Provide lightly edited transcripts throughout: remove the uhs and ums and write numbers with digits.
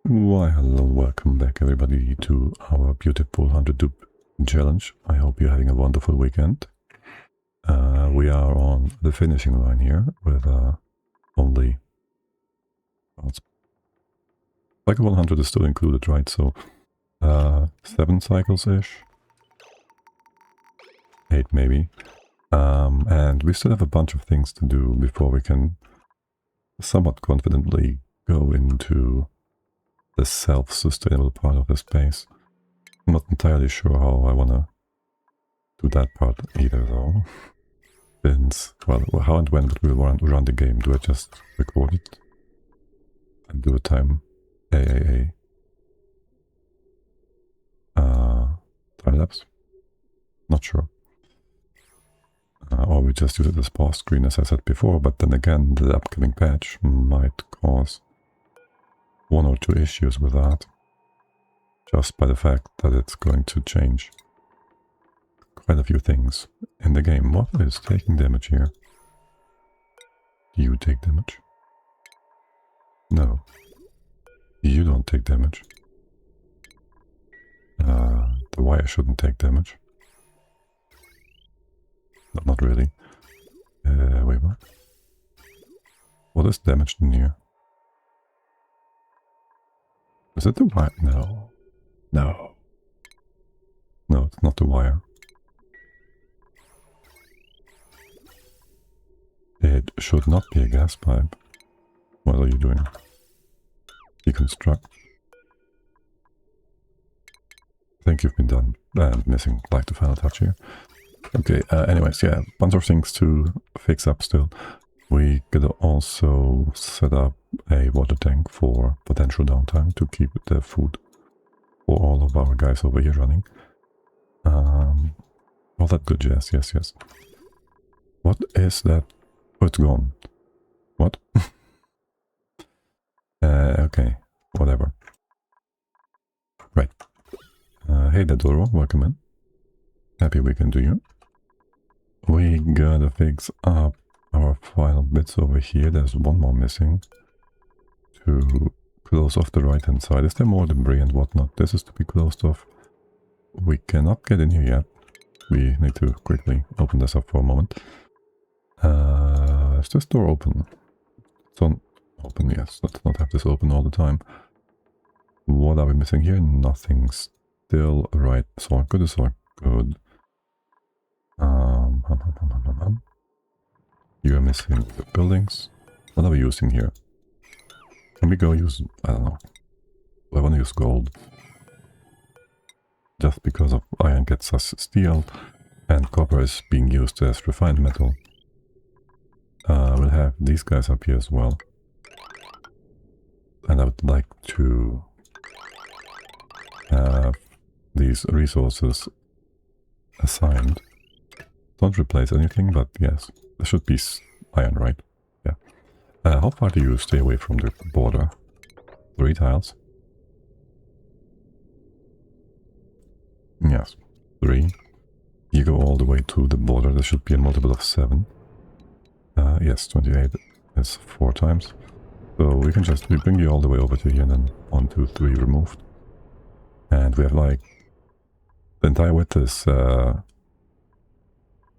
Why hello, welcome back everybody to our beautiful 100 dupe challenge. I hope you're having a wonderful weekend. We are on the finishing line here with only... cycle 100 is still included, right? So 7 cycles-ish. 8 maybe. And we still have a bunch of things to do before we can somewhat confidently go into the self-sustainable part of the space. I'm not entirely sure how I want to do that part either though. Since, well, how and when we will run the game? Do I just record it and do a time time-lapse? Not sure. Or we just use it as pause screen as I said before, but then again the upcoming patch might cause 1 or 2 issues with that, just by the fact that it's going to change quite a few things in the game. What is taking damage here? Do you take damage? No. You don't take damage. The wire shouldn't take damage. No, not really. Wait, what? What is damaged in here? Is it the wire? No. No. No, it's not the wire. It should not be a gas pipe. What are you doing? Deconstruct. I think you've been done. And missing like the final touch here. Okay, anyways, yeah, bunch of things to fix up still. We gotta also set up a water tank for potential downtime to keep the food for all of our guys over here running. All that good jazz, yes. What is that? Oh, it's gone. What? Okay, whatever. Right. Hey Dadoro, welcome in. Happy weekend to you. We gotta fix up our final bits over here. There's one more missing to close off the right hand side. Is there more debris and whatnot? This is to be closed off. We cannot get in here yet. We need to quickly open this up for a moment. Is this door open? It's on open, yes. Let's not have this open all the time. What are we missing here? Nothing. Still right. It's all good, it's all good. You're missing the buildings. What are we using here? Can we go use... I don't know. I want to use gold. Just because of iron gets us steel and copper is being used as refined metal. We'll have these guys up here as well. And I would like to have these resources assigned. Don't replace anything, but yes, there should be iron, right? Yeah. How far do you stay away from the border? 3 tiles? Yes, 3. You go all the way to the border. There should be a multiple of 7. Yes, 28 is 4 times. So we can just bring you all the way over to here and then 1, 2, 3 removed. And we have like... the entire width is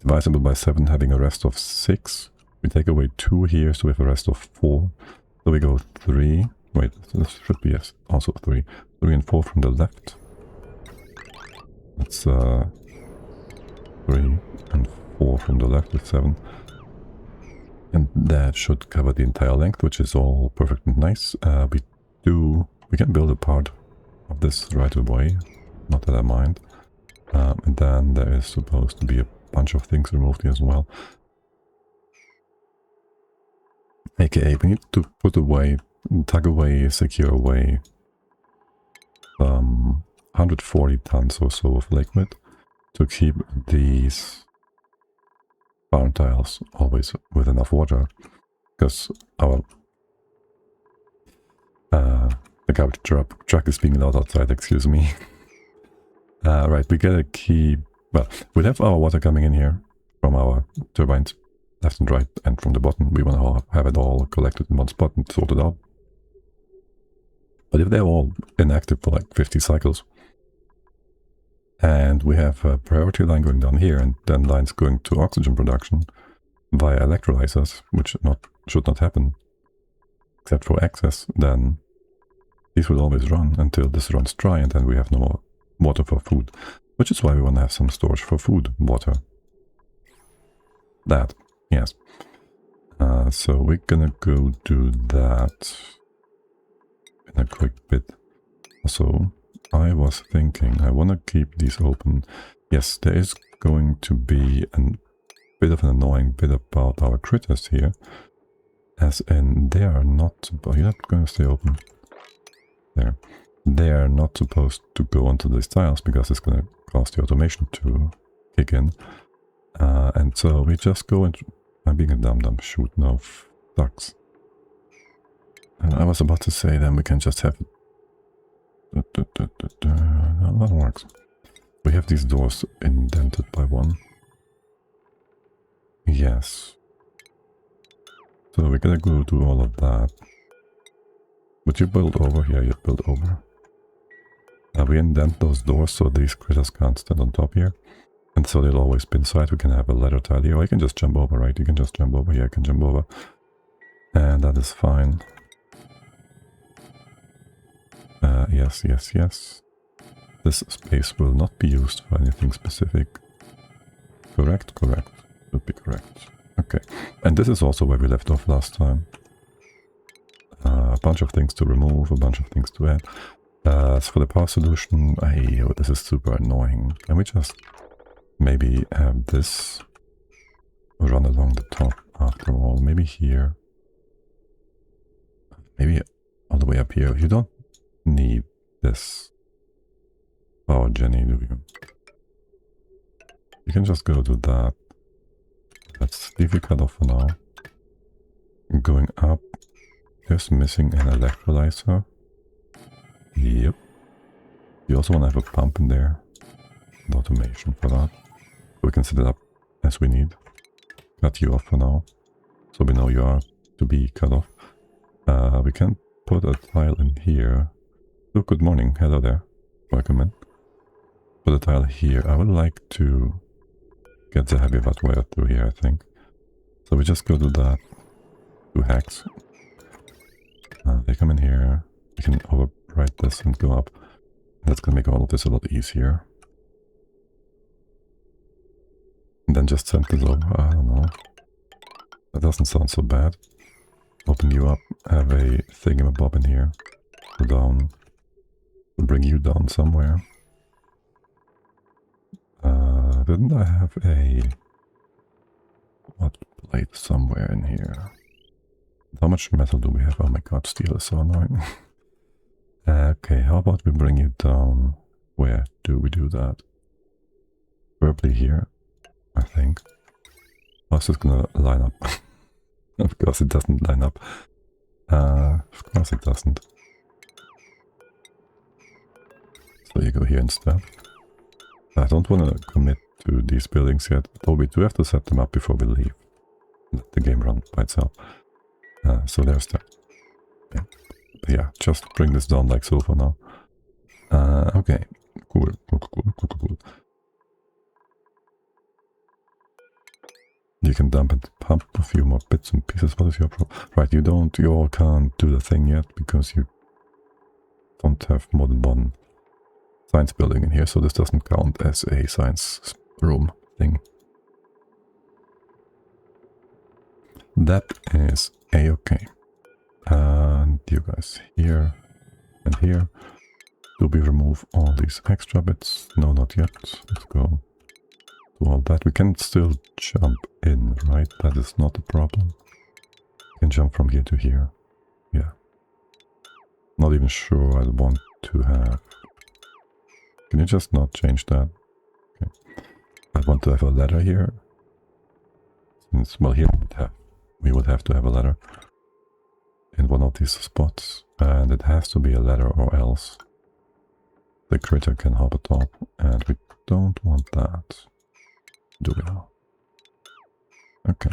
divisible by 7, having a rest of 6. We take away 2 here, so we have a rest of 4. So we go 3. Wait, this should be yes, also 3. 3 and 4 from the left. That's 3 and 4 from the left with 7. And that should cover the entire length, which is all perfect and nice. We can build a part of this right away. Not that I mind. And then there is supposed to be a bunch of things removed here as well. AKA, we need to put away, tug away, secure away 140 tons or so of liquid to keep these barn tiles always with enough water. Because our the garbage truck is being loud outside, excuse me. Right, we gotta keep... well, we'll have our water coming in here from our turbines, left and right, and from the bottom. We want to have it all collected in one spot and sorted out. But if they're all inactive for like 50 cycles, and we have a priority line going down here, and then lines going to oxygen production via electrolyzers, which should not happen, except for excess, then these will always run until this runs dry, and then we have no more water for food, which is why we want to have some storage for food, water. That, yes. So we're gonna go do that in a quick bit. So I was thinking, I want to keep these open. Yes, there is going to be a bit of an annoying bit about our critters here, as in they are not, you're not going to stay open. There. They are not supposed to go onto these tiles because it's going to cause the automation to kick in. And so we just go and... I'm being a dum-dum. Shoot, no. Sucks. And I was about to say then we can just have... That works. We have these doors indented by one. Yes. So we're gonna go do all of that. Would you build over? Yeah, you build over. We indent those doors so these critters can't stand on top here. And so they'll always be inside. We can have a ladder tile here. Or you can just jump over, right? You can just jump over here. I can jump over. And that is fine. Yes, yes, yes. This space will not be used for anything specific. Correct, correct. Would be correct. Okay. And this is also where we left off last time. A bunch of things to remove, a bunch of things to add. As for the power solution, this is super annoying. Can we just maybe have this run along the top after all? Maybe here. Maybe all the way up here. You don't need this power Jenny, do you? You can just go to that. Let's leave it cut off for now. Going up. Just missing an electrolyzer. Yep. You also want to have a pump in there. And automation for that. We can set it up as we need. Cut you off for now. So we know you are to be cut off. We can put a tile in here. Oh, good morning. Hello there. Welcome in. Put a tile here. I would like to get the heavy watt wire through here, I think. So we just go to that. 2 hacks. They come in here. We can overwrite this and go up. That's going to make all of this a lot easier. And then just send this over. I don't know. That doesn't sound so bad. Open you up. Have a thingamabob in here. Go down. We'll bring you down somewhere. Didn't I have a... what plate somewhere in here? How much metal do we have? Oh my god, steel is so annoying. Okay, how about we bring you down? Where do we do that? Probably here, I think. How's this gonna line up? Of course it doesn't line up. Of course it doesn't. So you go here instead. I don't want to commit to these buildings yet, though we do have to set them up before we leave. Let the game run by itself. So there's that. Yeah. But yeah, just bring this down like so for now. Okay. Cool. You can dump and pump a few more bits and pieces. What is your problem? Right, you all can't do the thing yet because you don't have more than one science building in here, so this doesn't count as a science room thing. That is a-okay. And you guys here and here. Do we remove all these extra bits? No, not yet. Let's go do all that. We can still jump in, right? That is not a problem. We can jump from here to here. Yeah. Not even sure I want to have... Can you just not change that? Okay. I want to have a ladder here. Since, well, here we would have to have a ladder in one of these spots. And it has to be a ladder or else the critter can hop atop. And we don't want that. Do we now? Okay.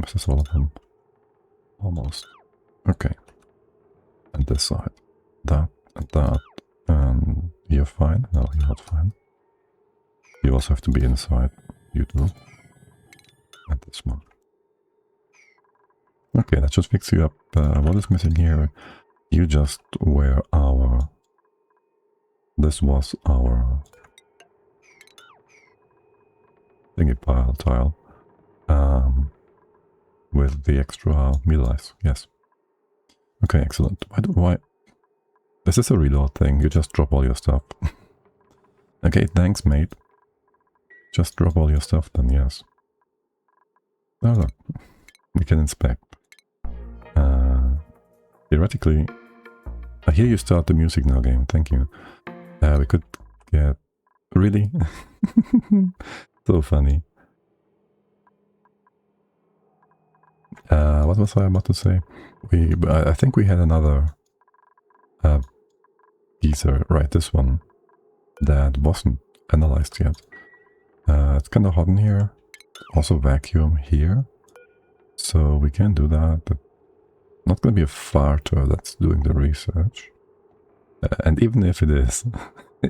Is this all of them? Almost. Okay. and this side. That and that. And you're fine? No, you're not fine. You also have to be inside. You do. And this one. Okay, that should fix you up. What is missing here? You just were our... This was our... thingy pile tile. With the extra meal ice. Yes. Okay, excellent. Why? This is a reload thing. You just drop all your stuff. Okay, thanks, mate. Just drop all your stuff then, yes. Oh, look. We can inspect. Theoretically... I hear you start the music now, game. Thank you. We could get... Really? So funny. What was I about to say? I think we had another geezer, right, this one, that wasn't analyzed yet. It's kind of hot in here. Also vacuum here. So we can do that. But not going to be a farter that's doing the research. And even if it is,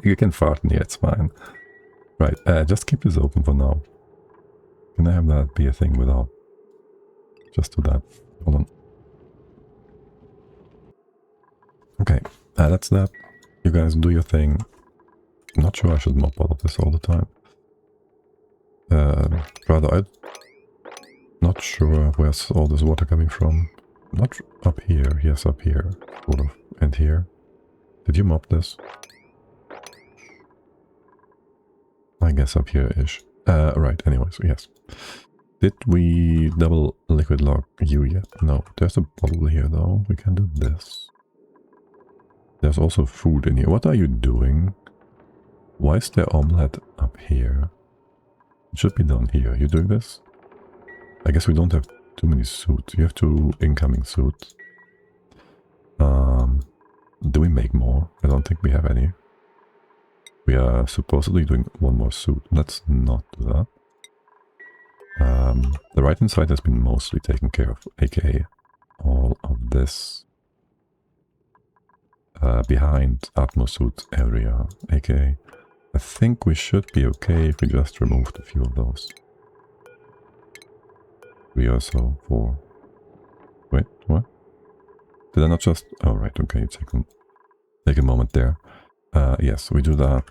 you can fart in here, it's fine. Right, just keep this open for now. Can I have that be a thing without? Just do that. Hold on. Okay, that's that. You guys do your thing. I'm not sure I should mop all of this all the time. Rather, I'm not sure where's all this water coming from. Not up here. Yes, up here. Sort of. And here. Did you mop this? I guess up here-ish. Right, anyways, yes. Did we double liquid lock you yet? No, there's a bottle here though. We can do this. There's also food in here. What are you doing? Why is there omelette up here? It should be done here. You doing this? I guess we don't have too many suits. You have 2 incoming suits. Do we make more? I don't think we have any. We are supposedly doing 1 more suit. Let's not do that. The right-hand side has been mostly taken care of, aka all of this behind Atmosuit area, aka I think we should be okay if we just removed a few of those. 3 or so, 4. Wait, what? Did I not just... Oh, right, okay, take a moment there. Yes, we do that.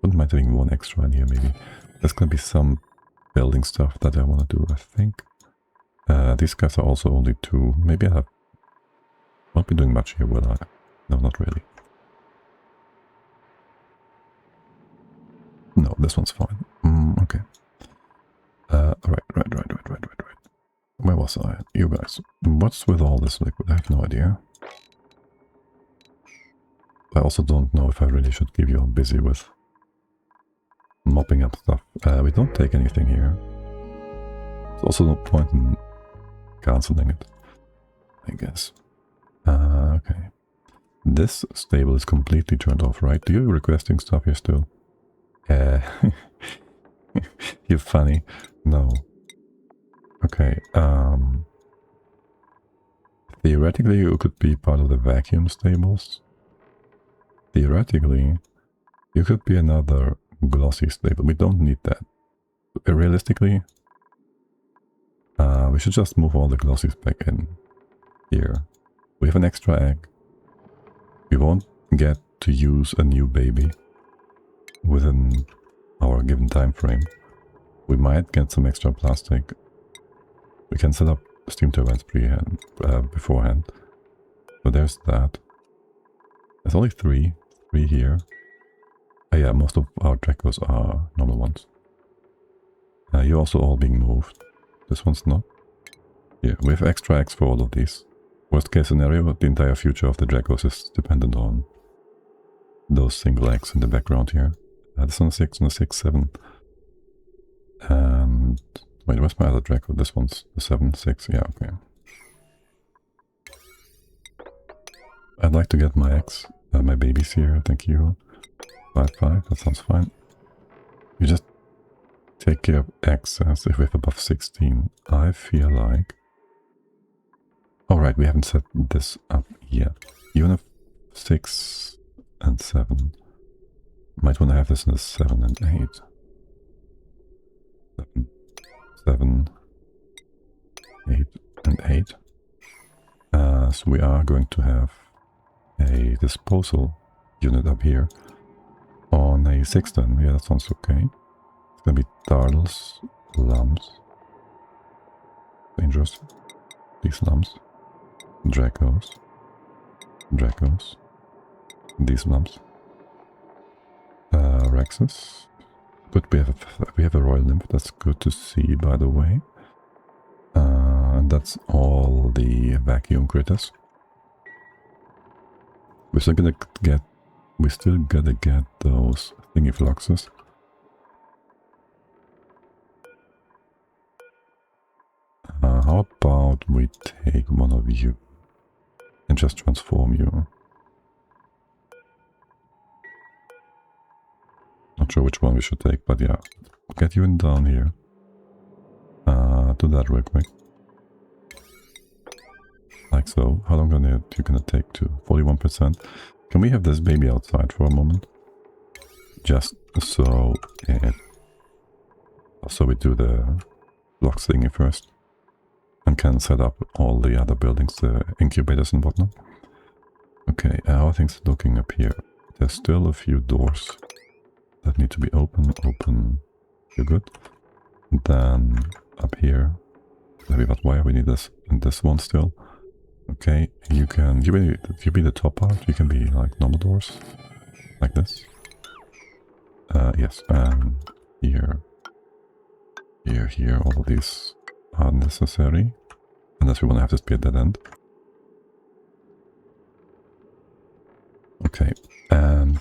Wouldn't mind having 1 extra in here, maybe. There's gonna be some building stuff that I want to do, I think. These guys are also only 2. Maybe I won't be doing much here, will I? No, not really. No, this one's fine. Okay. Right. Where was I? You guys. What's with all this liquid? I have no idea. I also don't know if I really should keep you all busy with mopping up stuff. We don't take anything here. There's also no point in cancelling it, I guess. Okay. This stable is completely turned off, right? Do you requesting stuff here still? You're funny. No. Okay. Theoretically, you could be part of the vacuum stables. Theoretically, you could be another glossy stable. We don't need that. Realistically, we should just move all the glossies back in here. We have an extra egg. We won't get to use a new baby within our given time frame. We might get some extra plastic. We can set up steam turbines beforehand. So there's that. There's only 3 here. Oh yeah, most of our Dracos are normal ones. You're also all being moved. This one's not. Yeah, we have extra eggs for all of these. Worst case scenario, the entire future of the Dracos is dependent on those single eggs in the background here. This one's 6, and 6, 7. And... wait, where's my other Draco? This one's the 7, 6, yeah, okay. I'd like to get my eggs, my babies here, thank you. 5, 5, that sounds fine. You just take care of excess if we have above 16. I feel like... Alright, we haven't set this up yet. unit 6 and 7. Might want to have this in the 7 and 8. 7, 7, 8 and 8. So we are going to have a disposal unit up here on a 6 then. Yeah, that sounds okay. It's gonna be turtles, lumps. Dangerous. These lumps. Dracos. Dracos. These lumps. Rexes. Good, we have a royal nymph. That's good to see, by the way. And that's all the vacuum critters. We still gotta get those thingy fluxes. How about we take one of you and just transform you? Not sure which one we should take, but yeah, get you in down here. Do that real quick. Like so. How long are you gonna take to 41%? Can we have this baby outside for a moment? Just so we do the blocks thingy first. And can set up all the other buildings, the incubators and whatnot. Okay, how are things looking up here? There's still a few doors that need to be open. You're good. And then up here, maybe that wire, we need this and this one still. Okay, you be the top part, you can be like normal doors, like this. Yes, and here, all of these are necessary, unless we want to have this be a dead end. Okay, and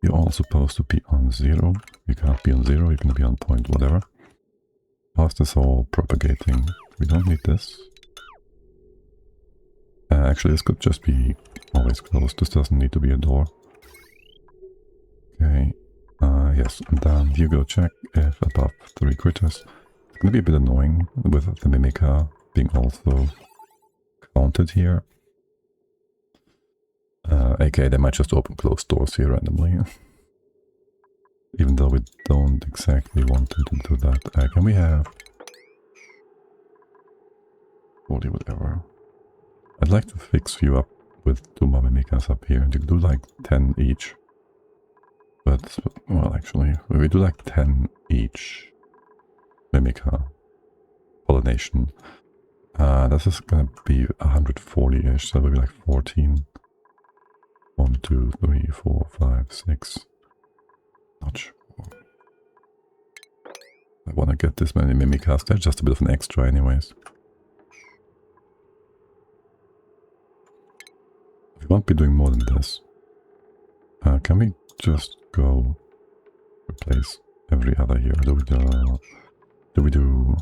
you're all supposed to be on 0. You can't be on 0, you're going to be on point whatever. How's this all propagating? We don't need this. Actually, this could just be always closed. This doesn't need to be a door. Okay, yes, and then you go check if above 3 critters. It's going to be a bit annoying with the Mimica being also counted here. aka they might just open closed doors here randomly. Even though we don't exactly want them to do that. Can we have 40 whatever? I'd like to fix you up with 2 more Mimicas up here. You can do like 10 each. But, well, actually, we do like 10 each Mimica pollination. This is gonna be 140-ish, so it'll be like 14. 1, 2, 3, 4, 5, 6. Not sure. I wanna get this many Mimicas. They're just a bit of an extra anyways. We won't be doing more than this. Can we just go replace every other here? Do we do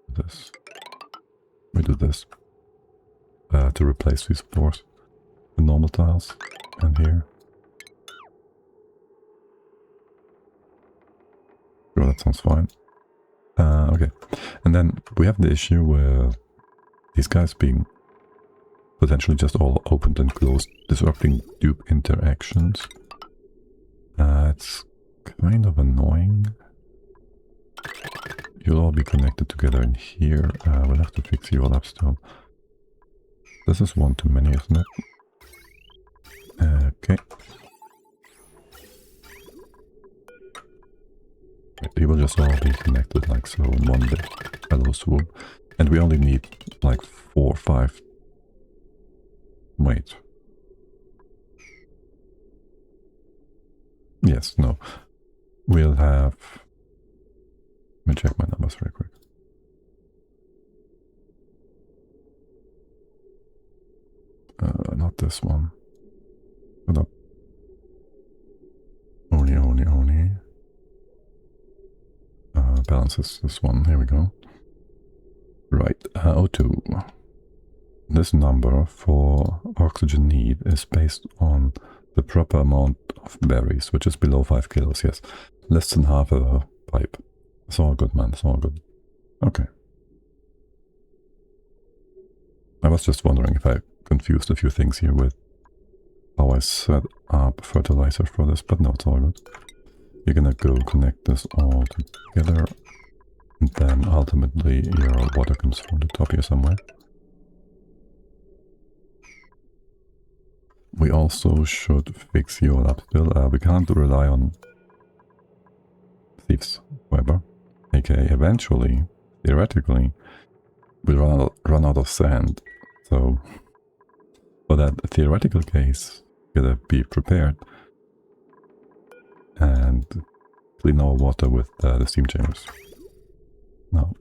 this? We do this to replace these floors with normal tiles, and here. Sure, that sounds fine. Okay, and then we have the issue where these guys being potentially just all opened and closed, disrupting dupe interactions. It's kind of annoying. You'll all be connected together in here. We'll have to fix you all up still. This is one too many, isn't it? Okay. They will just all be connected like so in one big hello swoop. And we only need like 4 or 5. Wait. Yes, no. We'll have... Let me check my numbers very quick. Not this one. Hold up. Only. Balances this one. Here we go. Right. O2. This number for oxygen need is based on the proper amount of berries, which is below 5 kilos, yes. Less than half a pipe. It's all good, man. It's all good. Okay. I was just wondering if I confused a few things here with how I set up fertilizer for this, but no, it's all good. You're gonna go connect this all together, and then ultimately your water comes from the top here somewhere. We also should fix your lab still. We can't rely on thieves, however. Okay, eventually, theoretically, we'll run out of sand. So, for that theoretical case, we gotta be prepared and clean our water with the steam chambers. Now,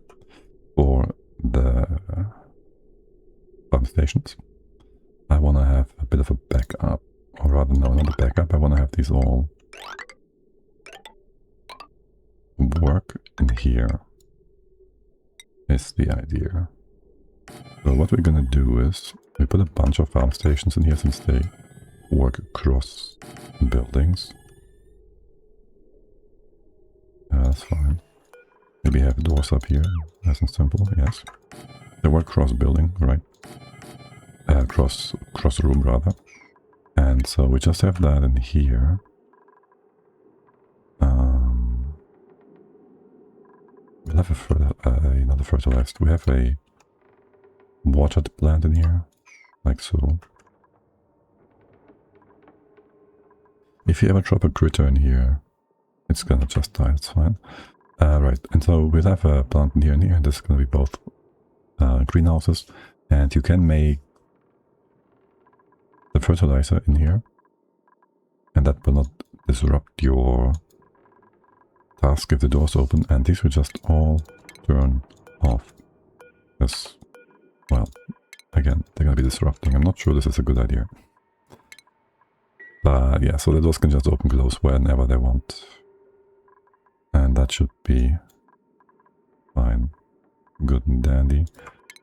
for the pump stations, I want to have a bit of a backup, or rather, no, not a backup. I want to have these all work in here, is the idea. So what we're gonna do is, we put a bunch of farm stations in here since they work across buildings. That's fine. Maybe have doors up here, nice and simple, yes. They work cross-building, right? Cross-room, rather. And so we just have that in here. We'll have another fertilized. We have a watered plant in here, like so. If you ever drop a critter in here, it's gonna just die, it's fine. Right, and so we'll have a plant in here and here. This is gonna be both greenhouses, and you can make the fertilizer in here, and that will not disrupt your task if the doors open, and these will just all turn off. Because, well, again, they're gonna be disrupting. I'm not sure this is a good idea. But yeah, so the doors can just open close whenever they want. And that should be fine. Good and dandy.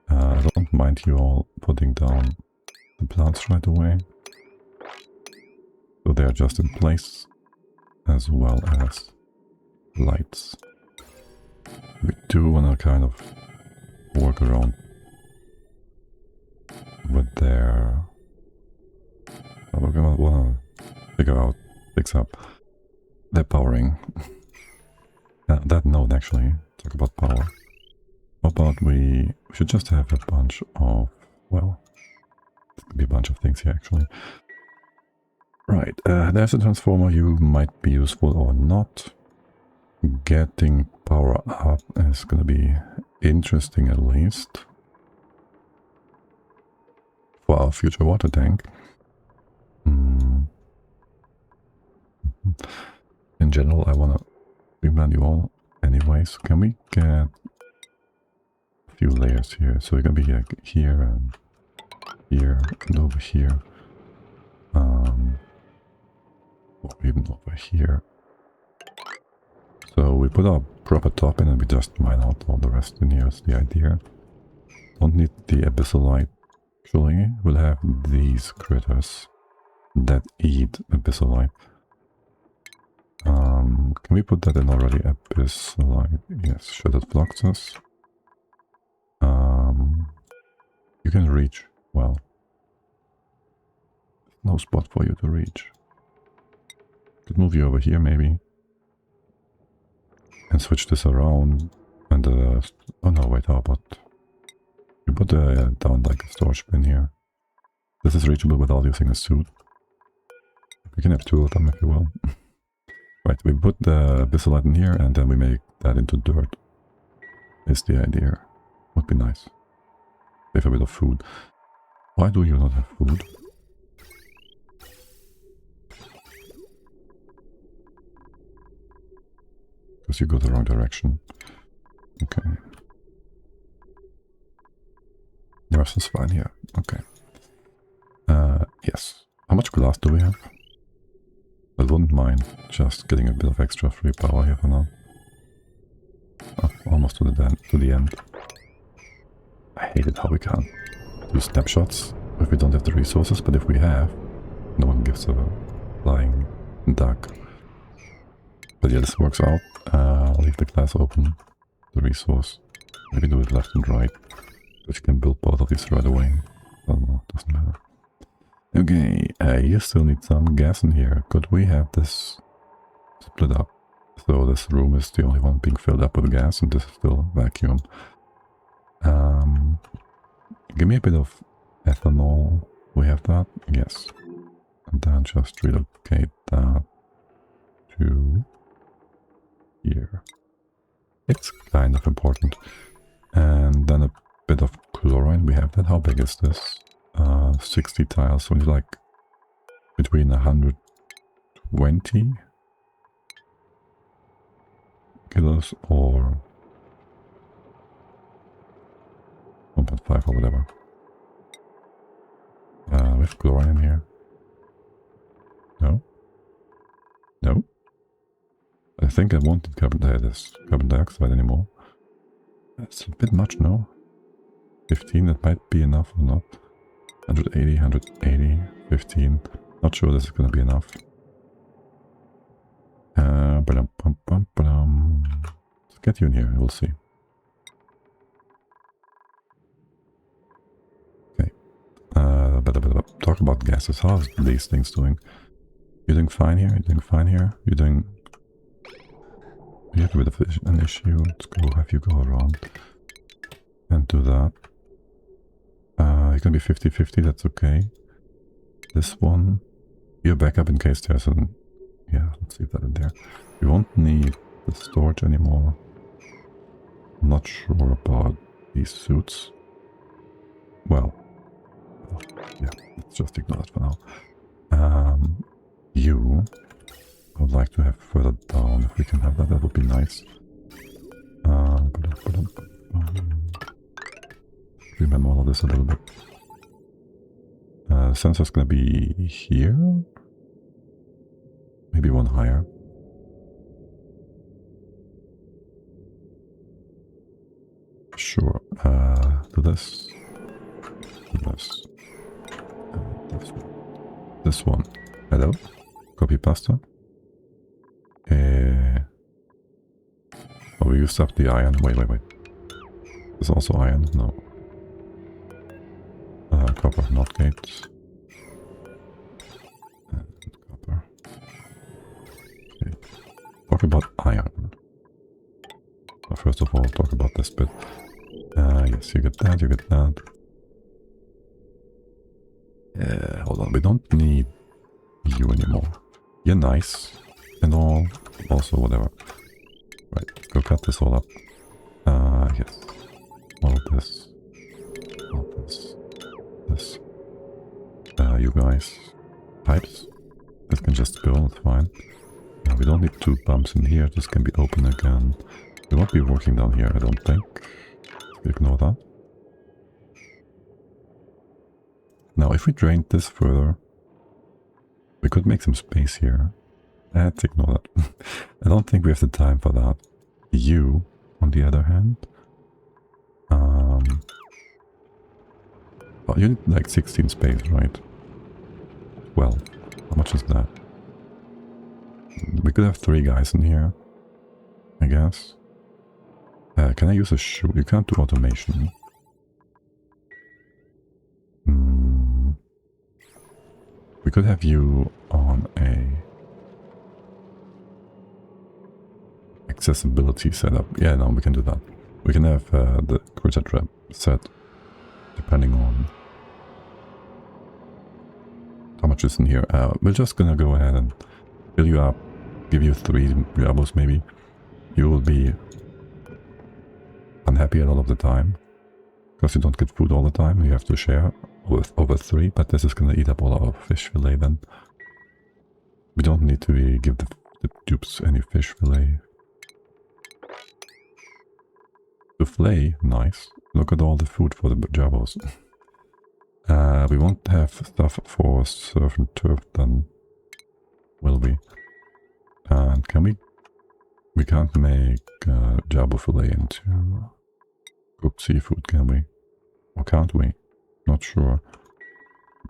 I don't mind you all putting down the plants right away. So they're just in place, as well as lights. We do want to kind of work around with their... We're gonna want to fix up their powering. That node, actually. Talk about power. How about we should just have a bunch of, well, it could be a bunch of things here, actually. Right, there's a transformer. You might be useful or not. Getting power up is going to be interesting, at least. For our future water tank. In general, I want to streamline you all anyways. Can we get a few layers here? So we're gonna be like here and over here. Or even over here. So we put our proper top in and we just mine out all the rest in here is the idea. Don't need the abyssalite. Actually, we'll have these critters that eat abyssalite. Can we put that in already? Abyssalite, yes, shredded fluxus. You can reach, well, no spot for you to reach. Could move you over here maybe. And switch this around. And oh no, wait, how about you put down like a storage bin here. This is reachable without using a suit. We can have two of them if you will. Right, we put the abyssalite in here and then we make that into dirt. Is the idea. Would be nice. Save a bit of food. Why do you not have food? Because you go the wrong direction. Okay. The rest is fine here. Okay. Yes. How much glass do we have? I wouldn't mind just getting a bit of extra free power here for now. Oh, almost to the end. I hate it how we can't do snapshots if we don't have the resources, but if we have, no one gives a flying duck. But yeah, this works out. I'll leave the glass open, the resource. Maybe do it left and right, so you can build both of these right away. don't know, doesn't matter. Okay, you still need some gas in here. Could we have this split up? So this room is the only one being filled up with gas and this is still vacuum. Give me a bit of ethanol. We have that? Yes. And then just relocate that to here. It's kind of important. And then a bit of chlorine. We have that. How big is this? 60 tiles. So it's like between 120 kilos or 1.5 or whatever. With chlorine in here. No? No? I think I won't need carbon dioxide anymore. That's a bit much, no? 15, that might be enough or not. 180, 180, 15. Not sure this is gonna be enough. Let's get you in here, we'll see. Okay. Talk about gases. How's these things doing? You're doing fine here? You're doing fine here? You're doing... You have a bit of an issue. Let's go, have you go around and do that. You're gonna be 50-50, that's okay. This one, you're back up in case there's an... Yeah, let's leave that in there. We won't need the storage anymore. I'm not sure about these suits. Well, yeah, let's just ignore that for now. You... I would like to have further down. If we can have that, that would be nice. Remember all of this a little bit. Sensor's gonna be here. Maybe one higher. Sure. Do this. Do this. This one. Hello? Copy pasta. Oh, we used up the iron. Wait. There's also iron? No. Copper, not gate. Copper. Okay. Talk about iron. First of all, talk about this bit. Yes, you get that, you get that. Hold on, we don't need you anymore. You're nice and all, also whatever. Right, let's go cut this all up. Yes. All this. This. You guys. Pipes. This can just go, it's fine. We don't need two bumps in here, this can be open again. We won't be working down here, I don't think. Ignore that. Now, if we drained this further, we could make some space here. Let's ignore that. I don't think we have the time for that. You, on the other hand, well, you need like 16 space, right? Well, how much is that? We could have 3 guys in here, I guess. Can I use a shoe? You can't do automation. We could have you on a accessibility setup. Yeah, no, we can do that. We can have the critter trap set depending on how much is in here. We're just gonna go ahead and fill you up, give you 3 rebels maybe. You will be unhappy a lot of the time because you don't get food all the time. You have to share with over 3, but this is gonna eat up all our fish fillet then. We don't need to give the dupes any fish fillet. Souffle, nice. Look at all the food for the jabos. We won't have stuff for surf and turf then, will we? And can we? We can't make jabo fillet into cooked seafood, can we? Or can't we? Not sure.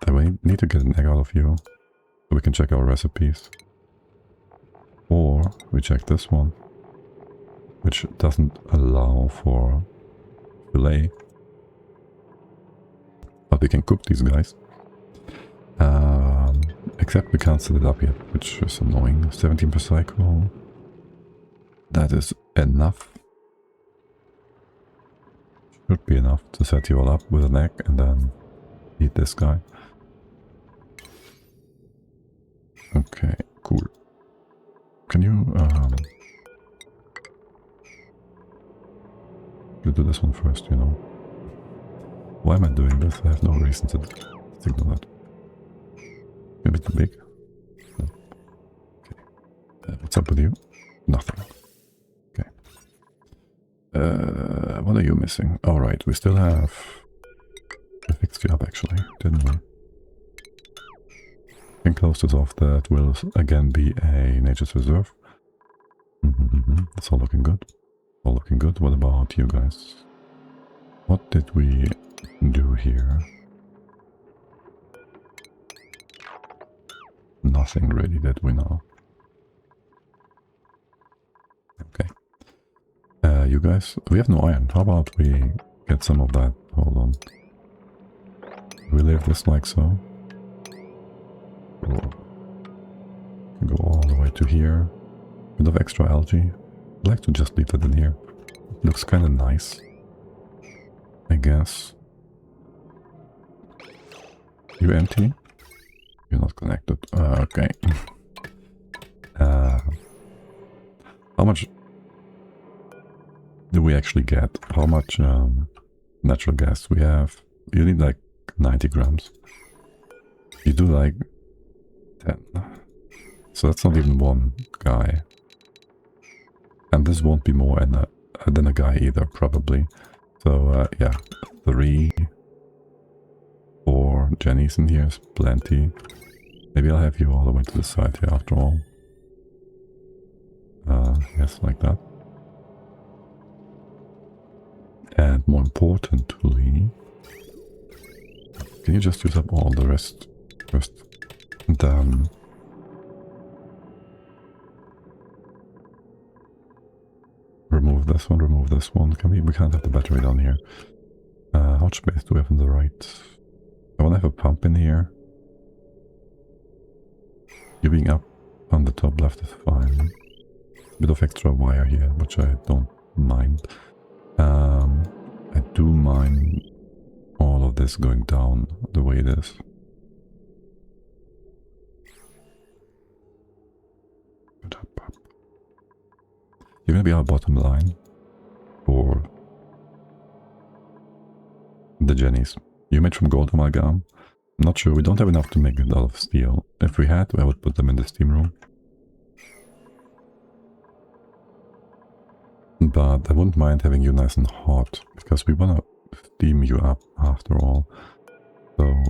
Then we need to get an egg out of you so we can check our recipes. Or we check this one, which doesn't allow for fillet. But we can cook these guys. Except we can't set it up yet, which is annoying. 17 per cycle. That is enough. Should be enough to set you all up with an egg and then eat this guy. Okay, cool. Can you do this one first, you know? Why am I doing this? I have no reason to signal that. Maybe too big? No. Okay. What's up with you? Nothing. Okay. What are you missing? Oh, right. We still have... We fixed you up, actually, didn't we? Can close this off. That will again be a nature's reserve. It's all looking good. All looking good. What about you guys? What did we do here? Nothing really, did we now? Okay. You guys, we have no iron. How about we get some of that? Hold on. We leave this like so. Go all the way to here. Bit of extra algae. I'd like to just leave that in here. Looks kind of nice, I guess. You empty? You're not connected. Okay. How much do we actually get? How much natural gas we have? You need like 90 grams. You do like 10. So that's not even one guy. And this won't be more than a guy either, probably. So, yeah, 3, 4 Jennies in here is plenty. Maybe I'll have you all the way to the side here after all. Yes, like that. And more importantly, can you just use up all the rest first? And then... remove this one, remove this one. We can't have the battery down here. How much space do we have on the right? I want to have a pump in here. You being up on the top left is fine. A bit of extra wire here, which I don't mind. I do mind all of this going down the way it is. You're gonna be our bottom line for the Jennies. You made from gold amalgam. I'm not sure, we don't have enough to make it out of steel. If we had, I would put them in the steam room. But I wouldn't mind having you nice and hot, because we wanna steam you up after all. So,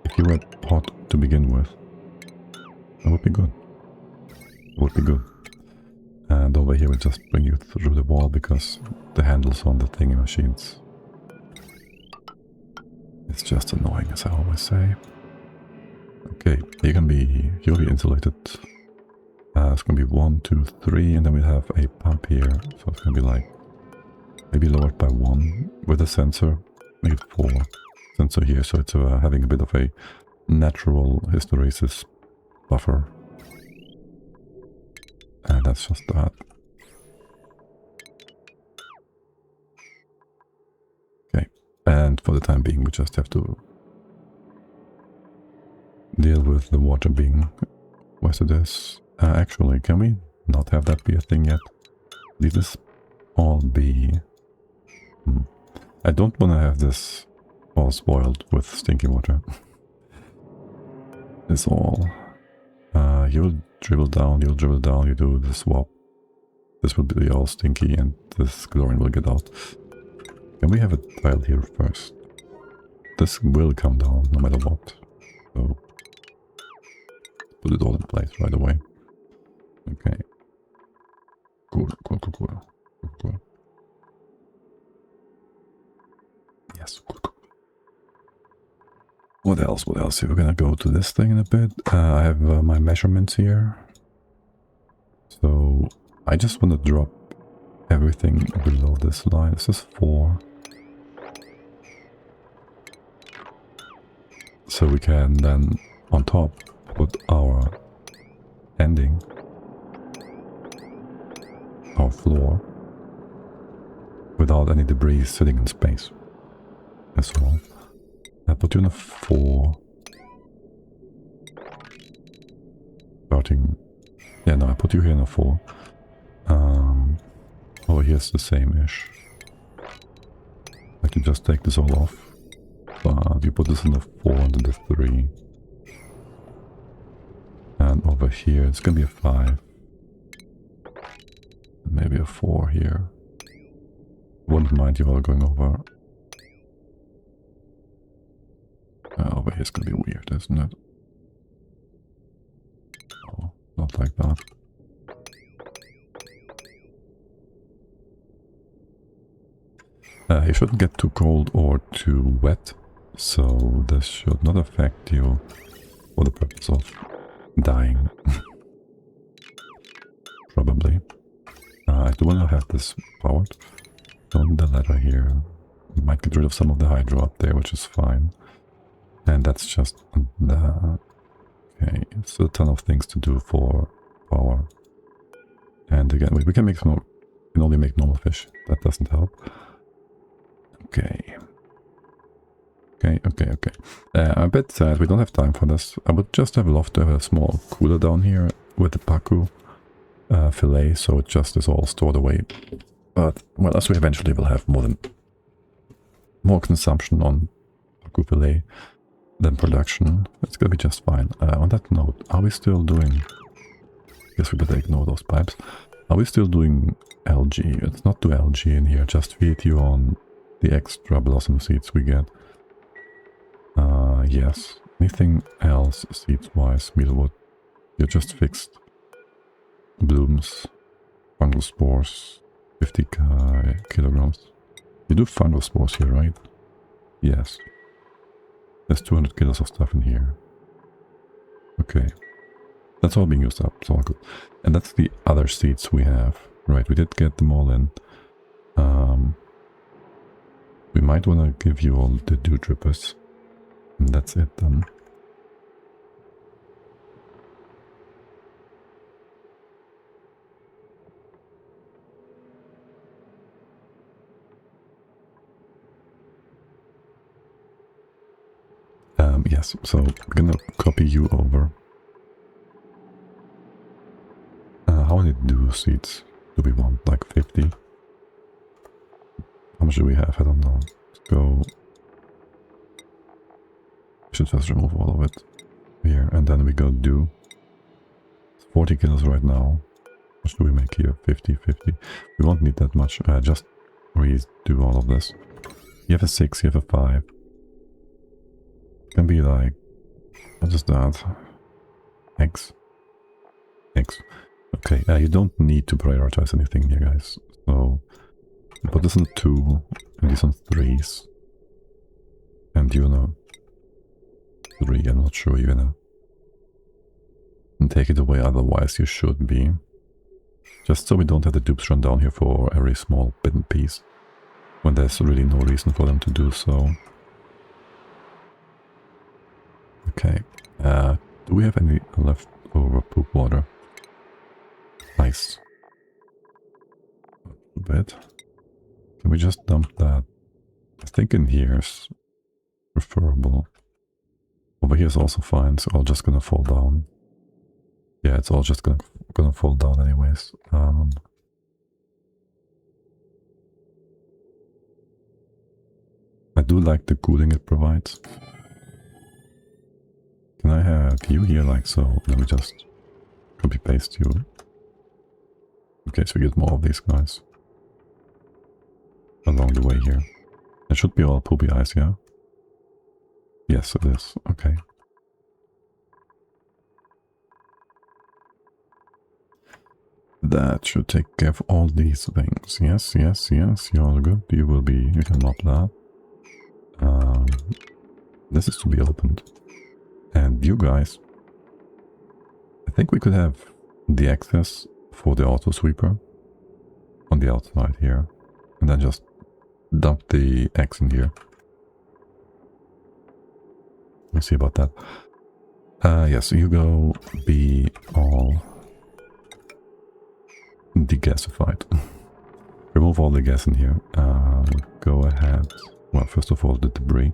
if you were hot to begin with, that would be good. It would be good. And over here we'll just bring you through the wall, because the handles on the thingy machines. It's just annoying, as I always say. Okay, you'll be insulated. It's gonna be 1, 2, 3, and then we'll have a pump here. So it's gonna be like, maybe lowered by 1 with a sensor. Make it 4 sensor here, so it's having a bit of a natural hysteresis buffer. And that's just that. Okay, and for the time being we just have to deal with the water being west of this. Actually, can we not have that be a thing yet? Leave this all be. I don't want to have this all spoiled with stinky water. It's all... you'll dribble down, you do the swap. This will be all stinky and this chlorine will get out. Can we have a tile here first? This will come down no matter what. So put it all in place right away. Okay. Cool. Yes, cool. What else? We're gonna go to this thing in a bit. I have my measurements here. So I just want to drop everything below this line. This is 4. So we can then on top put our ending, our floor, without any debris sitting in space. That's all. I put you in a 4. Starting... Yeah, no, I put you here in a 4. Over here's the same-ish. I can just take this all off. But you put this in the 4 and then the 3. And over here it's gonna be a 5. Maybe a 4 here. Wouldn't mind you all going over. Over here is gonna be weird, isn't it? Oh, not like that. You shouldn't get too cold or too wet, so this should not affect you for the purpose of dying. Probably. I do want to have this powered. On the ladder here. Might get rid of some of the hydro up there, which is fine. And that's just the... Okay, so a ton of things to do for power. And again, we can make some... We can only make normal fish. That doesn't help. Okay. Okay. I'm a bit sad we don't have time for this. I would just have loved to have a small cooler down here with the pacu fillet, so it just is all stored away. But, well, as we eventually will have more consumption on pacu fillet than production, it's gonna be just fine. On that note, are we still doing... I guess we better ignore those pipes. Are we still doing algae? Let's not do algae in here, just feed you on the extra blossom seeds we get. Yes. Anything else seeds-wise, mealwood? You're just fixed. Blooms, fungal spores, 50 kilograms. You do fungal spores here, right? Yes. There's 200 kilos of stuff in here. Okay. That's all being used up, it's all good. And that's the other seeds we have. Right, we did get them all in. We might want to give you all the Dupes. And that's it then. Yes, so we're gonna copy you over. How many seeds do we want? Like 50? How much do we have? I don't know. Let's go. We should just remove all of it here, and then we go do. It's 40 kilos right now. How much do we make here? 50. We won't need that much. Just redo all of this. You have a 6, you have a 5. Can be like, what is that? X. Okay, you don't need to prioritize anything here, guys. So, put this on 2, and these on 3s. And you know, 3, I'm not sure you're gonna... And take it away, otherwise you should be. Just so we don't have the dupes run down here for every small bit and piece. When there's really no reason for them to do so. Okay, do we have any leftover poop water? Nice. A bit. Can we just dump that? I think in here is preferable. Over here is also fine, so all just gonna fall down. Yeah, it's all just gonna fall down anyways. I do like the cooling it provides. Can I have you here like so? Let me just copy paste you. Okay, so we get more of these guys along the way here. It should be all poopy eyes, yeah? Yes, it is. Okay. That should take care of all these things. Yes, you're all good. You can mop that. This is to be opened. And you guys, I think we could have the access for the auto sweeper on the outside here, and then just dump the eggs in here. We'll see about that. Yes, you go be all degasified. Remove all the gas in here. Go ahead. Well, first of all, the debris.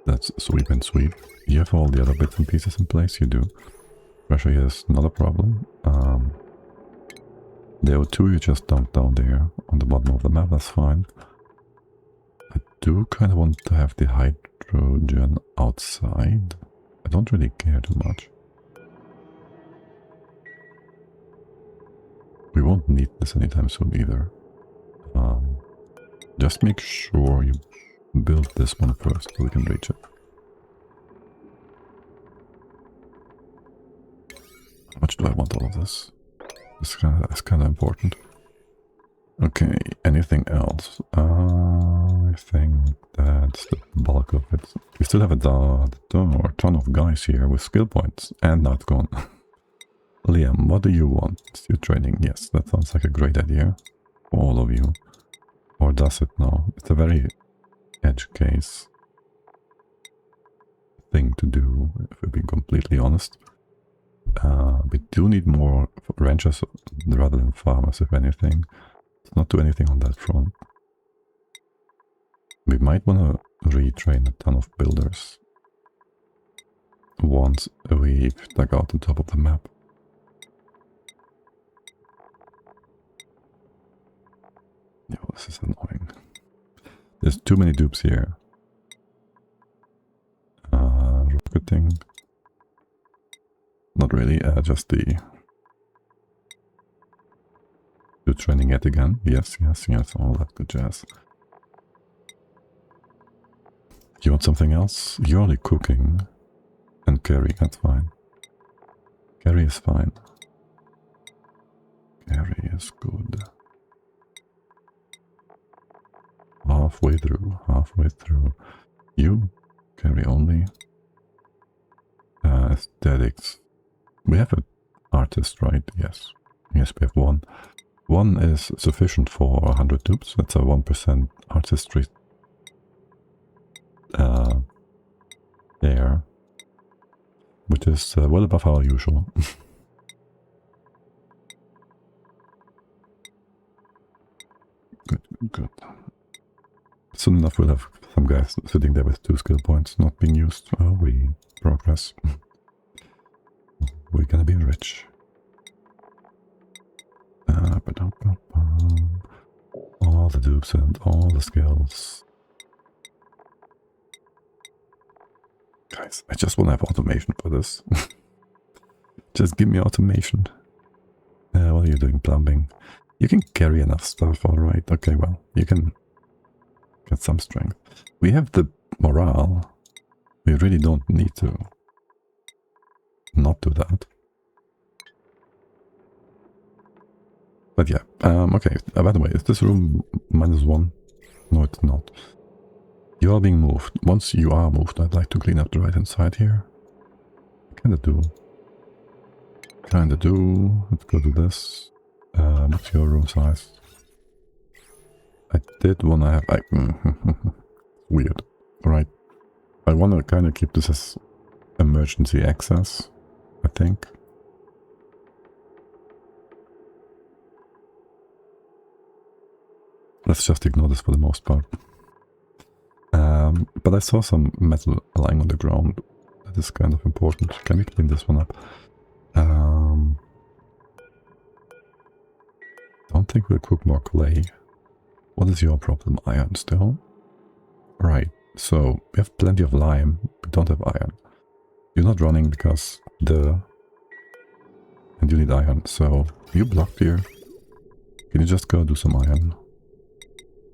That's sweep and sweep. You have all the other bits and pieces in place? You do. Pressure here is not a problem. The O2 you just dumped down there on the bottom of the map, that's fine. I do kind of want to have the hydrogen outside. I don't really care too much. We won't need this anytime soon either. Just make sure you build this one first so we can reach it. How much do I want all of this? It's kind of important. Okay, anything else? I think that's the bulk of it. We still have a ton of guys here with skill points and not gone. Liam, what do you want? Still training? Yes, that sounds like a great idea for all of you. Or does it now? It's a very edge case thing to do, if we're being completely honest. We do need more ranchers rather than farmers, if anything. Let's not do anything on that front. We might want to retrain a ton of builders once we've dug out the top of the map. Yo, this is annoying. There's too many dupes here. Rocketing. Not really, just the training yet again. Yes, all that good jazz. You want something else? You're only cooking and carrying, that's fine. Carry is fine. Carry is good. Halfway through. You carry only. Aesthetics. We have an artist, right? Yes. Yes, we have one. One is sufficient for 100 dupes. That's a 1% artistry there, which is well above our usual. Good. Soon enough we'll have some guys sitting there with 2 skill points not being used. Oh, we progress. We're gonna be rich. All the dupes and all the skills. Guys, I just want to have automation for this. Just give me automation. What are you doing? Plumbing. You can carry enough stuff, alright. Okay, well, you can get some strength. We have the morale. We really don't need to not do that. But yeah, okay. By the way, is this room -1? No, it's not. You are being moved. Once you are moved, I'd like to clean up the right-hand side here. Kinda do. Let's go to this. What's your room size? I did wanna have... weird. Right. I wanna kinda keep this as emergency access, I think. Let's just ignore this for the most part. But I saw some metal lying on the ground. That is kind of important. Can we clean this one up? Don't think we'll cook more clay. What is your problem? Iron still? Right, so we have plenty of lime. We don't have iron. You're not running because and you need iron, so you blocked here. Can you just go do some iron?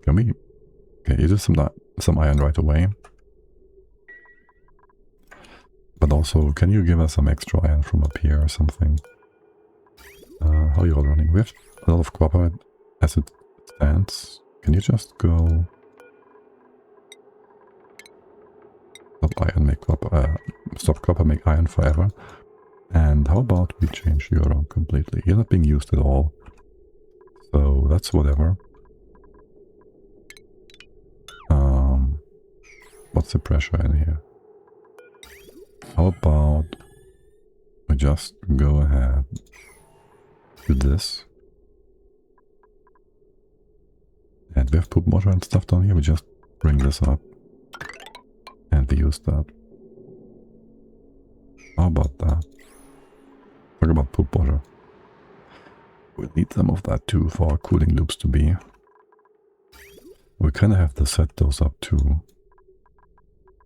Can we? Okay, you do some iron right away. But also, can you give us some extra iron from up here or something? How are you all running? We have a lot of copper as it stands. Can you just go... Stop copper, make iron forever. And how about we change you around completely? You're not being used at all. So that's whatever. What's the pressure in here? How about we just go ahead with this. And we have poop water and stuff down here. We just bring this up. And we use that. How about that? Talk about poop water. We'll need some of that too for our cooling loops to be. We kind of have to set those up too.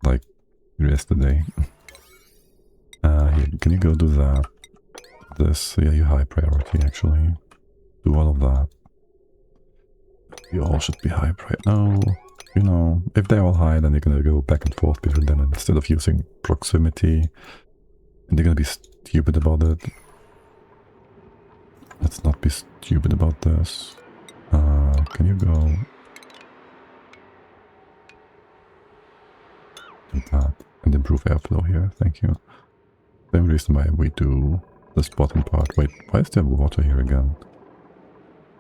Like yesterday. Here, can you go do that? This, yeah, you high priority actually. Do all of that. You all should be high priority. No, you know, if they're all high, then you're gonna go back and forth between them instead of using proximity. And they're gonna be stupid about it. Let's not be stupid about this. Can you go... do that and improve airflow here, thank you. Same reason why we do this bottom part. Wait, why is there water here again?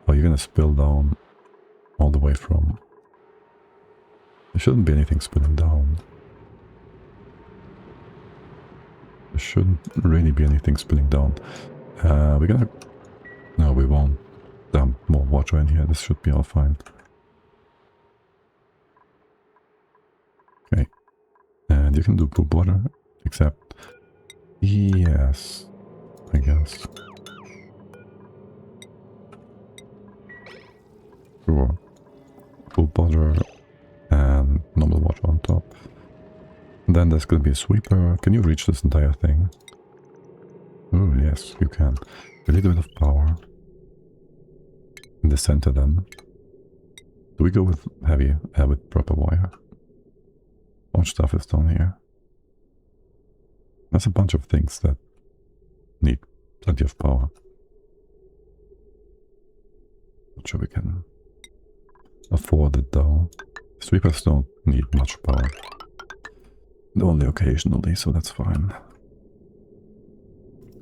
Oh, you're gonna spill down all the way from... There shouldn't be anything spilling down. There shouldn't really be anything spilling down. We're gonna... No, we won't dump more water in here. This should be all fine. Okay. And you can do poop water, except... Yes, I guess. Sure. Poop water and normal water on top. And then there's gonna be a sweeper. Can you reach this entire thing? Oh, yes, you can. A little bit of power. In the center then. Do we go with heavy, with proper wire? How much stuff is down here? There's a bunch of things that need plenty of power. Not sure we can afford it though. Sweepers don't need much power. Only occasionally, so that's fine.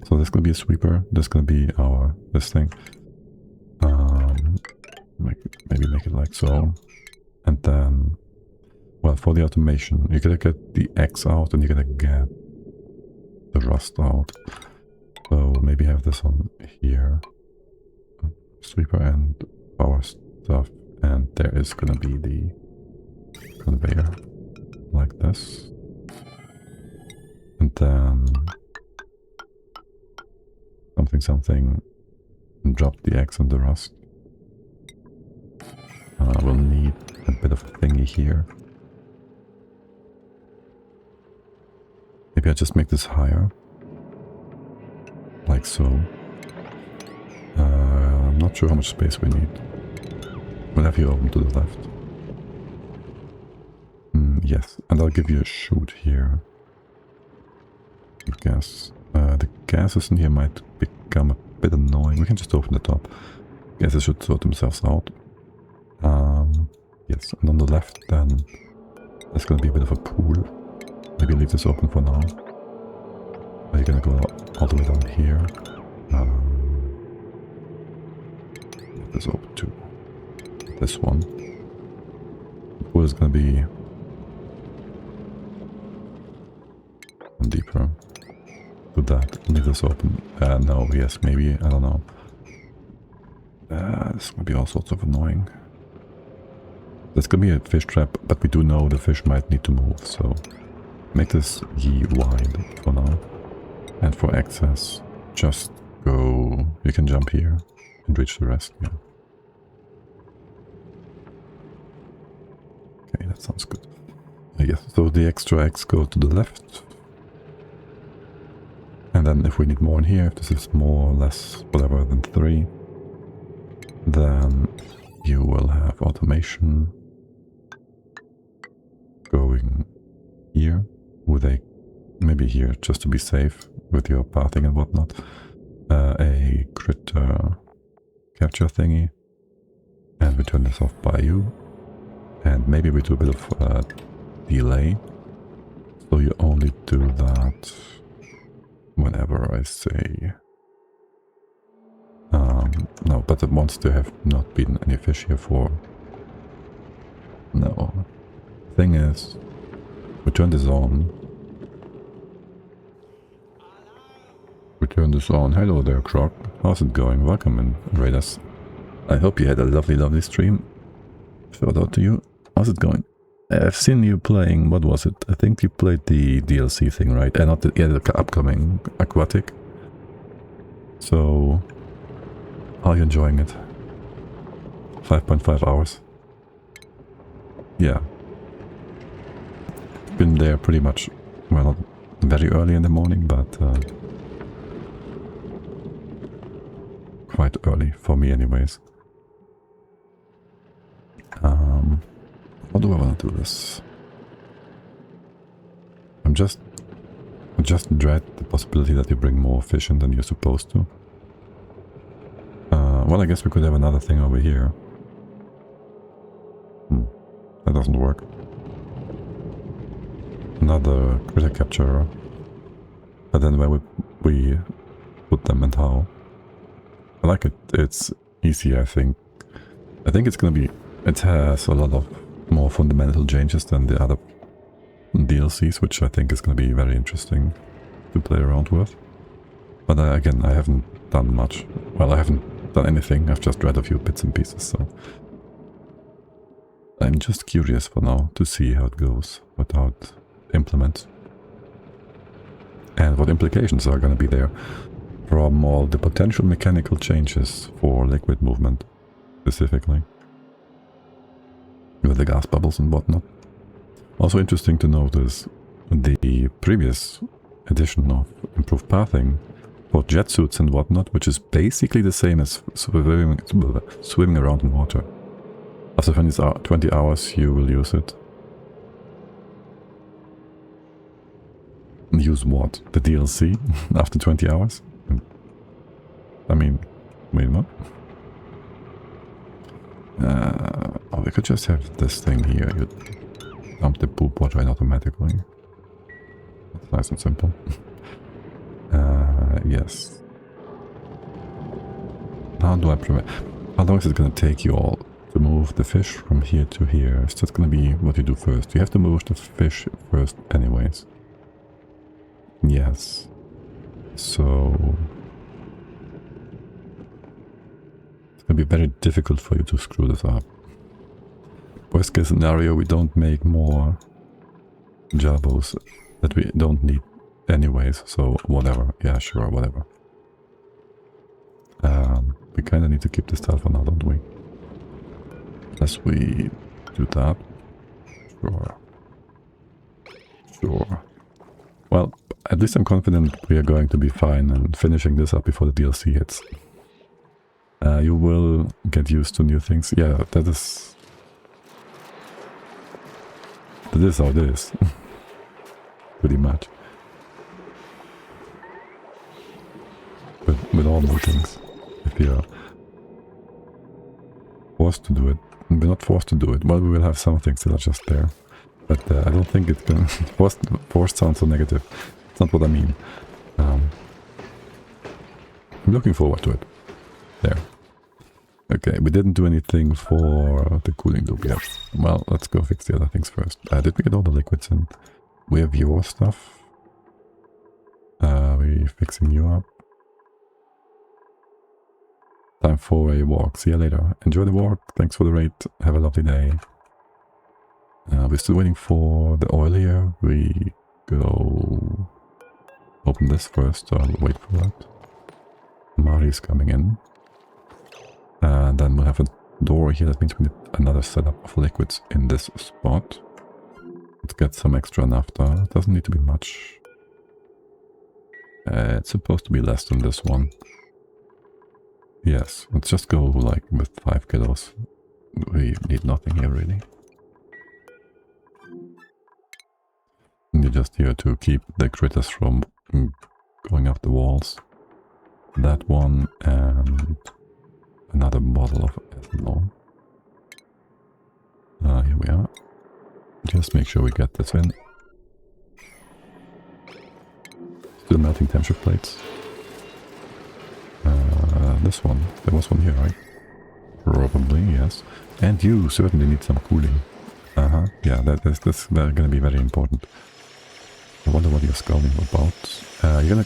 So there's gonna be a sweeper, there's gonna be our this thing. Maybe make it like so. And then, well, for the automation, you're gonna get the X out and you're gonna get the rust out. So maybe have this on here. Sweeper and power stuff. And there is gonna be the conveyor like this. And then something, drop the X and the rust. We'll need a bit of a thingy here. Maybe I just make this higher. Like so. I'm not sure how much space we need. We'll have you open to the left. Yes, and I'll give you a chute here. I guess. The gases in here might become a bit annoying. We can just open the top. Gases should sort themselves out. Yes, and on the left then there's gonna be a bit of a pool. Maybe leave this open for now. Are you gonna go all the way down here? Leave this open too. This one. The pool is gonna be deeper. Do that. Leave this open. No, yes, maybe. I don't know. This is gonna be all sorts of annoying. There's gonna be a fish trap, but we do know the fish might need to move, so make this ye wide for now. And for access, just go... You can jump here and reach the rest, yeah. Okay, that sounds good. Yes, so the extra X go to the left. And then if we need more in here, if this is more or less whatever than 3, then you will have automation going here with a, maybe here just to be safe with your pathing and whatnot, a critter capture thingy, and we turn this off by you, and maybe we do a bit of delay, so you only do that whenever I say no, but once there have not been any fish here for... No. Thing is, Return this on. Return this on. Hello there, Croc. How's it going? Welcome in, Raiders. I hope you had a lovely, lovely stream. Shout out to you. How's it going? I've seen you playing, what was it? I think you played the DLC thing, right? And not the, yeah, the upcoming Aquatic. So, how are you enjoying it? 5.5 hours. Yeah. Been there pretty much, well, not very early in the morning, but quite early for me anyways. How do I want to do this? I just dread the possibility that you bring more fish in than you're supposed to. Well, I guess we could have another thing over here. That doesn't work. Another critter capturer. But then where would we put them and how? I like it. It's easy, I think. I think it's gonna be... It has a lot of more fundamental changes than the other DLCs, which I think is gonna be very interesting to play around with. But again, I haven't done much. Well, I haven't done anything. I've just read a few bits and pieces, so... I'm just curious for now to see how it goes, how it implements. And what implications are gonna be there from all the potential mechanical changes for liquid movement, specifically. With the gas bubbles and whatnot. Also interesting to notice the previous edition of improved pathing for jet suits and whatnot, which is basically the same as swimming around in water. After 20 hours you will use it. Use what? The DLC? After 20 hours? I mean, wait, what? Oh, we could just have this thing here. You dump the poop water in automatically. That's nice and simple. Yes. How do I prevent? How long is it going to take you all to move the fish from here to here? Is that going to be what you do first? You have to move the fish first anyways. Yes. So... it's going to be very difficult for you to screw this up. Worst case scenario, we don't make more jabos that we don't need anyways, so whatever. Yeah, sure, whatever. We kind of need to keep this tile for now, don't we? Unless we do that. Sure. Sure. Well, at least I'm confident we are going to be fine and finishing this up before the DLC hits. You will get used to new things. Yeah, that is how it is. Pretty much. With all new things. If you're forced to do it. We're not forced to do it. Well, we will have some things that are just there. But I don't think it's gonna... forced sounds so negative. It's not what I mean. I'm looking forward to it. There. Okay, we didn't do anything for the cooling loop yet. Well, let's go fix the other things first. Did we get all the liquids in? We have your stuff. We're fixing you up. Time for a walk. See you later. Enjoy the walk. Thanks for the raid. Have a lovely day. We're still waiting for the oil here. We go... open this first, so I'll wait for that. Mari's coming in. And then we'll have a door here. That means we need another setup of liquids in this spot. Let's get some extra naphtha. It doesn't need to be much. It's supposed to be less than this one. Yes, let's just go like with 5 kilos. We need nothing here really. And you're just here to keep the critters from going up the walls. That one and another bottle of ethanol. Here we are. Just make sure we get this in. Still melting temperature plates. This one. There was one here, right? Probably, yes. And you certainly need some cooling. Yeah, that's gonna be very important. I wonder what you're scowling about. You're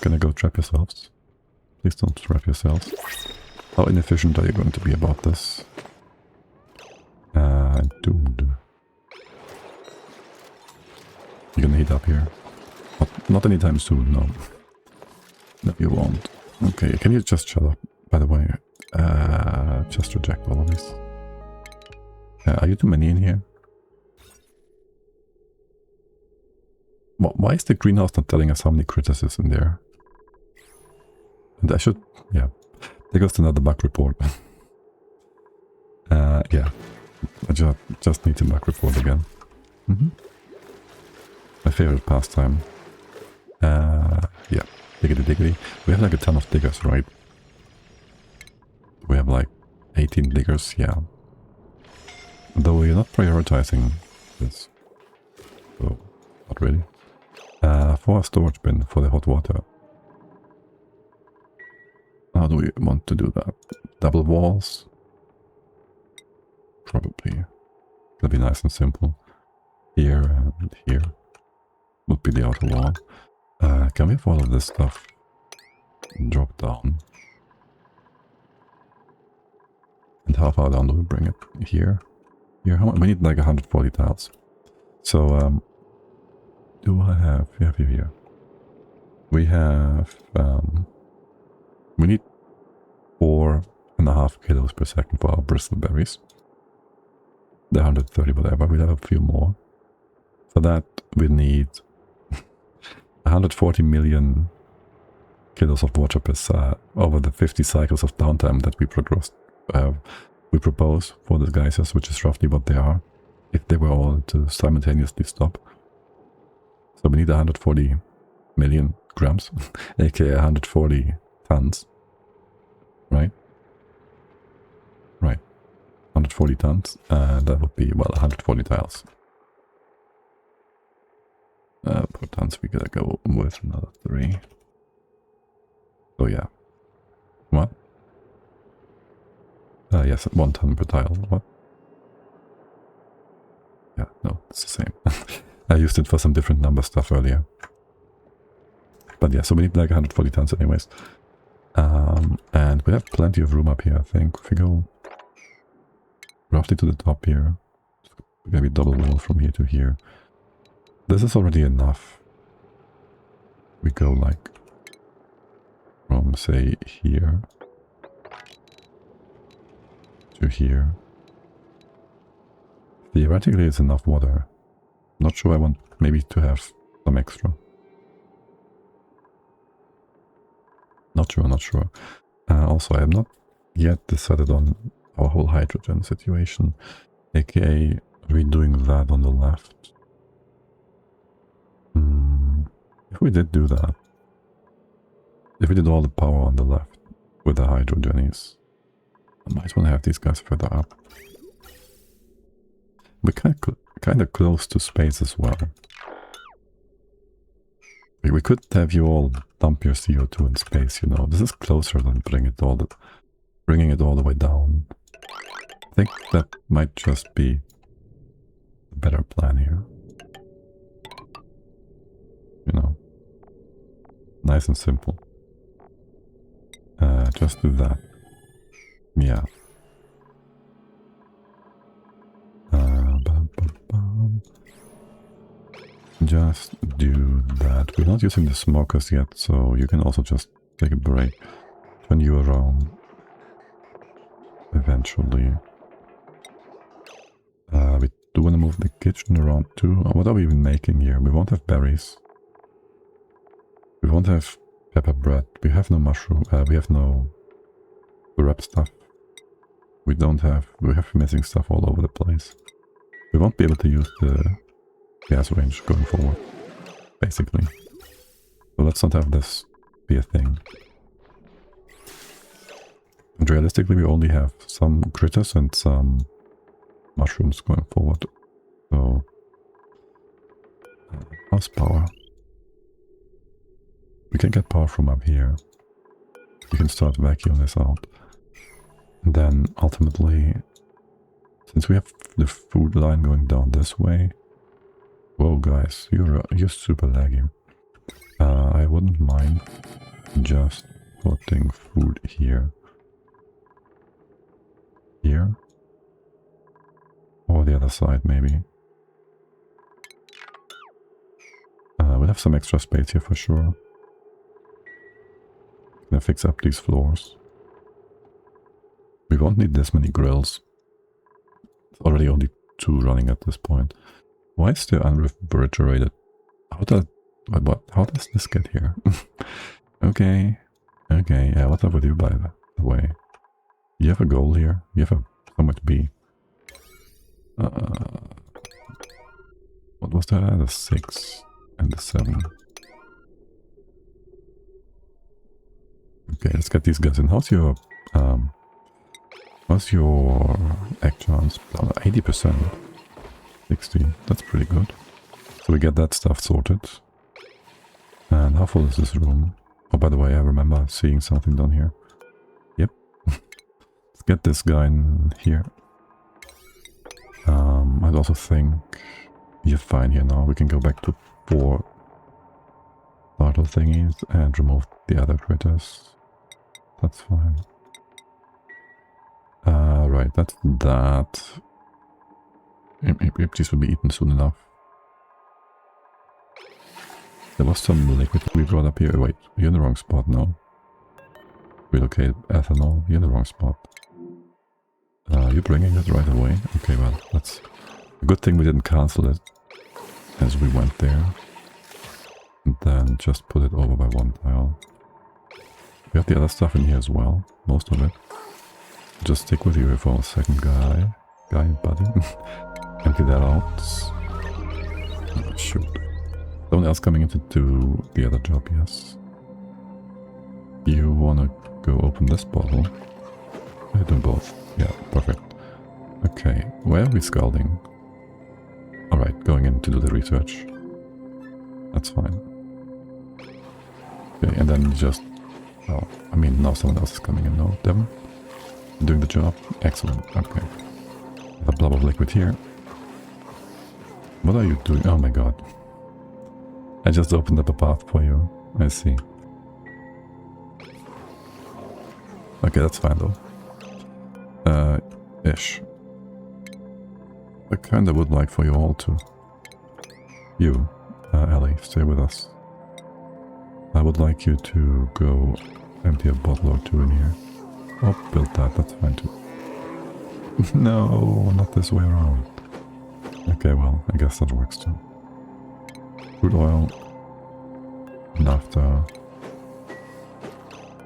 gonna go trap yourselves. Please don't trap yourselves. How inefficient are you going to be about this? Dude. You're gonna heat up here. Not anytime soon, no. No, you won't. Okay, can you just shut up, by the way? Just reject all of this. Are you too many in here? Why is the greenhouse not telling us how many critters is in there? And I should... yeah. There goes another bug report. Yeah. I just need to bug report again. My favorite pastime. Yeah. Diggity diggity. We have like a ton of diggers, right? We have like 18 diggers, yeah. Though we're not prioritizing this. So, not really. For a storage bin for the hot water. How do we want to do that? Double walls? Probably. That'd be nice and simple. Here and here would be the outer wall. Can we have all of this stuff drop down? And how far down do we bring it? Here? Here? How much? We need like 140 tiles. So, do I have... yeah, here. We have... we need 4.5 kilos per second for our bristleberries. The 130 whatever, we'll have a few more. For that, we need 140 million kilos of water per over the 50 cycles of downtime that we propose for the geysers, which is roughly what they are, if they were all to simultaneously stop. So we need 140 million grams, aka 140 tons, right? Right. 140 tons, that would be, well, 140 tiles. Per tons, we gotta go with another 3. So yeah. What? Yes, 1 ton per tile. What? Yeah, no, it's the same. I used it for some different number stuff earlier. But yeah, so we need like 140 tons anyways. And we have plenty of room up here, I think. If we go roughly to the top here, it's gonna be double wall from here to here. This is already enough. We go like from, say, here to here. Theoretically, it's enough water. Not sure I want maybe to have some extra. Not sure. Also, I have not yet decided on our whole hydrogen situation, aka redoing that on the left. If we did do that, if we did all the power on the left with the hydrogenies, I might want to have these guys further up. We're kind of close to space as well. We could have you all dump your CO2 in space, you know. This is closer than bringing it all the way down. I think that might just be a better plan here. You know, nice and simple. Just do that. Yeah. Just do that. We're not using the smokers yet, so you can also just take a break. Turn you around. Eventually. We do want to move the kitchen around too. What are we even making here? We won't have berries. We won't have pepper bread. We have no mushroom. We have no wrap stuff. We have missing stuff all over the place. We won't be able to use the gas range going forward, basically. So let's not have this be a thing. And realistically, we only have some critters and some mushrooms going forward. So, how's power? We can get power from up here. We can start vacuuming this out. And then, ultimately, Since we have the food line going down this way... Whoa, guys, you're super laggy. I wouldn't mind just putting food here. Here? Or the other side, maybe. We'll have some extra space here for sure. Gonna fix up these floors. We won't need this many grills. It's already only 2 running at this point. Why is there unrefrigerated? How does this get here? Okay. Okay, yeah, what's up with you, by the way? You have a goal here? You have somewhere to be. What was that? The 6 and the 7. Okay, let's get these guys in. How's your egg chance? 80%. 60. That's pretty good. So we get that stuff sorted. And how full is this room? Oh, by the way, I remember seeing something down here. Yep. Let's get this guy in here. I'd also think you're fine here now. We can go back to 4 startle thingies and remove the other critters. That's fine. Right, that's that. These will be eaten soon enough. There was some liquid we brought up here. Wait, you're in the wrong spot now. Relocate ethanol. You're in the wrong spot. You're bringing it right away? Okay, well, that's a good thing we didn't cancel it as we went there. And then just put it over by 1 tile. We have the other stuff in here as well. Most of it. Just stick with you here for a second, buddy. Empty that out. Oh, shoot. Someone else coming in to do the other job, yes. You wanna go open this bottle? I do both. Yeah, perfect. Okay, where are we scalding? Alright, going in to do the research. That's fine. Okay, and then just... Oh, I mean, now someone else is coming in. No, Devon? Doing the job? Excellent, okay. A blob of liquid here. What are you doing? Oh my god. I just opened up a path for you. I see. Okay, that's fine though. Ish. I kinda would like for you all to... You, Ellie, stay with us. I would like you to go empty a bottle or 2 in here. Oh, build that, that's fine too. No, not this way around. Okay, well, I guess that works too. Crude oil, naphtha,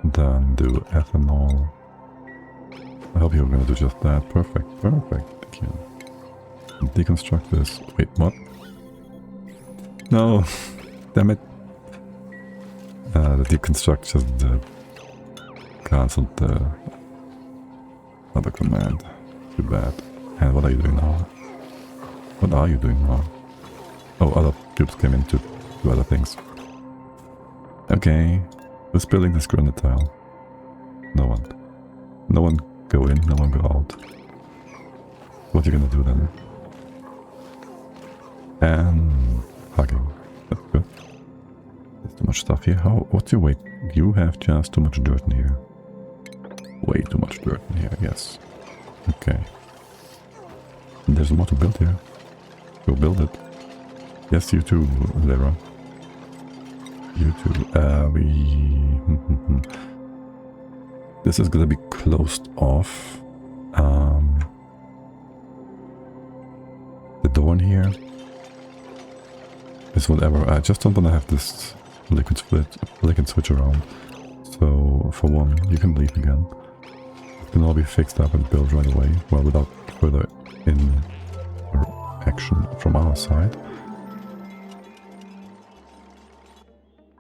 then do ethanol. I hope you're gonna do just that. Perfect, perfect. Thank you. Deconstruct this. Wait, what? No, damn it. The deconstruct just cancelled the other command. Too bad. And what are you doing now? What are you doing now? Oh, other dupes came in to do other things. Okay. Who's building this granite tile? No one. No one go in, no one go out. What are you gonna do then? And hugging. That's good. There's too much stuff here. What's your weight? You have just too much dirt in here. Way too much dirt in here, yes. Okay. And there's more to build here. Go build it. Yes, you too, Lyra. You too. This is gonna be closed off. The door in here is whatever. I just don't want to have this liquid switch around. So for one, you can leave again. It can all be fixed up and built right away. Well, without further action from our side.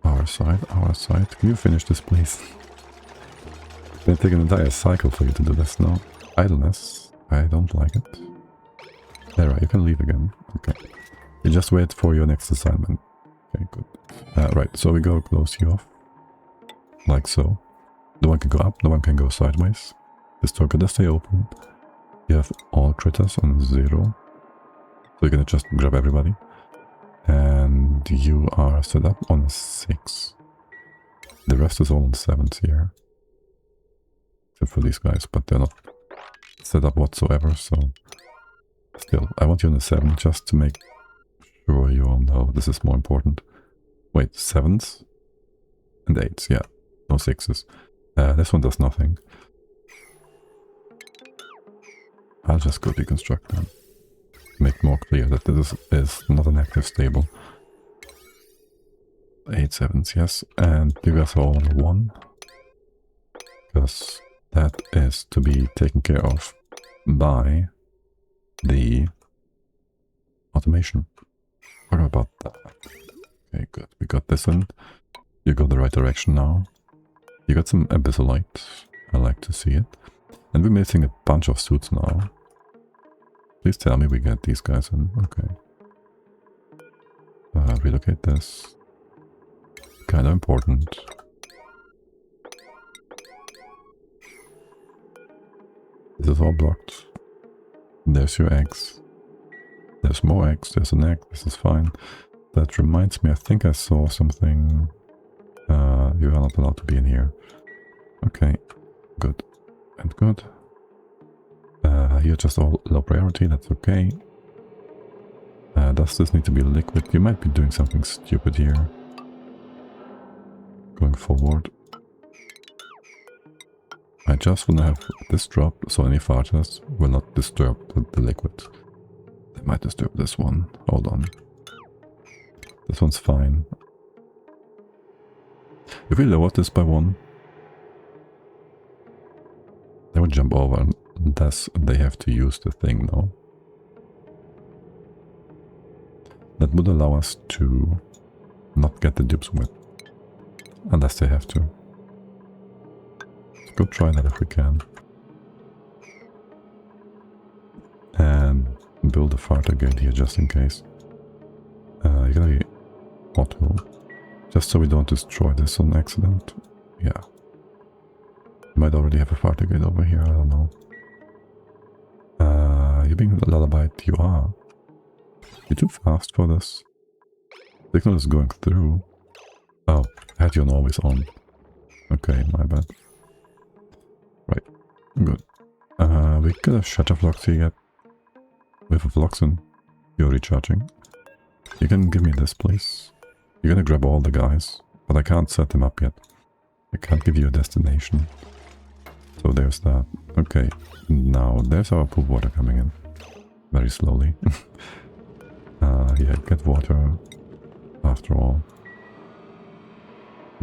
Our side. Can you finish this, please? It's gonna take an entire cycle for you to do this now. Idleness. I don't like it. There, you can leave again. Okay. You just wait for your next assignment. Okay, good. Right, so we go close you off. Like so. No one can go up, no one can go sideways. This door can stay open. You have all critters on 0. So you're gonna just grab everybody. And you are set up on 6. The rest is all on 7s here. Except for these guys, but they're not set up whatsoever, so... Still, I want you on the 7 just to make sure you all know this is more important. Wait, 7s? And 8s, yeah. No 6s. This one does nothing. I'll just go deconstruct them. Make more clear that this is not an active stable. 8 7s, yes. And you guys are all on 1. Because that is to be taken care of by the automation. What about that? Okay, good. We got this one. You go the right direction now. You got some abyssalite. I like to see it. And we're missing a bunch of suits now. Please tell me we get these guys in. Okay. Relocate this. Kind of important. This is all blocked. There's your eggs. There's more eggs. There's an egg. This is fine. That reminds me, I think I saw something. You are not allowed to be in here. Okay. Good. And good. You're just all low priority. That's okay. Does this need to be liquid? You might be doing something stupid here. Going forward. I just want to have this drop so any farters will not disturb the liquid. They might disturb this one. Hold on. This one's fine. If we lower this by 1, they would jump over unless they have to use the thing now. That would allow us to not get the dupes with. Unless they have to. Let's go try that if we can. And build a farther gate here just in case. You're gonna be auto. Just so we don't destroy this on accident. Yeah. Might already have a farther gate over here, I don't know. You're being lullabied. You are. You're too fast for this. Signal is going through. Oh, I had you on always on. Okay, my bad. Right, good. We got a shutter flux here yet. We have a Vloxen. You're recharging. You can give me this, please. You're gonna grab all the guys, but I can't set them up yet. I can't give you a destination. So there's that. Okay, now there's our poop water coming in. Very slowly. Yeah, get water after all.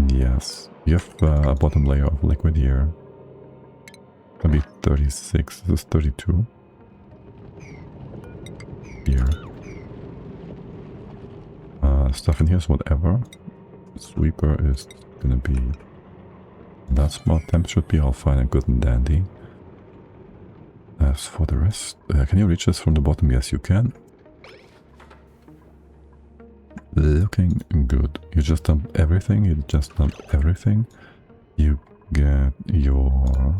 Yes, you have a bottom layer of liquid here. Can be 36, this is 32. Here. Stuff in here is whatever. Sweeper is gonna be... That small temp should be all fine and good and dandy. As for the rest... can you reach this from the bottom? Yes, you can. Looking good. You just dump everything. You just dump everything. You get your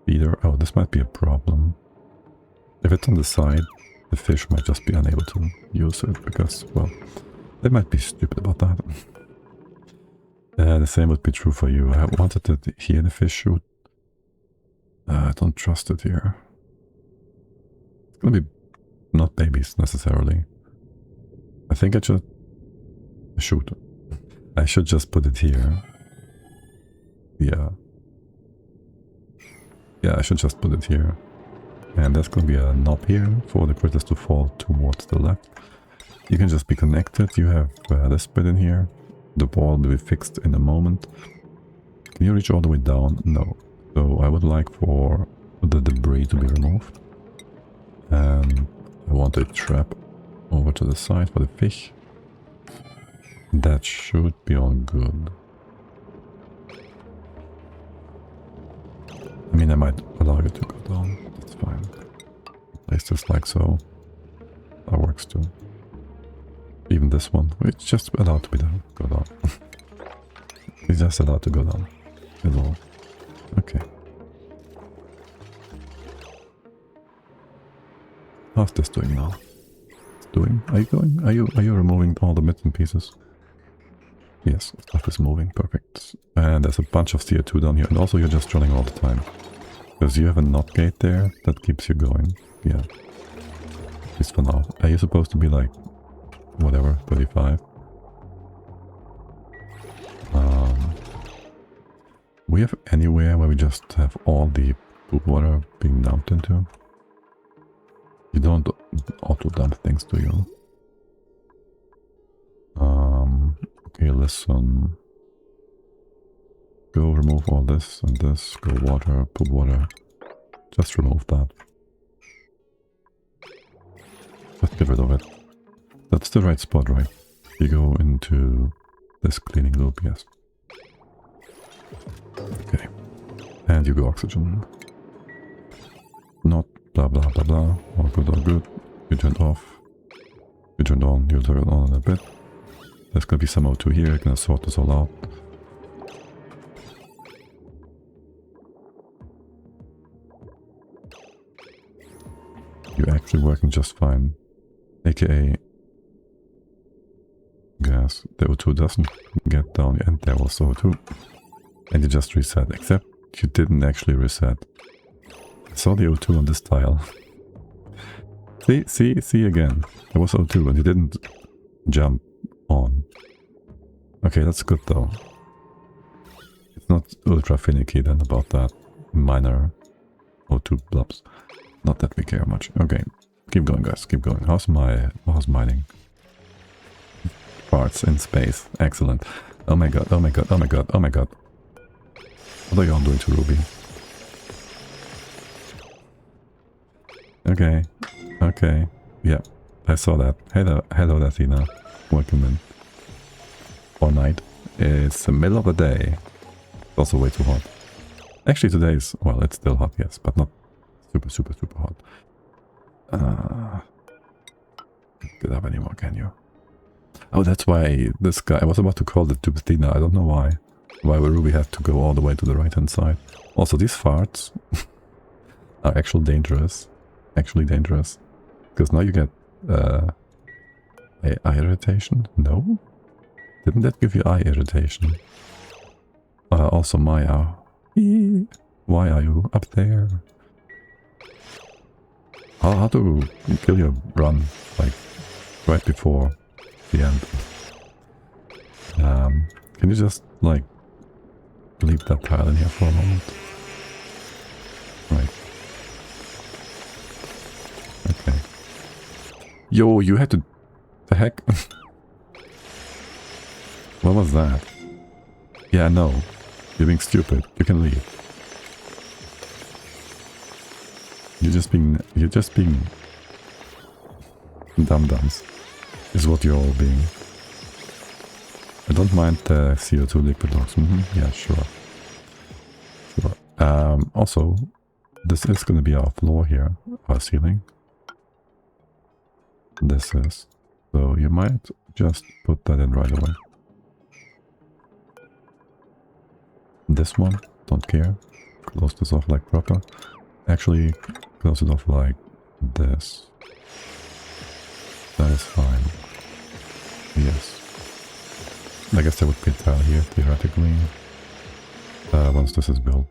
feeder. Oh, this might be a problem. If it's on the side, the fish might just be unable to use it because, well, they might be stupid about that. The same would be true for you. I wanted to hear the fish shoot. I don't trust it here. It's gonna be not babies necessarily. I think I should shoot. I should just put it here. Yeah. Yeah, I should just put it here. And there's gonna be a knob here for the critters to fall towards the left. You can just be connected. You have this bit in here. The ball will be fixed in a moment. Can you reach all the way down? No. So I would like for the debris to be removed. And I want a trap over to the side for the fish. That should be all good. I mean, I might allow you to go down. That's fine. Place this like so. That works too. Even this one. It's just allowed to be down. Go down. It's just allowed to go down. That's all. Okay. How's this doing now? It's doing? Are you going? Are you removing all the bits and pieces? Yes, stuff is moving. Perfect. And there's a bunch of CO2 down here. And also you're just running all the time. Because you have a NOT gate there that keeps you going. Yeah. At least for now. Are you supposed to be like, whatever, 35? We have anywhere where we just have all the poop water being dumped into? You don't auto dump things, do you? Okay, listen. Go remove all this and this. Go water, poop water. Just remove that. Just get rid of it. That's the right spot, right? You go into this cleaning loop, yes. Okay. And you go oxygen. Not blah blah blah blah. All good, all good. You turned off. You turned on. You'll turn it on in a bit. There's gonna be some O2 here. You're gonna sort this all out. You're actually working just fine. AKA gas. The O2 doesn't get down and there was O2. And you just reset, except you didn't actually reset. I saw the O2 on this tile. see again. There was O2 and you didn't jump on. Okay, that's good though. It's not ultra finicky then about that minor O2 blobs. Not that we care much. Okay, keep going guys, keep going. How's mining? Parts in space. Excellent. Oh my god, oh my god, oh my god, oh my god. What are you all doing to Ruby? Okay. Okay. Yeah. I saw that. Hello Athena. Welcome in. Or night. It's the middle of the day. It's also way too hot. Actually today is... Well, it's still hot, yes. But not super hot. Get up anymore, can you? Oh, that's why this guy... I was about to call it Dupe. I don't know why. Why would Ruby have to go all the way to the right hand side? Also, these farts are actually dangerous. Actually dangerous. Because now you get eye irritation? No? Didn't that give you eye irritation? Also Maya. Why are you up there? How to kill your run, like, right before the end. Can you just, like, leave that tile in here for a moment? Right. Okay. Yo, you had to... The heck? What was that? Yeah, no. You're being stupid. You can leave. You're just being dum-dums. Is what you're all being. I don't mind the CO2 liquid logs. Yeah, sure. Also, this is going to be our floor here, our ceiling. This is. So you might just put that in right away. This one, don't care. Close this off like proper. Actually, close it off like this. That is fine. Yes. I guess there would be a tile here, theoretically. Once this is built.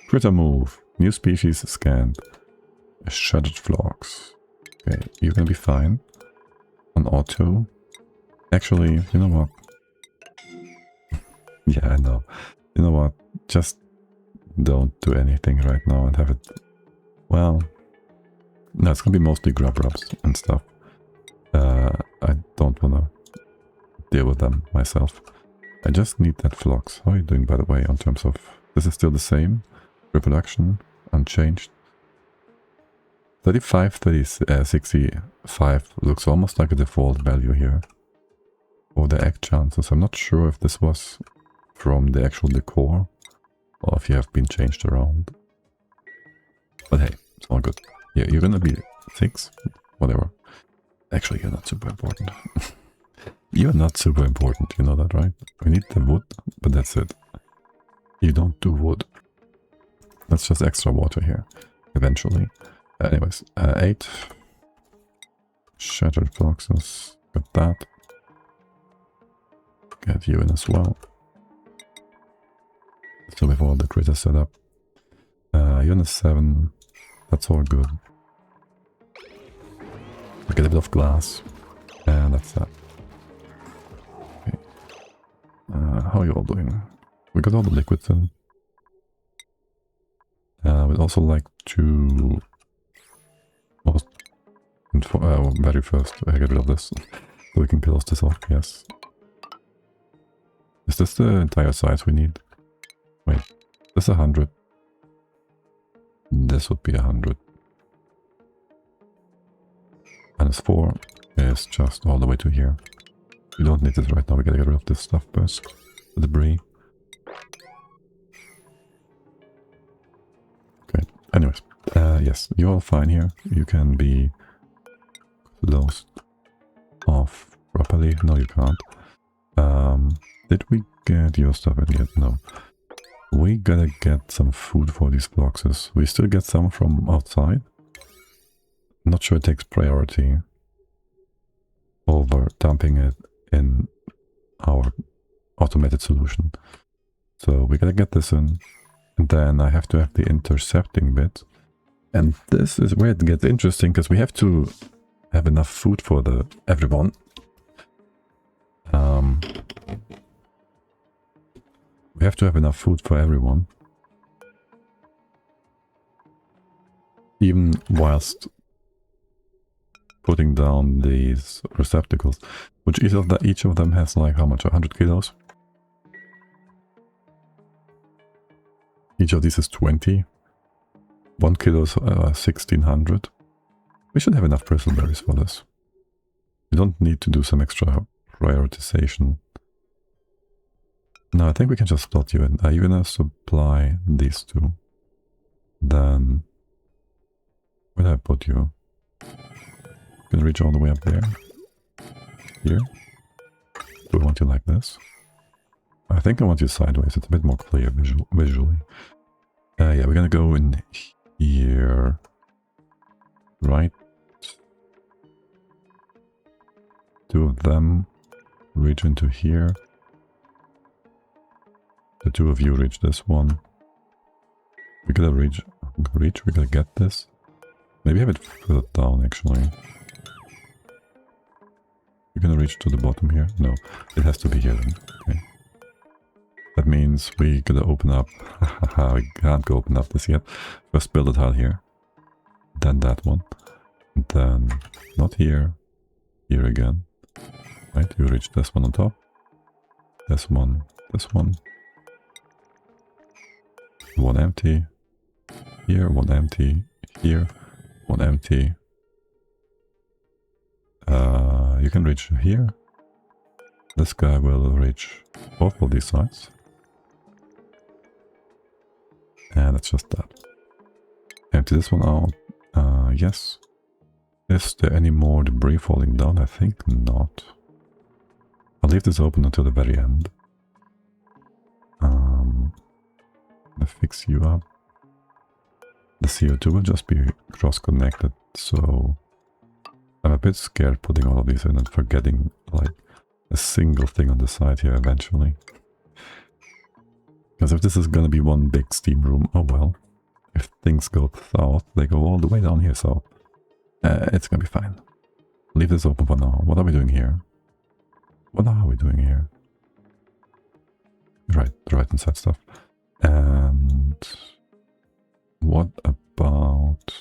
Critter move. New species scanned. Shredded flocks. Okay, you're gonna be fine. On auto. Actually, you know what? Yeah, I know. You know what? Just don't do anything right now and have it... Well... No, it's gonna be mostly grub rubs and stuff. I don't wanna deal with them myself. I just need that flux. How are you doing, by the way, in terms of... This is still the same. Reproduction, unchanged. 35, 65 looks almost like a default value here. Or the egg chances. I'm not sure if this was from the actual decor or if you have been changed around. But hey, it's all good. Yeah, you're gonna be 6, whatever. Actually, you're not super important. You're not super important, you know that, right? We need the wood, but that's it. You don't do wood. That's just extra water here, eventually. Anyways, 8. Shattered boxes. Got that. Get you in as well. So with all the critters set up. Unit 7. That's all good. We get a bit of glass. And that's that. Okay. How are you all doing? We got all the liquids in. We'd also like to... very first, get rid of this. So we can close this off, yes. Is this the entire size we need? Wait, this is 100. This would be 100. Minus 4 is just all the way to here. We don't need this right now, we gotta get rid of this stuff first. The debris. Okay, anyways. Yes, you're all fine here. You can be closed off properly. No, you can't. Did we get your stuff in yet? No. We gotta get some food for these boxes. We still get some from outside. Not sure it takes priority over dumping it in our automated solution. So we gotta get this in. And then I have to have the intercepting bit. And this is where it gets interesting, because we have to have enough food for everyone. We have to have enough food for everyone. Even whilst putting down these receptacles. Which each of them has like how much? 100 kilos? Each of these is 20. 1 kilo is 1600. We should have enough bristleberries for this. We don't need to do some extra prioritization. No, I think we can just slot you in. Are you gonna supply these two? Then... where did I put you? You can reach all the way up there. Here. Do I want you like this? I think I want you sideways. It's a bit more clear visually. Yeah, we're gonna go in here. Right. 2 of them reach into here. The 2 of you reach this one. We gotta reach, we gotta get this. Maybe have it further down actually. You're gonna reach to the bottom here? No, it has to be here then. Okay. That means we gotta open up. We can't go open up this yet. First build a tile here. Then that one. And then not here. Here again. Right, you reach this one on top. This one. This one. One empty. Here, one empty. Here, one empty. You can reach here. This guy will reach both of these sides. And that's just that. Empty this one out. Yes. Is there any more debris falling down? I think not. I'll leave this open until the very end. I'll fix you up. The CO2 will just be cross-connected, so I'm a bit scared putting all of these in and forgetting like a single thing on the side here eventually. Because if this is gonna be one big steam room, oh well. If things go south, they go all the way down here, so it's gonna be fine. Leave this open for now. What are we doing here? What are we doing here? Right, the right inside stuff. And what about...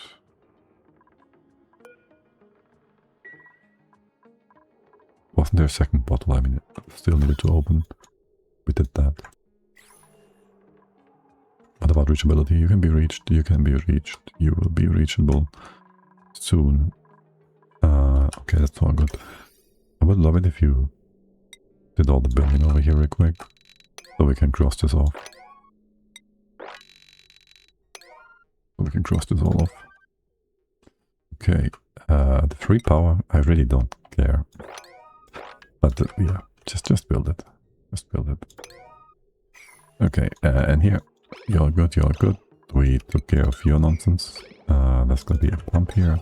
wasn't there a second bottle? I mean, it still needed to open. We did that. What about reachability? You can be reached, you can be reached, you will be reachable soon. Okay, that's all good. I would love it if you did all the building over here real quick, so we can cross this off. So we can cross this all off. Okay, the 3 power, I really don't care. But yeah, just build it. Just build it. Okay, and here, you're good, you're good. We took care of your nonsense. There's gonna be a pump here.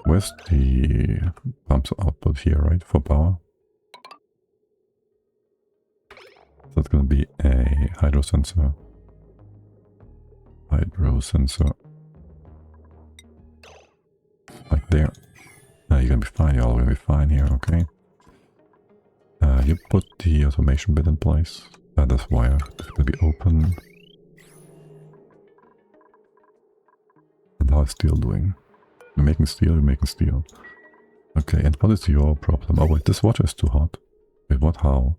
Where's the pump output here, right? For power. That's gonna be a hydro sensor. Hydro sensor. Like there. You're gonna be fine, you're all gonna be fine here, okay? You put the automation bit in place. This wire is gonna be open. And how is steel doing? You're making steel, you're making steel. Okay, and what is your problem? Oh wait, this water is too hot. Wait, what? How?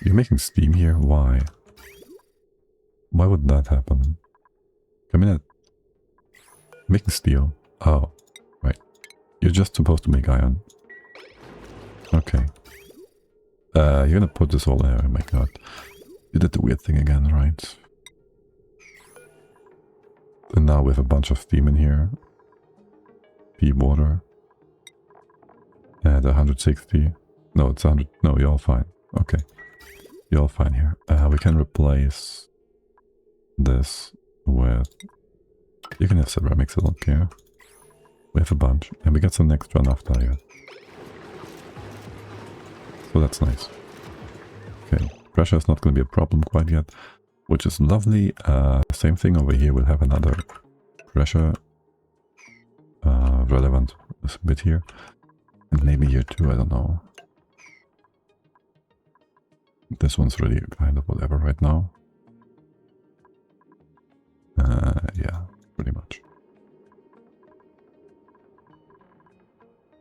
You're making steam here? Why? Why would that happen? Come in. Making steel. Oh, right. You're just supposed to make iron. Okay. You're gonna put this all there. Oh my god. You did the weird thing again, right? And now we have a bunch of steam in here. Pea water. At 160. No, it's 100. No, you're all fine. Okay. You're all fine here. We can replace this with... You can have ceramics, I don't care. We have a bunch. And we get some extra naphtha here. So that's nice. Okay. Pressure is not going to be a problem quite yet. Which is lovely. Same thing over here. We'll have another pressure relevant bit here. And maybe here too, I don't know. This one's really kind of whatever right now. Yeah, pretty much.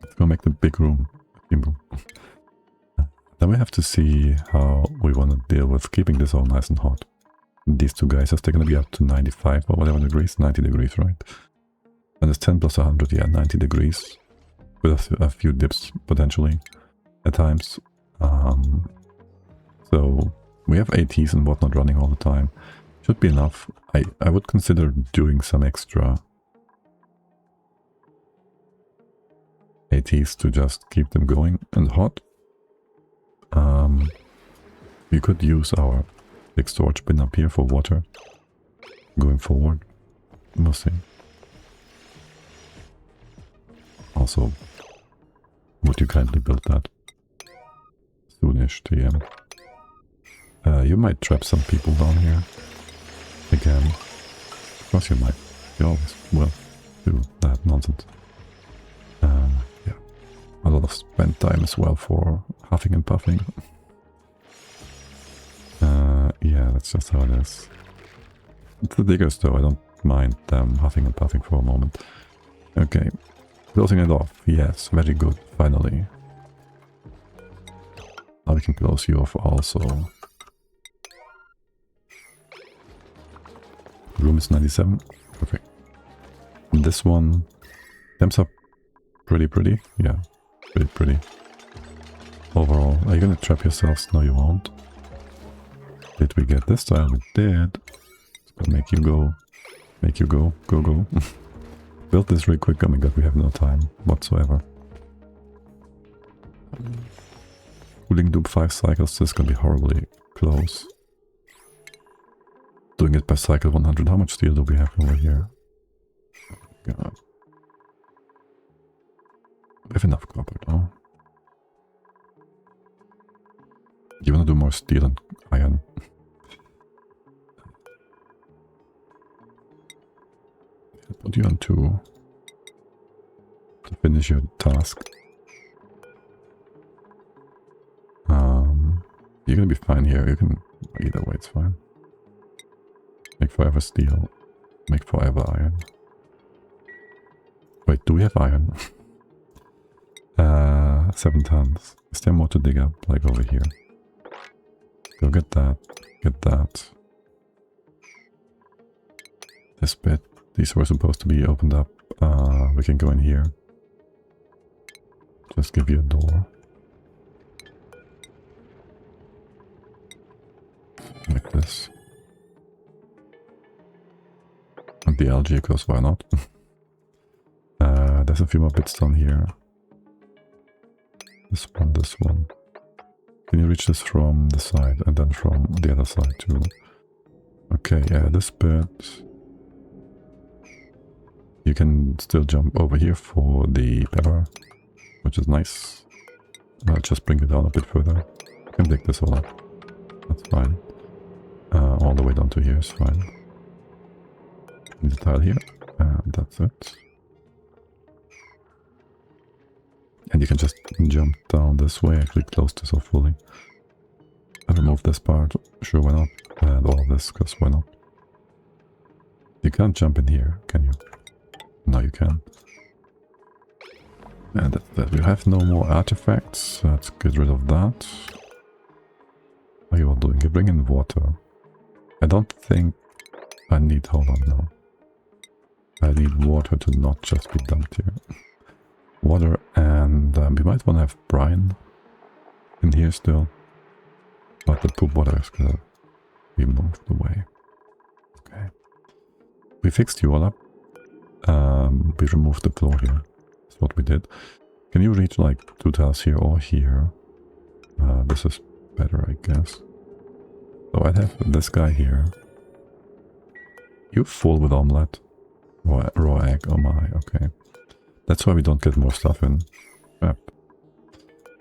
Let's go make the big room. Then we have to see how we want to deal with keeping this all nice and hot. These two guys, they're going to be up to 95 or whatever degrees, 90 degrees, right? And it's 10 plus 100, yeah, 90 degrees. With a few dips, potentially, at times. So, we have ATs and whatnot running all the time. Should be enough. I would consider doing some extra ATs to just keep them going and hot. We could use our big storage bin up here for water going forward. We'll see. Also, would you kindly build that? Soonish, TM. You might trap some people down here. Again. Of course you might. You always will do that nonsense. Yeah. A lot of spent time as well for huffing and puffing. Yeah, that's just how it is. It's the diggers though, I don't mind them huffing and puffing for a moment. Okay. Closing it off. Yes, very good. Finally. Now we can close you off also. Room is 97. Perfect. And this one... Temps are pretty. Yeah, pretty. Overall. Are you gonna trap yourselves? No, you won't. Did we get this tile? We did. It's gonna make you go. Make you go. Go. Build this real quick. Oh my god, we have no time whatsoever. Cooling Dupe 5 cycles. This is gonna be horribly close. Doing it by cycle 100. How much steel do we have over here? Oh god. We have enough copper now. You wanna do more steel and iron? Put you on 2 to finish your task. You're gonna be fine here. You can either way, it's fine. Make forever steel. Make forever iron. Wait, do we have iron? 7 tons. Is there more to dig up? Like over here. Go get that. Get that. This bit. These were supposed to be opened up. We can go in here. Just give you a door. Like this. And the algae, because why not? There's a few more bits down here. This one. Can you reach this from the side and then from the other side too? Okay, yeah, this bit. You can still jump over here for the pepper, which is nice. I'll just bring it down a bit further. You can dig this all up. That's fine. All the way down to here is fine. Need a tile here, and that's it. And you can just jump down this way. Actually close this off fully. And remove this part. Sure, why not? And all of this, because why not? You can't jump in here, can you? No, you can. And that we have no more artifacts. Let's get rid of that. What are you all doing? You bring in water. I don't think I need... Hold on now. I need water to not just be dumped here. Water, and we might want to have brine in here still. But the poop water is gonna be moved away. Okay. We fixed you all up. We removed the floor here. That's what we did. Can you reach like 2 tiles here or here? This is better, I guess. So I'd have this guy here. You full with omelette. Raw egg, oh my, okay. That's why we don't get more stuff in. Crap.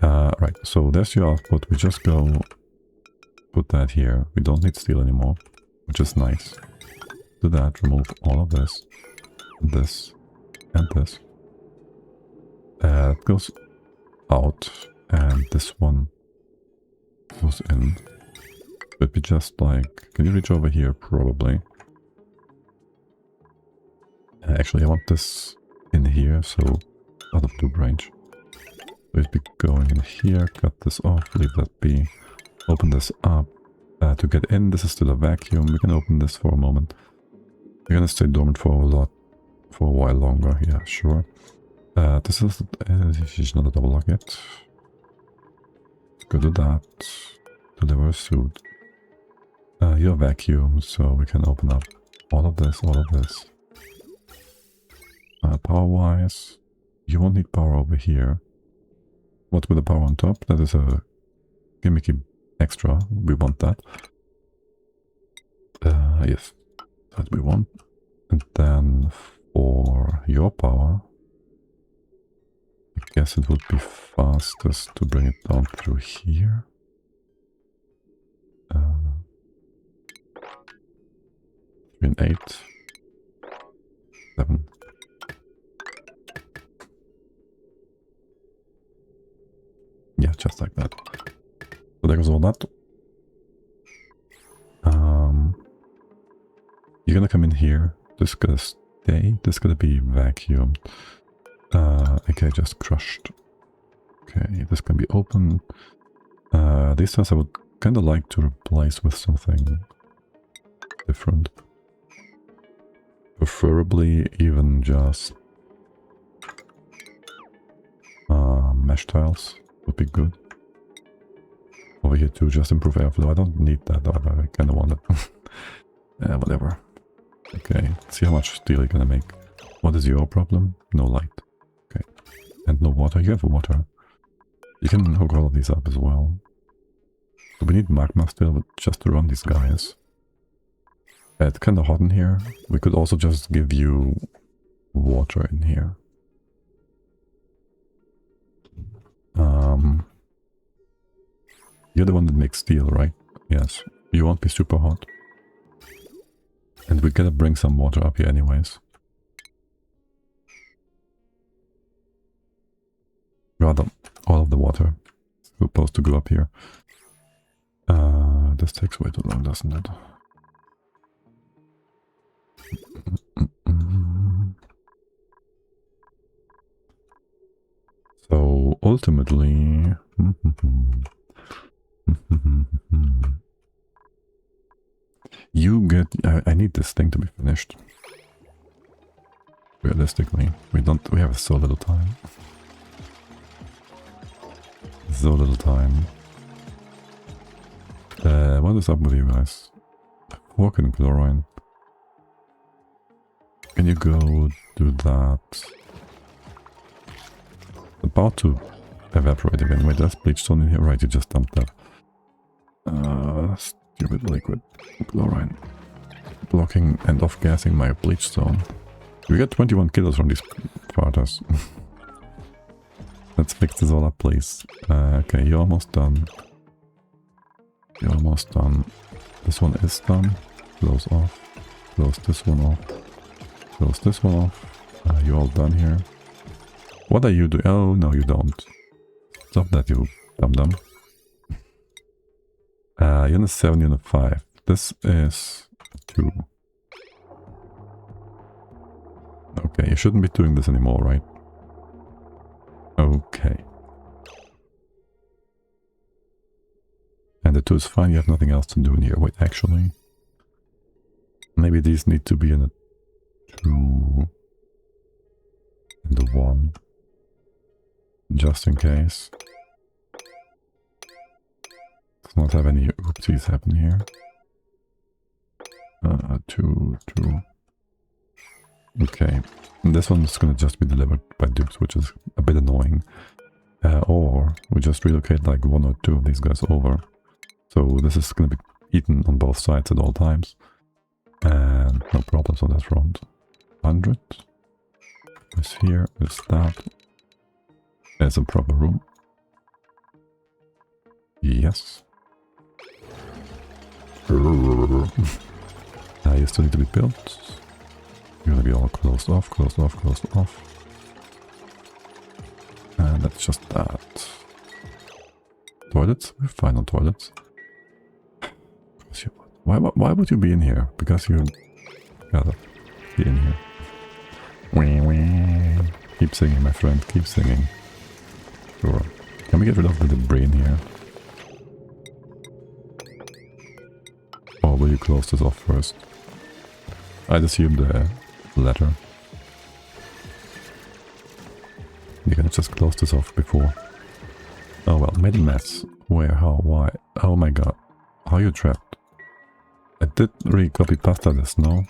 Right, so there's your output. We just go put that here. We don't need steel anymore, which is nice. Do that, remove all of this, and this. It goes out, and this one goes in. But we just like... Can you reach over here? Probably. Actually, I want this in here, so out of Dupe range. So it'd be going in here, cut this off, leave that be. Open this up. To get in, this is still a vacuum. We can open this for a moment. We're gonna stay dormant for a while longer. Yeah, sure. This is not a double lock yet. Let's go to that. Deliver a suit. Your vacuum, so we can open up all of this, all of this. Power-wise, you won't need power over here. What with the power on top? That is a gimmicky extra. We want that. Yes, that we want. And then for your power, I guess it would be fastest to bring it down through here. 3 and 8. 7. Yeah, just like that. So there goes all that. You're gonna come in here. This is gonna stay. This is gonna be vacuumed. Okay, just crushed. Okay, this can be opened. These tiles I would kind of like to replace with something different. Preferably even just mesh tiles would be good. Over here too, just improve airflow. I don't need that though, I kind of want it. Yeah, whatever. Okay, see how much steel you're gonna make. What is your problem? No light. Okay. And no water. You have water. You can hook all of these up as well. So we need magma still, but just to run these guys. It's kind of hot in here. We could also just give you water in here. You're the one that makes steel, right? Yes. You won't be super hot. And we gotta bring some water up here anyways. Rather, all of the water is supposed to go up here. This takes way too long, doesn't it? So ultimately, you get. I need this thing to be finished. Realistically, we don't. We have so little time. So little time. What is up with you guys? Fork and chlorine. Can you go do that? About to evaporate again. Wait, there's bleach stone in here. Right, you just dumped that. Stupid liquid chlorine. Blocking and off-gassing my bleach stone. We got 21 kilos from these farters. Let's fix this all up, please. Okay, you're almost done. You're almost done. This one is done. Close off. Close this one off. Close this one off. You're all done here. What are you doing? Oh, no, you don't. Stop that, you dum-dum. Unit 7, unit 5. This is 2. Okay, you shouldn't be doing this anymore, right? Okay. And the 2 is fine, you have nothing else to do in here. Wait, actually... Maybe these need to be in a 2... and the 1. Just in case. Let's not have any oopsies happen here. 2, 2... Okay, and this one's gonna just be delivered by Dupes, which is a bit annoying. Or we just relocate like 1 or 2 of these guys over. So this is gonna be eaten on both sides at all times. And no problems on that front. 100 is here, is that. There's a proper room. Yes. You still need to be built. You're gonna be all closed off, closed off, closed off. And that's just that. Toilets? We're fine on toilets. Why would you be in here? Because you gotta be in here. Wee wee. Keep singing, my friend, keep singing. Sure. Can we get rid of the debris in here? Or will you close this off first? I'd assume the latter. You're gonna just close this off before. Oh well, made a mess. Where, how, why? Oh my god. How are you trapped? I did really copy pasta this, no?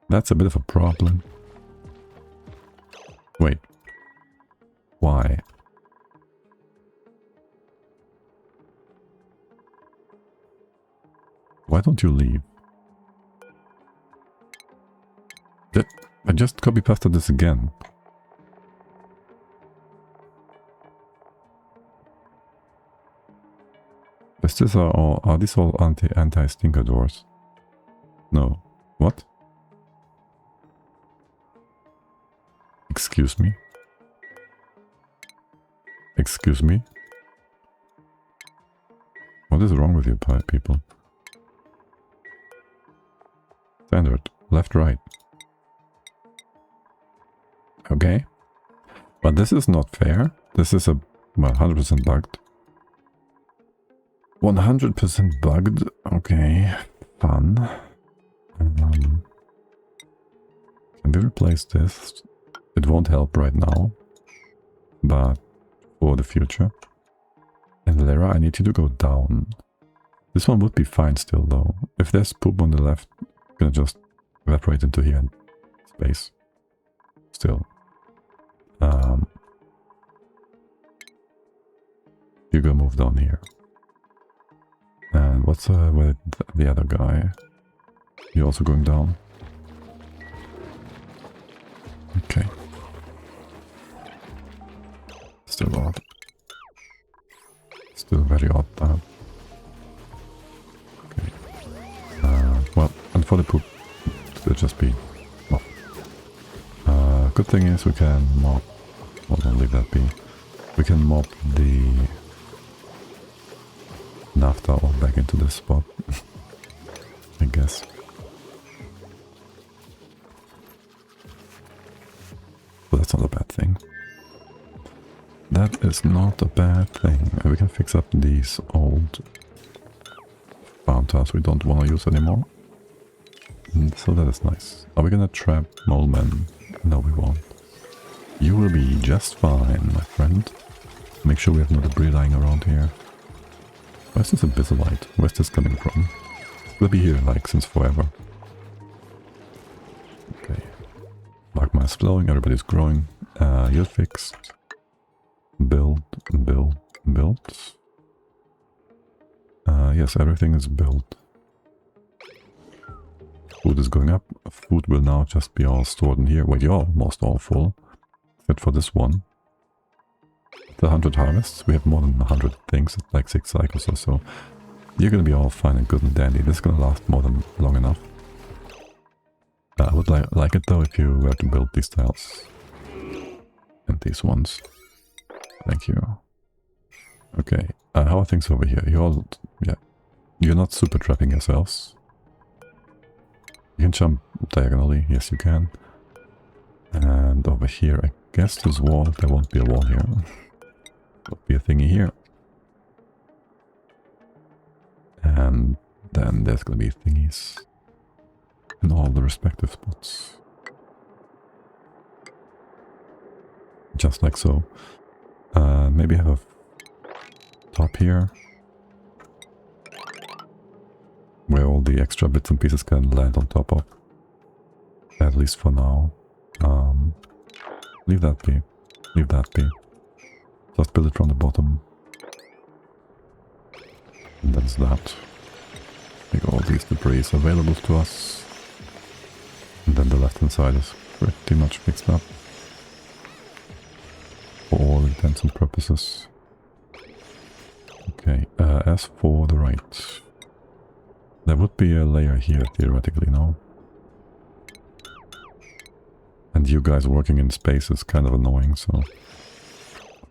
That's a bit of a problem. Wait. Why? Why don't you leave? I just copy pasted this again. Is this are these all anti-stinker doors? No. What? Excuse me? Excuse me? What is wrong with you people? Standard. Left, right. Okay. But this is not fair. This is a, well, 100% bugged. 100% bugged. Okay. Fun. Can we replace this? It won't help right now. But for the future. And Lara, I need you to go down. This one would be fine still though. If there's poop on the left, it's gonna just evaporate into here in space. Still. You go move down here. And what's with the other guy? You're also going down? Okay. Still odd. Still very odd that. Okay. Well, and for the poop, it'll just be mop. Good thing is we can mop. Well, don't leave that be. We can mop the naphtha all back into this spot. I guess. But that's not a bad thing. That is not a bad thing. We can fix up these old farm towers we don't want to use anymore. So that is nice. Are we gonna trap mole men? No, we won't. You will be just fine, my friend. Make sure we have no debris lying around here. Where's this abyssalite? Where's this coming from? We'll be here like since forever. Okay. Magma is flowing, everybody's growing. You're fixed. Build, build, build. Yes, everything is built. Food is going up. Food will now just be all stored in here. Well, you're almost all full. Except for this one. The 100 harvests. We have more than 100 things. It's like 6 cycles or so. You're gonna be all fine and good and dandy. This is gonna last more than long enough. I would like it though if you were to build these tiles. And these ones. Thank you. Okay. How are things over here? You all... Yeah. You're not super trapping yourselves. You can jump diagonally. Yes, you can. And over here, I guess this wall... There won't be a wall here. There'll be a thingy here. And then there's gonna be thingies in all the respective spots. Just like so. Maybe have a top here. Where all the extra bits and pieces can land on top of. At least for now. Leave that be. Leave that be. Just build it from the bottom. And that's that. Make all these debris available to us. And then the left hand side is pretty much fixed up. For all intents and purposes. Okay, as for the right. There would be a layer here, theoretically, no? And you guys working in space is kind of annoying, so...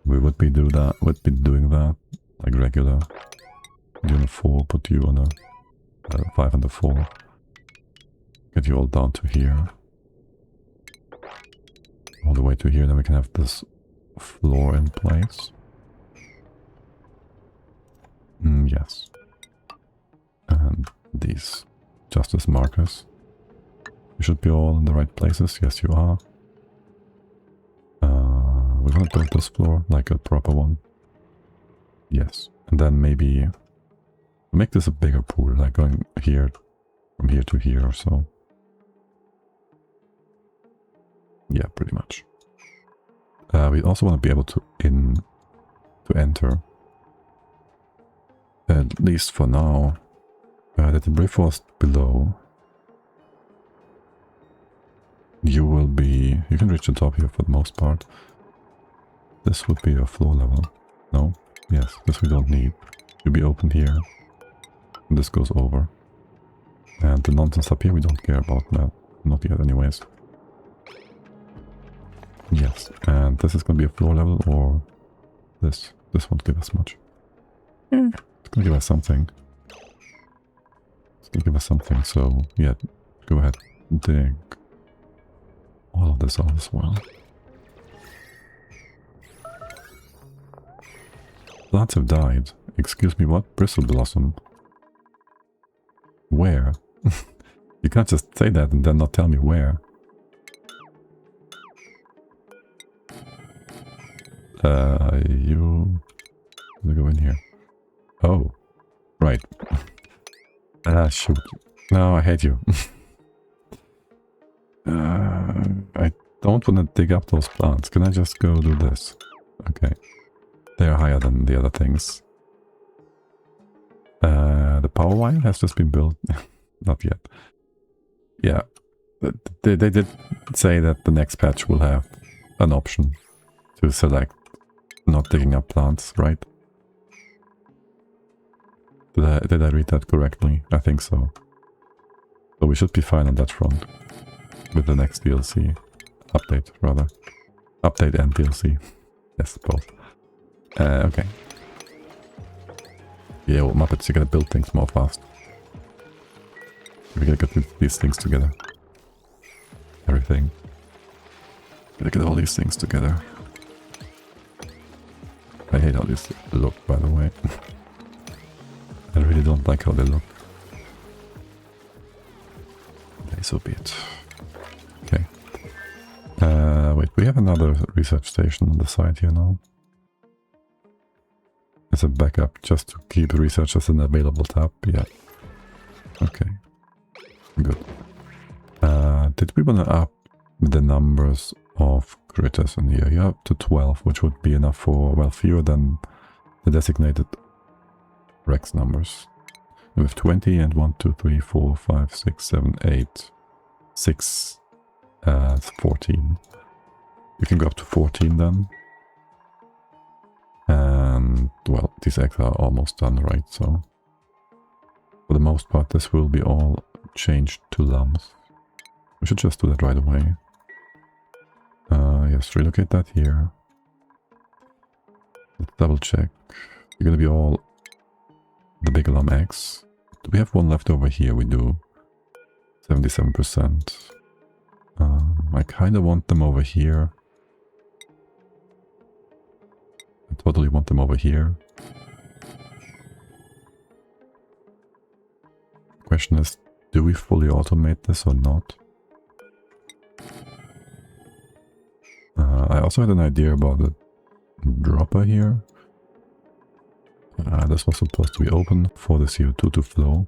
We would be doing that, like regular. You on a 4, put you on a 5 and a 4. Get you all down to here. All the way to here, then we can have this floor in place. Yes. And these justice markers. You should be all in the right places. Yes, you are. We're gonna build this floor like a proper one. Yes. And then maybe make this a bigger pool, like going here, from here to here or so. Yeah, pretty much. We also want to be able to enter. At least for now. The debris forest below. You can reach the top here for the most part. This would be a floor level. No? Yes, this we don't need. You'll be open here. And this goes over. And the nonsense up here we don't care about that. Not yet anyways. Yes, and this is gonna be a floor level or this. This won't give us much. It's gonna give us something. It's gonna give us something, so yeah, go ahead and dig all of this out as well. Plants have died. Excuse me, what? Bristle blossom. Where? You can't just say that and then not tell me where. You... Let me go in here. Oh. Right. Shoot. No, I hate you. I don't want to dig up those plants. Can I just go do this? Okay. They are higher than the other things. The power wire has just been built. Not yet. Yeah. They did say that the next patch will have an option to select not digging up plants, right? Did I read that correctly? I think so. So we should be fine on that front. With the next DLC. Update, rather. Update and DLC. Yes, both. Okay. Yeah, well, Muppets, you gotta build things more fast. We gotta get these things together. Everything. Gotta get all these things together. I hate how these look, by the way. I really don't like how they look. Okay, so be it. Okay. Wait, we have another research station on the side here now. As a backup, just to keep research as an available tab, yeah. Okay. Good. Did we want to up the numbers of critters in here? Yeah, up to 12, which would be enough for, well, fewer than the designated Rex numbers. We have 20 and 1, 2, 3, 4, 5, 6, 7, 8, 6, 14. We can go up to 14 then. And, well, these eggs are almost done, right? So, for the most part, this will be all changed to lumps. We should just do that right away. Yes, relocate that here. Let's double check. You're gonna be all the big lump eggs. Do we have one left over here? We do. 77%. I kind of want them over here. I totally want them over here. Question is, do we fully automate this or not? I also had an idea about the dropper here. This was supposed to be open for the CO2 to flow.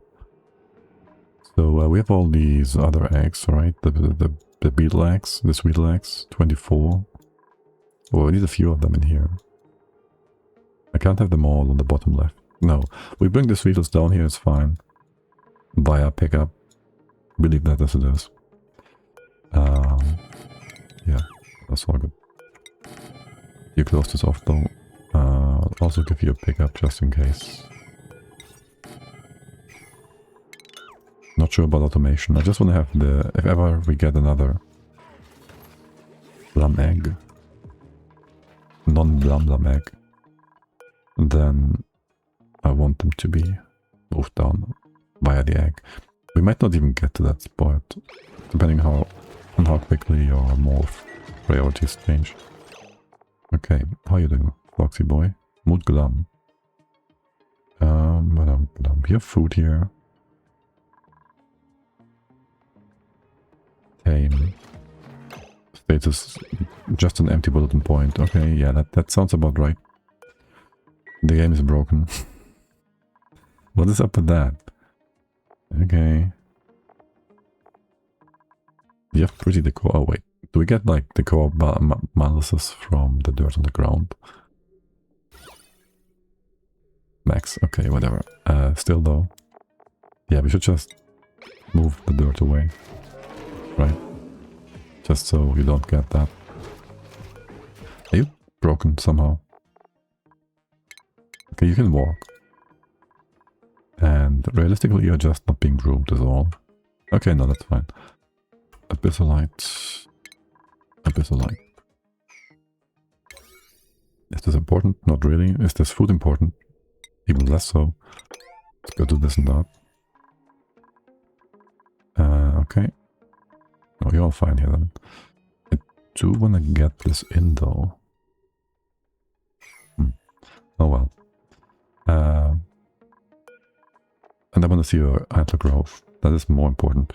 So we have all these other eggs, right? The beetle eggs, the sweetle eggs, 24. Oh, we need a few of them in here. I can't have them all on the bottom left. No, we bring the sweetles down here, it's fine. Via pickup. We leave that as it is. Yeah, that's all good. You close this off though. I'll also give you a pickup just in case. Not sure about automation. I just want to have the... If ever we get another plum egg, non-blum egg, then I want them to be moved down via the egg. We might not even get to that spot, depending on how quickly your morph priorities change. Okay, how are you doing, Foxy boy? Mood glum. You have food here. Tame. Status, just an empty bulletin point. Okay, yeah, that sounds about right. The game is broken. What is up with that? Okay. You have pretty decor. Oh wait, do we get like decor analysis from the dirt on the ground? Max, okay, whatever. Still though, yeah, we should just move the dirt away, right? Just so you don't get that. Are you broken somehow? Okay, you can walk. And realistically, you're just not being groomed at all. Okay, no, that's fine. Abyssalite. Abyssalite. Is this important? Not really. Is this food important? Even less so. Let's go do this and that. Okay. Oh, you're all fine here then. I do want to get this in though. Oh well. And I want to see your antler growth. That is more important.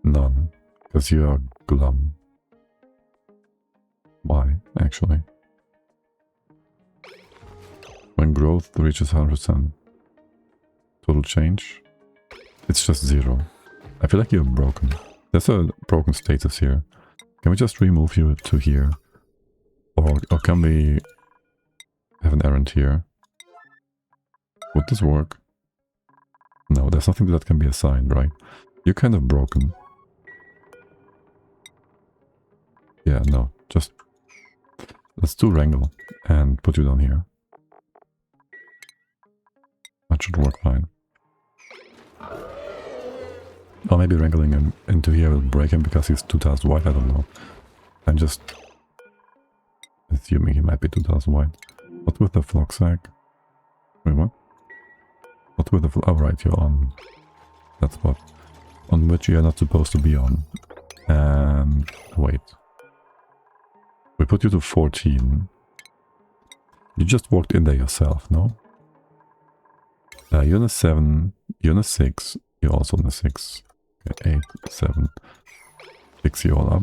None. Because you are glum. Why, actually? When growth reaches 100%. Total change? It's just 0. I feel like you're broken. There's a broken status here. Can we just remove you to here? Or can we have an errand here? Would this work? No, there's nothing that can be assigned, right? You're kind of broken. Yeah, no, just... Let's do wrangle and put you down here. That should work fine. Or maybe wrangling him into here will break him because he's 2000 white, I don't know. I'm just assuming he might be 2000 white. What with the flock egg? Wait, what? What with the oh right, you're on that spot. On which you're not supposed to be on. And wait. We put you to 14. You just walked in there yourself, no? You're on a 7, you're on a 6, you're also on a 6. Okay, 8, 7, 6 you all up.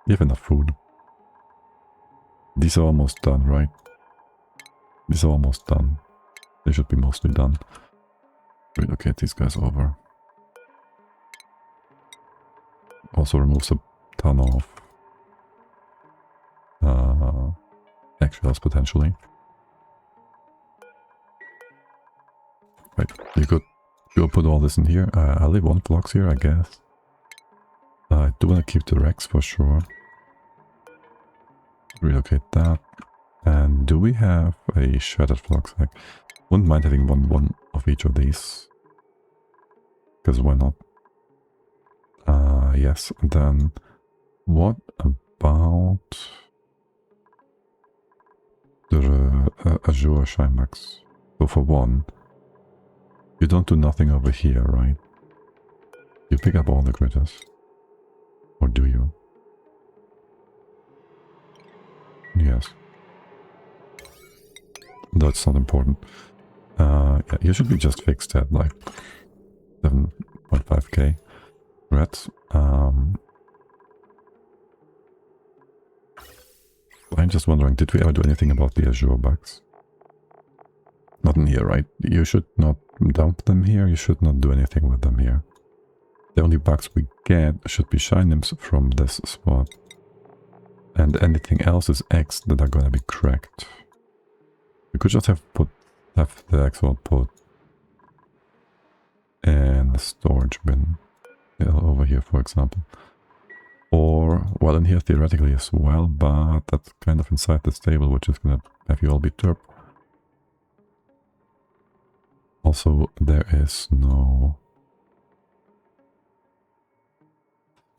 You have enough food. These are almost done, right? These are almost done. They should be mostly done. Relocate these guys over. Also removes a ton of eggshells potentially. We could go put all this in here. I'll leave one flux here, I guess. I do want to keep the Rex for sure. Relocate that. And do we have a shredded flux? I wouldn't mind having one of each of these. Because why not? Yes. And then what about the Azure Shymax? So for one, you don't do nothing over here, right? You pick up all the critters. Or do you? Yes. That's not important. Yeah, you should be just fixed at like 7.5k rats. I'm just wondering, did we ever do anything about the Azure bugs? Not in here, right? You should not dump them here. You should not do anything with them here. The only bugs we get should be shine imps from this spot. And anything else is eggs that are gonna be cracked. We could just have the eggs all put in the storage bin. Yeah, over here, for example. Or, well, in here theoretically as well, but that's kind of inside the stable, which is gonna have you all be turp. Also, there is no...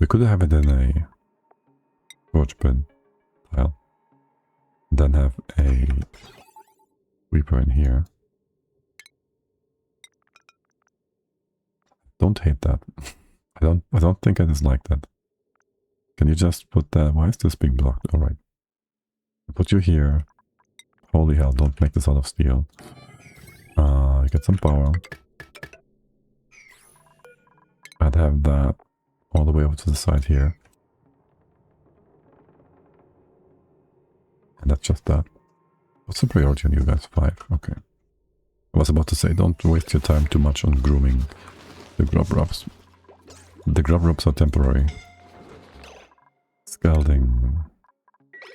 We could have it in a storage bin tile. Then have a Reaper in here. Don't hate that. I don't think I dislike that. Can you just put that? Why is this being blocked? Alright. Put you here. Holy hell, don't make this out of steel. You get some power. I'd have that all the way over to the side here. And that's just that. What's the priority on you guys? 5. Okay. I was about to say, don't waste your time too much on grooming the grub rubs. The grub rubs are temporary. Scalding.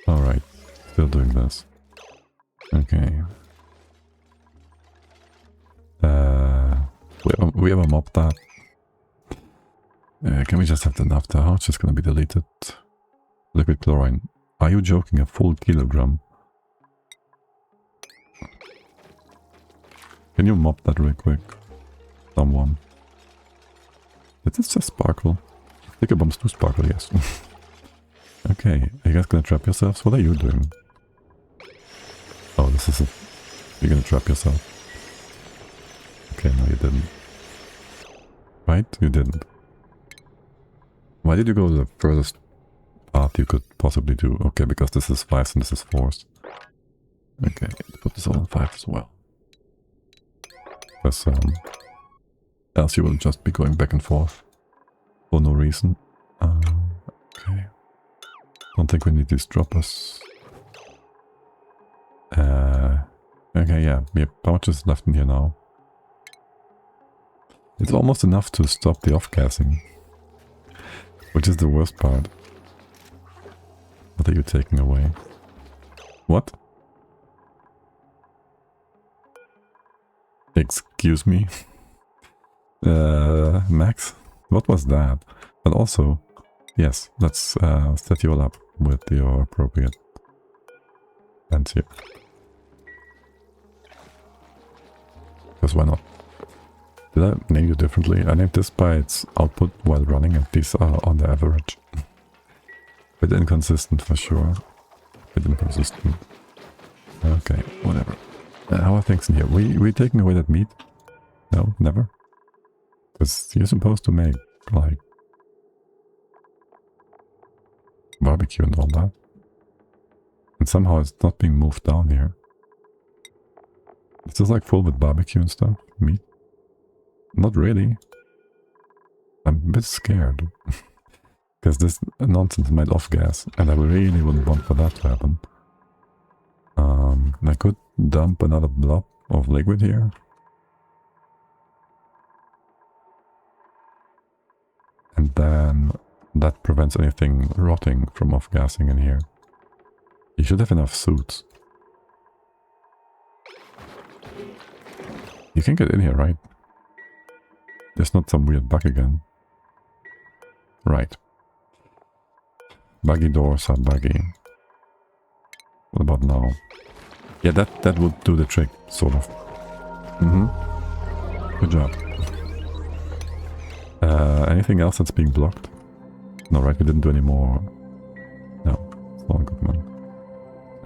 Alright. Still doing this. Okay. We have a mob that. Can we just have the naphtha? How it's just gonna be deleted. Liquid chlorine. Are you joking? A full kilogram? Can you mop that real quick? Someone. Did this just sparkle? Sticker bombs do sparkle, yes. Okay, are you guys gonna trap yourselves? What are you doing? Oh, this is it. You're gonna trap yourself. Okay, no you didn't. Right? You didn't. Why did you go the furthest path you could possibly do? Okay, because this is 5s and this is 4s. Okay, put this all on 5 as well. Because else you will just be going back and forth for no reason. Okay. Don't think we need these droppers. Okay, yeah. How much is left in here now? It's almost enough to stop the off-gassing. Which is the worst part. What are you taking away? What? Excuse me? Max? What was that? But also, yes, let's set you all up with your appropriate ends here. Because why not? Did I name you differently? I named this by its output while running, and these are on the average. Bit inconsistent for sure. Bit inconsistent. Okay, whatever. How are things in here? We taking away that meat? No, never. Because you're supposed to make, like, barbecue and all that. And somehow it's not being moved down here. Is this like full with barbecue and stuff? Meat? Not really. I'm a bit scared. Because this nonsense might off-gas, and I really wouldn't want for that to happen. I could dump another blob of liquid here. And then that prevents anything rotting from off-gassing in here. You should have enough suits. You can get in here, right? there's not some weird bug again. Right. Buggy doors are buggy. What about now? Yeah, that would do the trick, sort of. Good job. Anything else that's being blocked? No, right? We didn't do any more. No, it's not a good one.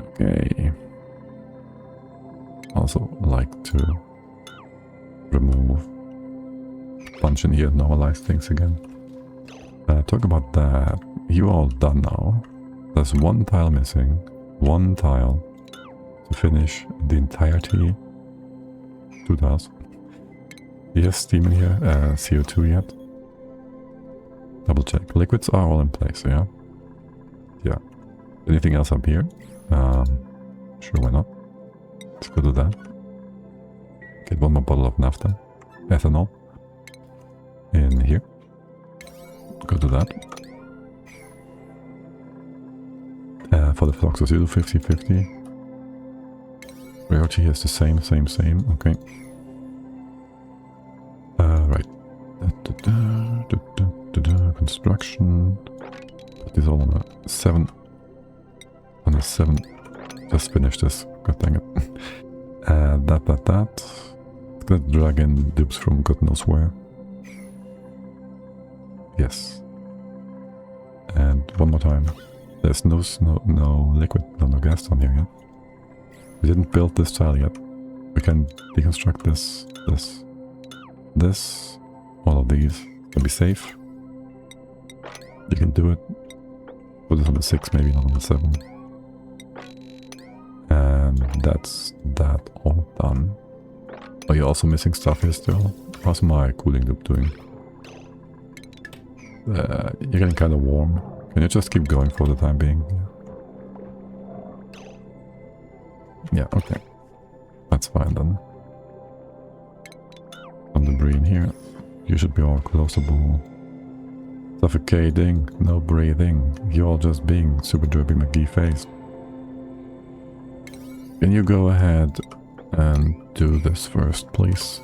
Okay. Also like to remove, punch in here, normalize things again. Talk about that. You all done now. There's one tile missing. One tile to finish the entirety. 2 tiles. Do you have steam in here? CO2 yet? Double check. Liquids are all in place, yeah? Yeah. Anything else up here? Sure, why not? Let's go do that. Get one more bottle of naphtha. Ethanol. In here. Go do that. For the fluxes, you do 50-50. Priority here is the same. Okay. Right. Construction. Put this all on a 7. On a 7. Just finish this. God dang it. That. It's gonna drag in dupes from God knows where. Yes. And one more time. There's no liquid, no gas down here yet. We didn't build this tile yet. We can deconstruct this, all of these. Can be safe. You can do it. Put this on the 6, maybe not on the 7. And that's that all done. Are you also missing stuff here still? How's my cooling loop doing? You're getting kind of warm. Can you just keep going for the time being? Yeah, okay. That's fine then. Some debris in here. You should be all closable. Suffocating, no breathing. You're all just being super derpy McGee faced. Can you go ahead and do this first, please?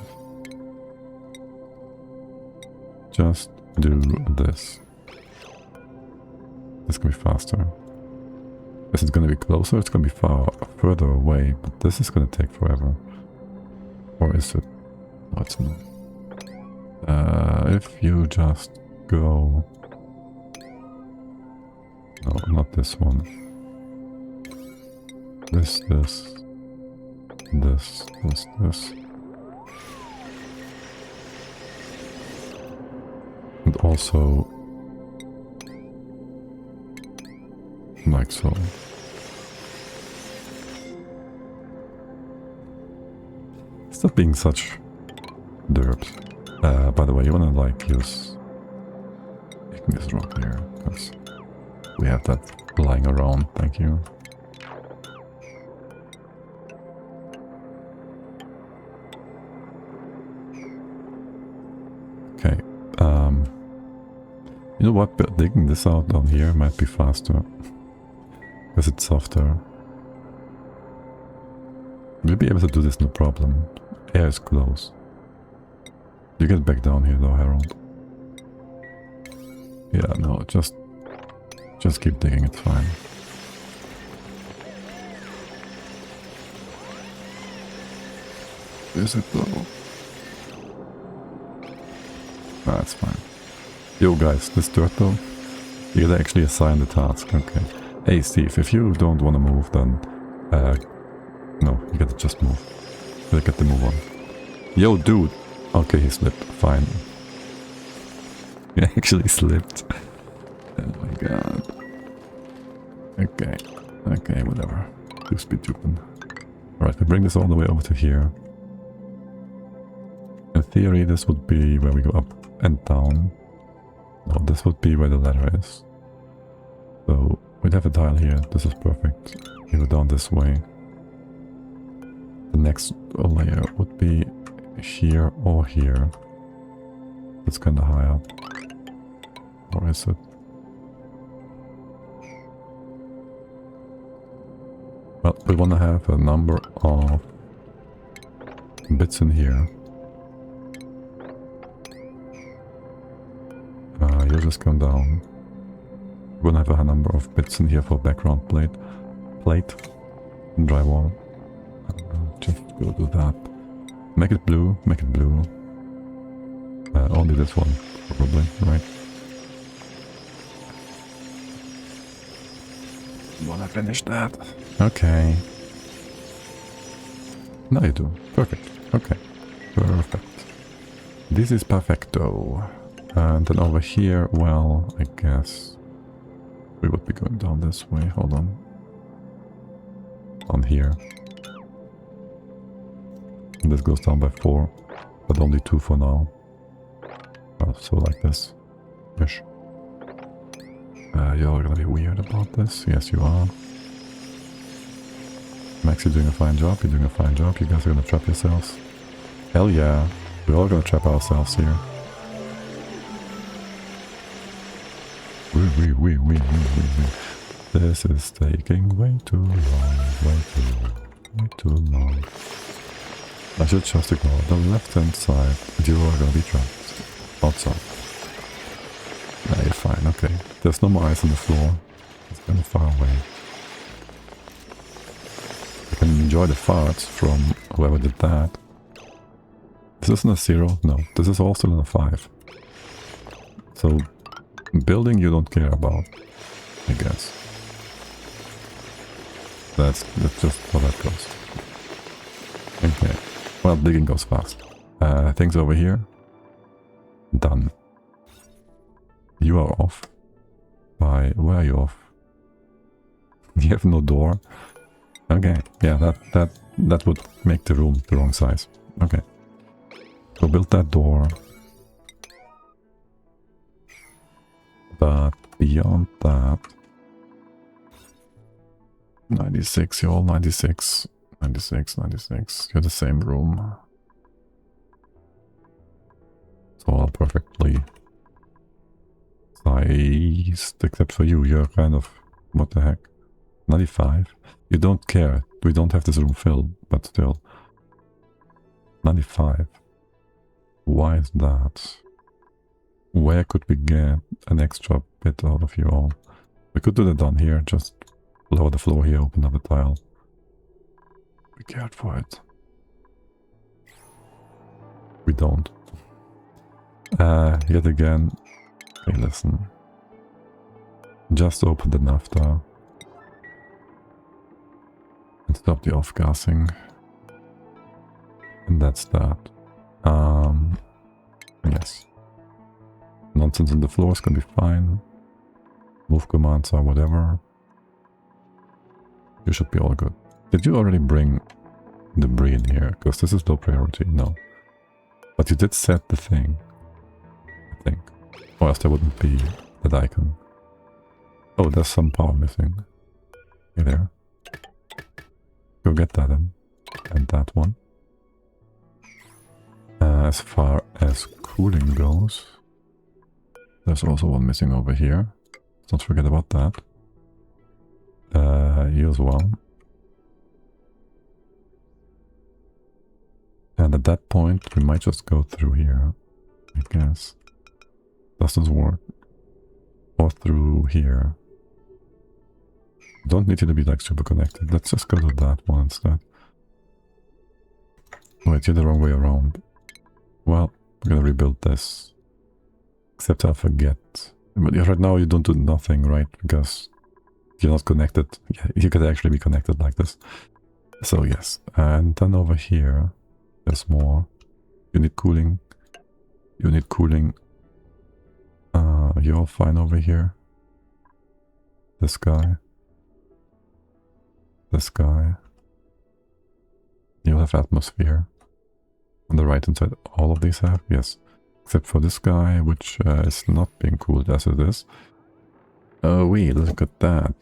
Just do this. This can be faster. Is it going to be closer? It's going to be far further away, but this is going to take forever. Or is it? No, it's not. If you just go... No, not this one. This. And also... like so. Stop being such derps. By the way, you wanna like use... Making this rock there, because we have that lying around, thank you. Okay, you know what, but digging this out down here might be faster. Because it's softer. We'll be able to do this no problem. Air is close. You get back down here though, Harold. Yeah, no, just keep digging, it's fine. Is it though? Nah, it's fine. Yo guys, this dirt though, you gotta actually assign the task, okay. Hey Steve, if you don't wanna move then, no, you gotta just move. You gotta get the move on. Yo dude! Okay, he slipped, fine. He actually slipped. Oh my god. Okay, whatever. Dupes be duping. Alright, we bring this all the way over to here. In theory, this would be where we go up and down. No, this would be where the ladder is. So, we'd have a tile here. This is perfect. We go down this way. The next layer would be here or here. It's kind of high up. Or is it? Well, we want to have a number of bits in here. just come down. We're gonna have a number of bits in here for background plate, drywall. Just go do that. Make it blue, make it blue. Only this one, probably, right? Wanna finish that? Okay. Now you do. Perfect. Okay. Perfect. This is perfecto. And then over here, well, I guess we would be going down this way. Hold on. On here. And this goes down by 4, but only 2 for now. So like this. Ish. You're gonna be weird about this. Yes, you are. Max, you're doing a fine job. You're doing a fine job. You guys are gonna trap yourselves. Hell yeah. We're all gonna trap ourselves here. This is taking way too long. Way too long. I should just ignore the left-hand side. You are gonna be trapped. Outside. Nah, you're fine, okay. There's no more ice on the floor. It's kind of far away. You can enjoy the farts from whoever did that. This isn't a 0? No. This is also in a 5. So, building you don't care about, I guess. That's just how that goes. Okay. Well, digging goes fast. Things over here. Done. You are off. Where are you off? You have no door. Okay, yeah, that would make the room the wrong size. Okay. So build that door. But beyond that... 96, you're all 96. 96, 96. You're the same room. It's all perfectly sized, except for you. You're kind of... what the heck? 95? You don't care. We don't have this room filled, but still. 95. Why is that? Where could we get an extra bit out of you all? We could do that down here, just lower the floor here, open up a tile. We cared for it. We don't. Yet again, hey, listen. Just open the NAFTA. And stop the off-gassing. And that's that. Yes. Nonsense on the floors can be fine. Move commands are whatever. You should be all good. Did you already bring debris in here? Because this is low priority. No. But you did set the thing. I think. Or else there wouldn't be that icon. Oh, there's some power missing. Hey there. Go get that in. And that one. As far as cooling goes, there's also one missing over here. Don't forget about that. You as well. And at that point, we might just go through here, I guess. Does this work? Or through here. Don't need you to be like super connected. Let's just go to that one instead. Wait, you're the wrong way around. Well, we're gonna rebuild this. Except I forget. But right now you don't do nothing, right? Because you're not connected. Yeah, you could actually be connected like this. So yes. And then over here, there's more. You need cooling. You need cooling. You're all fine over here. This guy. This guy. You'll have atmosphere. On the right hand side, all of these have, yes. Except for this guy, which is not being cooled as it is. Oh wait, look at that.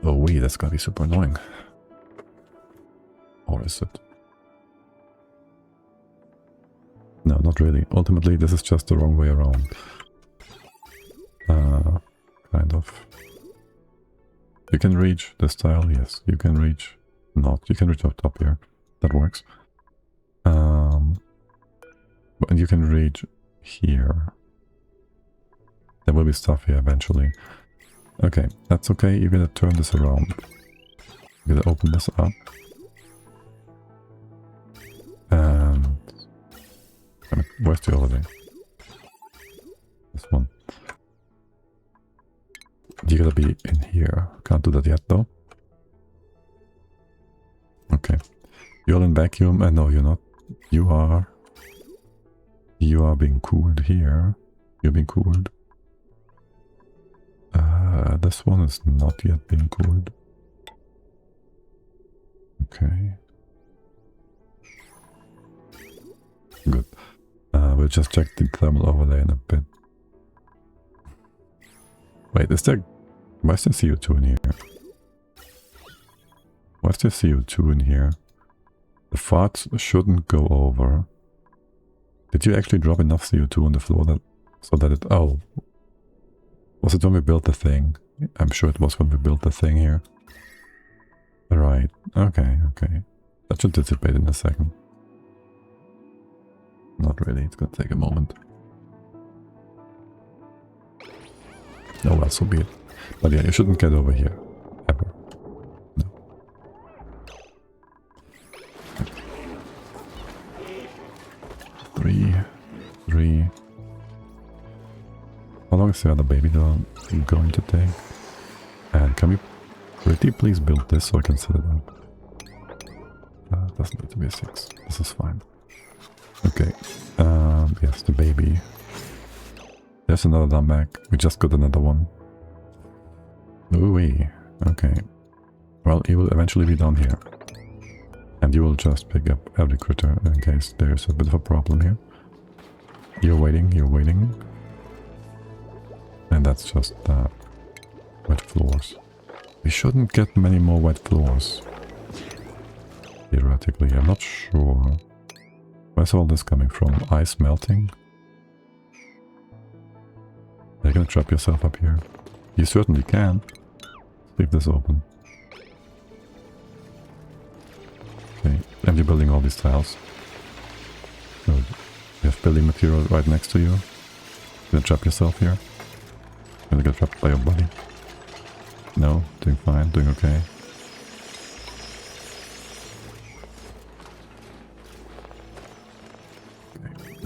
Oh wait, that's gonna be super annoying. Or is it? No, not really. Ultimately, this is just the wrong way around. Kind of. You can reach this tile, yes. You can reach... not. You can reach up top here. That works. And you can reach here. There will be stuff here eventually. Okay, that's okay. You're gonna turn this around. You're gonna open this up. And... where's the holiday? This one. You gotta be in here. Can't do that yet though. Okay. You're in vacuum. No, you're not. You are. You are being cooled here. You're being cooled. This one is not yet being cooled. Okay. Good. We'll just check the thermal overlay in a bit. Wait, is there... why is there CO2 in here? Why is there CO2 in here? The farts shouldn't go over. Did you actually drop enough CO2 on the floor that... so that it... oh. Was it when we built the thing? I'm sure it was when we built the thing here. Right. Okay, okay. That should dissipate in a second. Not really. It's gonna take a moment. Oh well, so be it. But yeah, you shouldn't get over here. Ever. No. Three. How long is the other baby doll going to take? And can we pretty please build this so I can set it up? Doesn't need to be a 6. This is fine. Okay. Yes, the baby. There's another dumb bag. We just got another one. Ooh-wee. Okay. Well, he will eventually be down here. And you will just pick up every critter in case there's a bit of a problem here. You're waiting, you're waiting. And that's just wet floors. We shouldn't get many more wet floors. Theoretically, I'm not sure. Where's all this coming from? Ice melting? Are you gonna trap yourself up here? You certainly can. Leave this open. Okay, and you're building all these tiles. Good. You have building material right next to you. You're gonna trap yourself here. You're gonna get trapped by your body. No, doing fine, doing okay.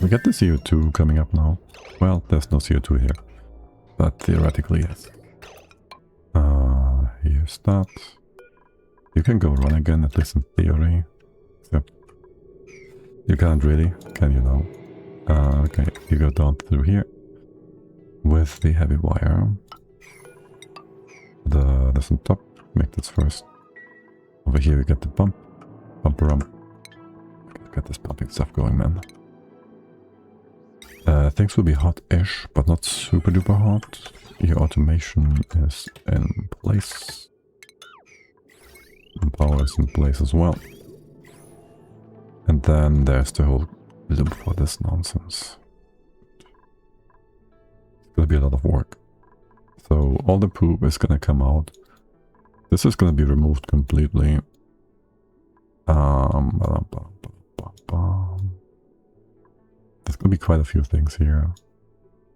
We get the CO2 coming up now. Well, there's no CO2 here. But theoretically, yes. Here's that. You can go run again, at least in theory. Except you can't really, can you now? Okay, you go down through here. With the heavy wire. This on top. Make this first. Over here we get the pump. Bumper rump. Get this pumping stuff going, man. Things will be hot-ish, but not super duper hot. Your automation is in place. And power is in place as well. And then there's the whole loop for this nonsense. It's gonna be a lot of work. So all the poop is gonna come out. This is gonna be removed completely. There's gonna be quite a few things here.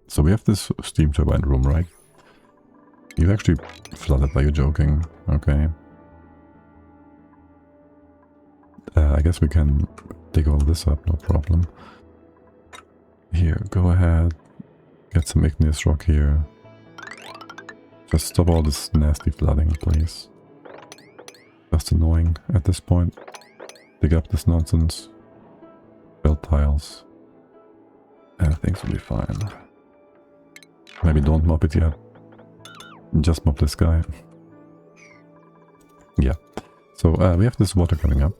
So we have this steam turbine room, right? You actually flooded, are you joking? Okay. I guess we can dig all this up, no problem. Here, go ahead. Get some igneous rock here. Just stop all this nasty flooding, please. Just annoying at this point. Dig up this nonsense. Build tiles. And things will be fine. Maybe don't mop it yet. Just mop this guy. Yeah. So we have this water coming up.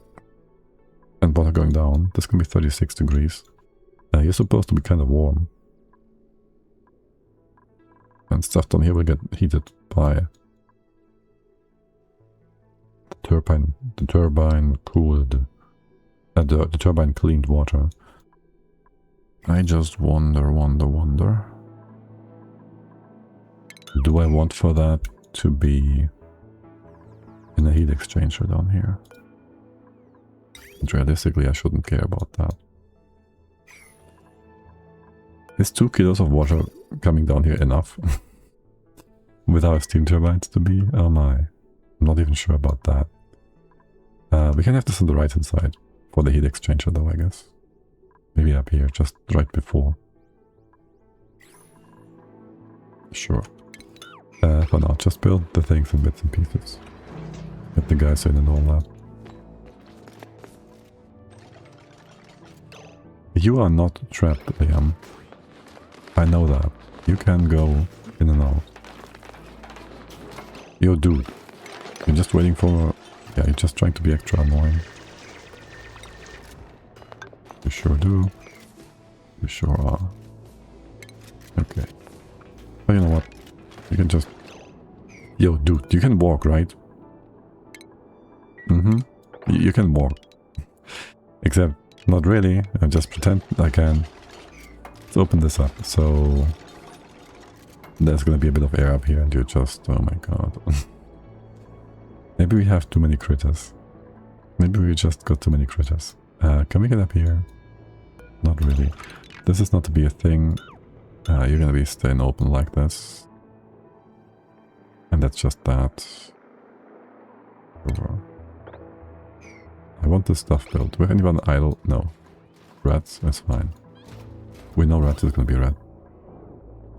And water going down. This can be 36 degrees. You're supposed to be kind of warm. And stuff down here will get heated by the turbine cooled, the turbine cleaned water. I just wonder. Do I want for that to be in a heat exchanger down here? And realistically, I shouldn't care about that. Is 2 kilos of water coming down here enough with our steam turbines to be? Oh my. I'm not even sure about that. We can have this on the right hand side for the heat exchanger though, I guess. Maybe up here, just right before. Sure. For now, just build the things in bits and pieces. Get the guys in and all that. You are not trapped, Liam. I know that. You can go in and out. Yo, dude. You're just waiting for... Yeah, you're just trying to be extra annoying. You sure do. You sure are. Okay. But you know what? You can just... Yo, dude, you can walk, right? Mm-hmm. You can walk. Except, not really. I just pretend I can. Let's open this up. So... There's gonna be a bit of air up here and you just... Oh my god. Maybe we have too many critters. Maybe we just got too many critters. Can we get up here? Not really. This is not to be a thing. You're gonna be staying open like this. And that's just that. Over. I want this stuff built. Do we have anyone idle? No. Rats? That's fine. We know rats is gonna be red.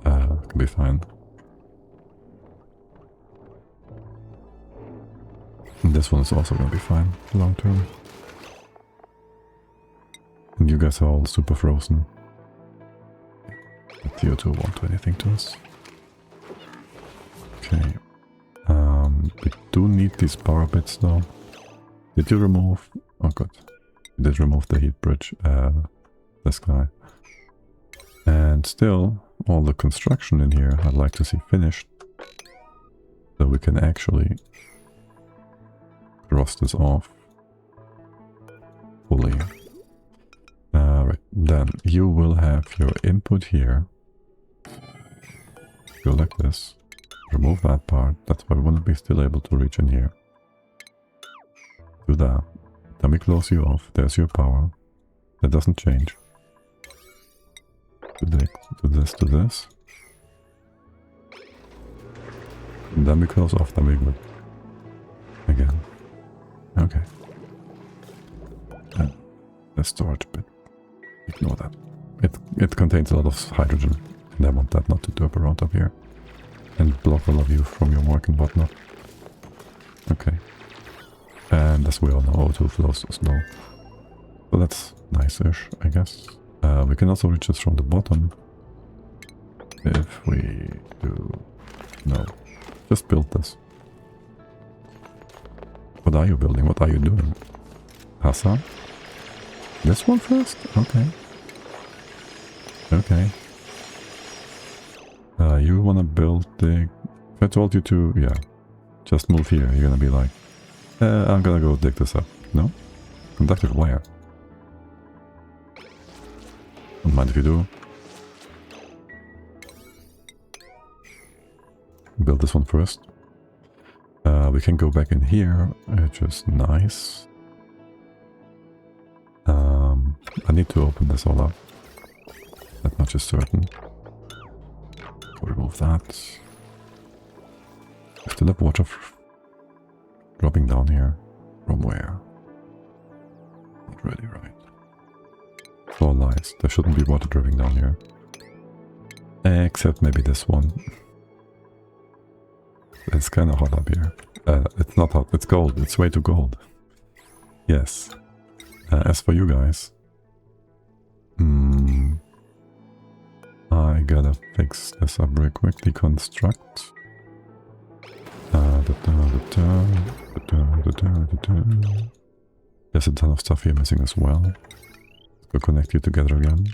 Can be fine. And this one is also gonna be fine long term. And you guys are all super frozen. The CO2 won't do anything to us. Okay. We do need these power bits though. Did you remove... Oh good. You did remove the heat bridge. This guy. And still, all the construction in here I'd like to see finished. So we can actually cross this off fully. Right, then you will have your input here. Go like this. Remove that part. That's why we want to be still able to reach in here. Do that. Then we close you off. There's your power. That doesn't change. Do this, do this. And then we close off, then we good. Again. Okay. And the storage bit. Ignore that. It contains a lot of hydrogen. And I want that not to derp around up here. And block all of you from your work and whatnot. Okay. And as we all know, O2 flows slow. So that's nice-ish, I guess. We can also reach this from the bottom. If we do... No. Just build this. What are you building? What are you doing? Hassan? This one first? Okay. Okay. You wanna build the... If I told you to... Yeah. Just move here. You're gonna be like... I'm gonna go dig this up. No? Conductive wire. Don't mind if you do. Build this one first. We can go back in here, which is nice. I need to open this all up. That much is certain. Remove that. I still have water dropping down here. From where? Not really right. All lies. There shouldn't be water dripping down here. Except maybe this one. It's kind of hot up here. It's not hot, it's cold. It's way too cold. Yes. As for you guys... I gotta fix this up very quickly. Construct. There's a ton of stuff here missing as well. Let's go connect you together again.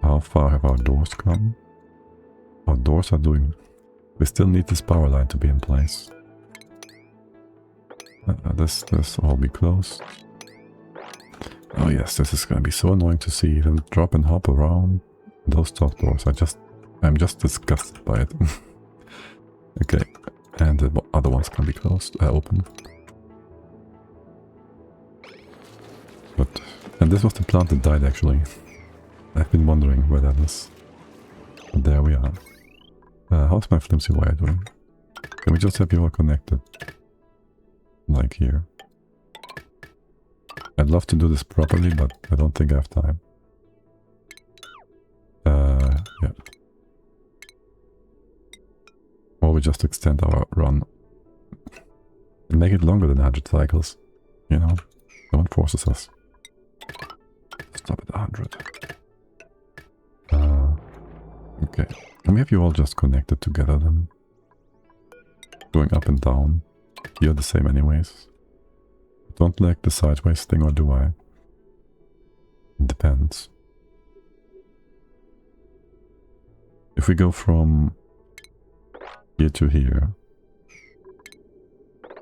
How far have our doors come? Our doors are doing... We still need this power line to be in place. This all be closed. Oh yes, this is gonna be so annoying to see them drop and hop around those top doors. I'm just disgusted by it. Okay, and the other ones can be closed, open. But And this was the plant that died, actually. I've been wondering where that is. But there we are. How's my flimsy wire doing? Can we just have you all connected? Like here. I'd love to do this properly, but I don't think I have time. Yeah. Or we just extend our run. And make it longer than 100 cycles. You know? No one forces us. Stop at 100. Okay. Can we have you all just connected together then? Going up and down. You're the same anyways. Don't like the sideways thing, or do I? Depends. If we go from here to here,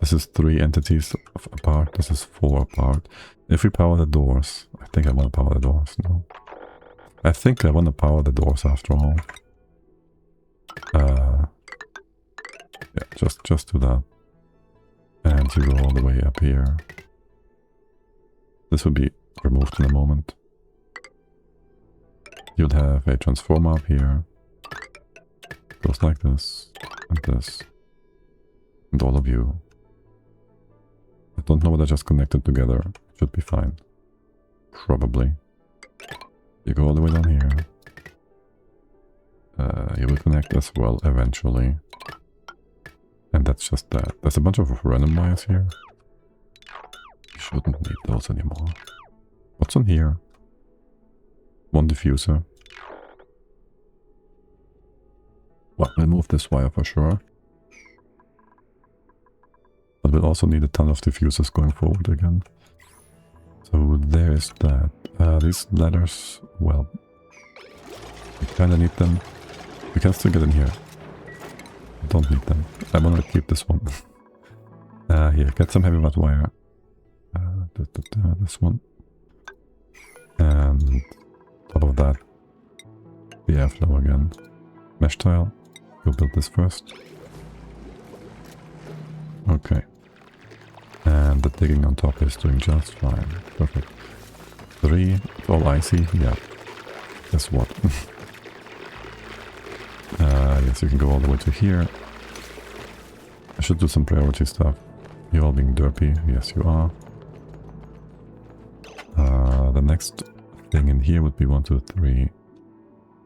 this is 3 entities apart, this is 4 apart. If we power the doors, I think I want to power the doors, no. I think I want to power the doors after all. Yeah, just do that. And you go all the way up here. This will be removed in a moment. You'll have a transformer up here. Goes like this, and this. And all of you. I don't know what I just connected together. Should be fine. Probably. You go all the way down here. You will connect as well eventually. And that's just that. There's a bunch of random wires here. You shouldn't need those anymore. What's on here? One diffuser. Well, we'll move this wire for sure. But we'll also need a ton of diffusers going forward again. So there is that. These ladders, well, we kinda need them. We can still get in here. Don't need them. I wanna keep this one. Here, get some heavy wire. This one. And top of that, the airflow again. Mesh tile. We'll build this first. Okay. And the digging on top is doing just fine. Perfect. 3. It's all icy. Yeah. Guess what? Yes, you can go all the way to here. I should do some priority stuff. You're all being derpy. Yes, you are. The next thing in here would be 1, 2, 3.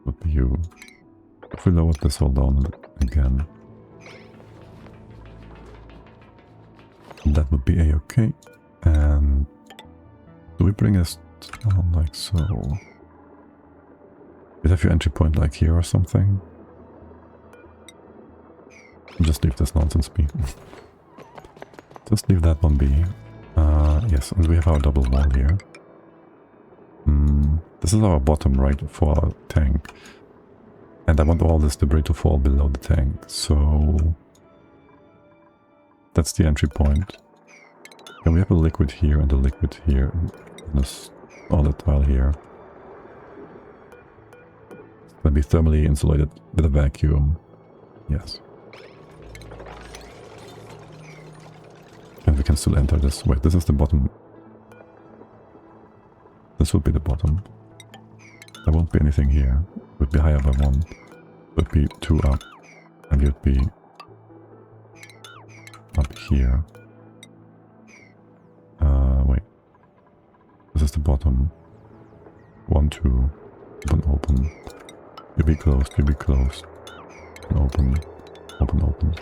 Would be you. If we lowered this all down again, that would be a-okay. And do we bring us down like so? You have your entry point like here or something? Just leave this nonsense be. Just leave that one be. Yes, and we have our double wall here. This is our bottom right for our tank. And I want all this debris to fall below the tank, so that's the entry point. And we have a liquid here and a liquid here. And this solid tile here. It's going to be thermally insulated with a vacuum. Yes. And we can still enter this. Wait, this is the bottom. This would be the bottom. There won't be anything here. It would be higher by 1. It would be 2 up. And you'd be up here. Wait. This is the bottom. 1, 2. Open, open. You'll be closed, you'll be closed. Open, open, open.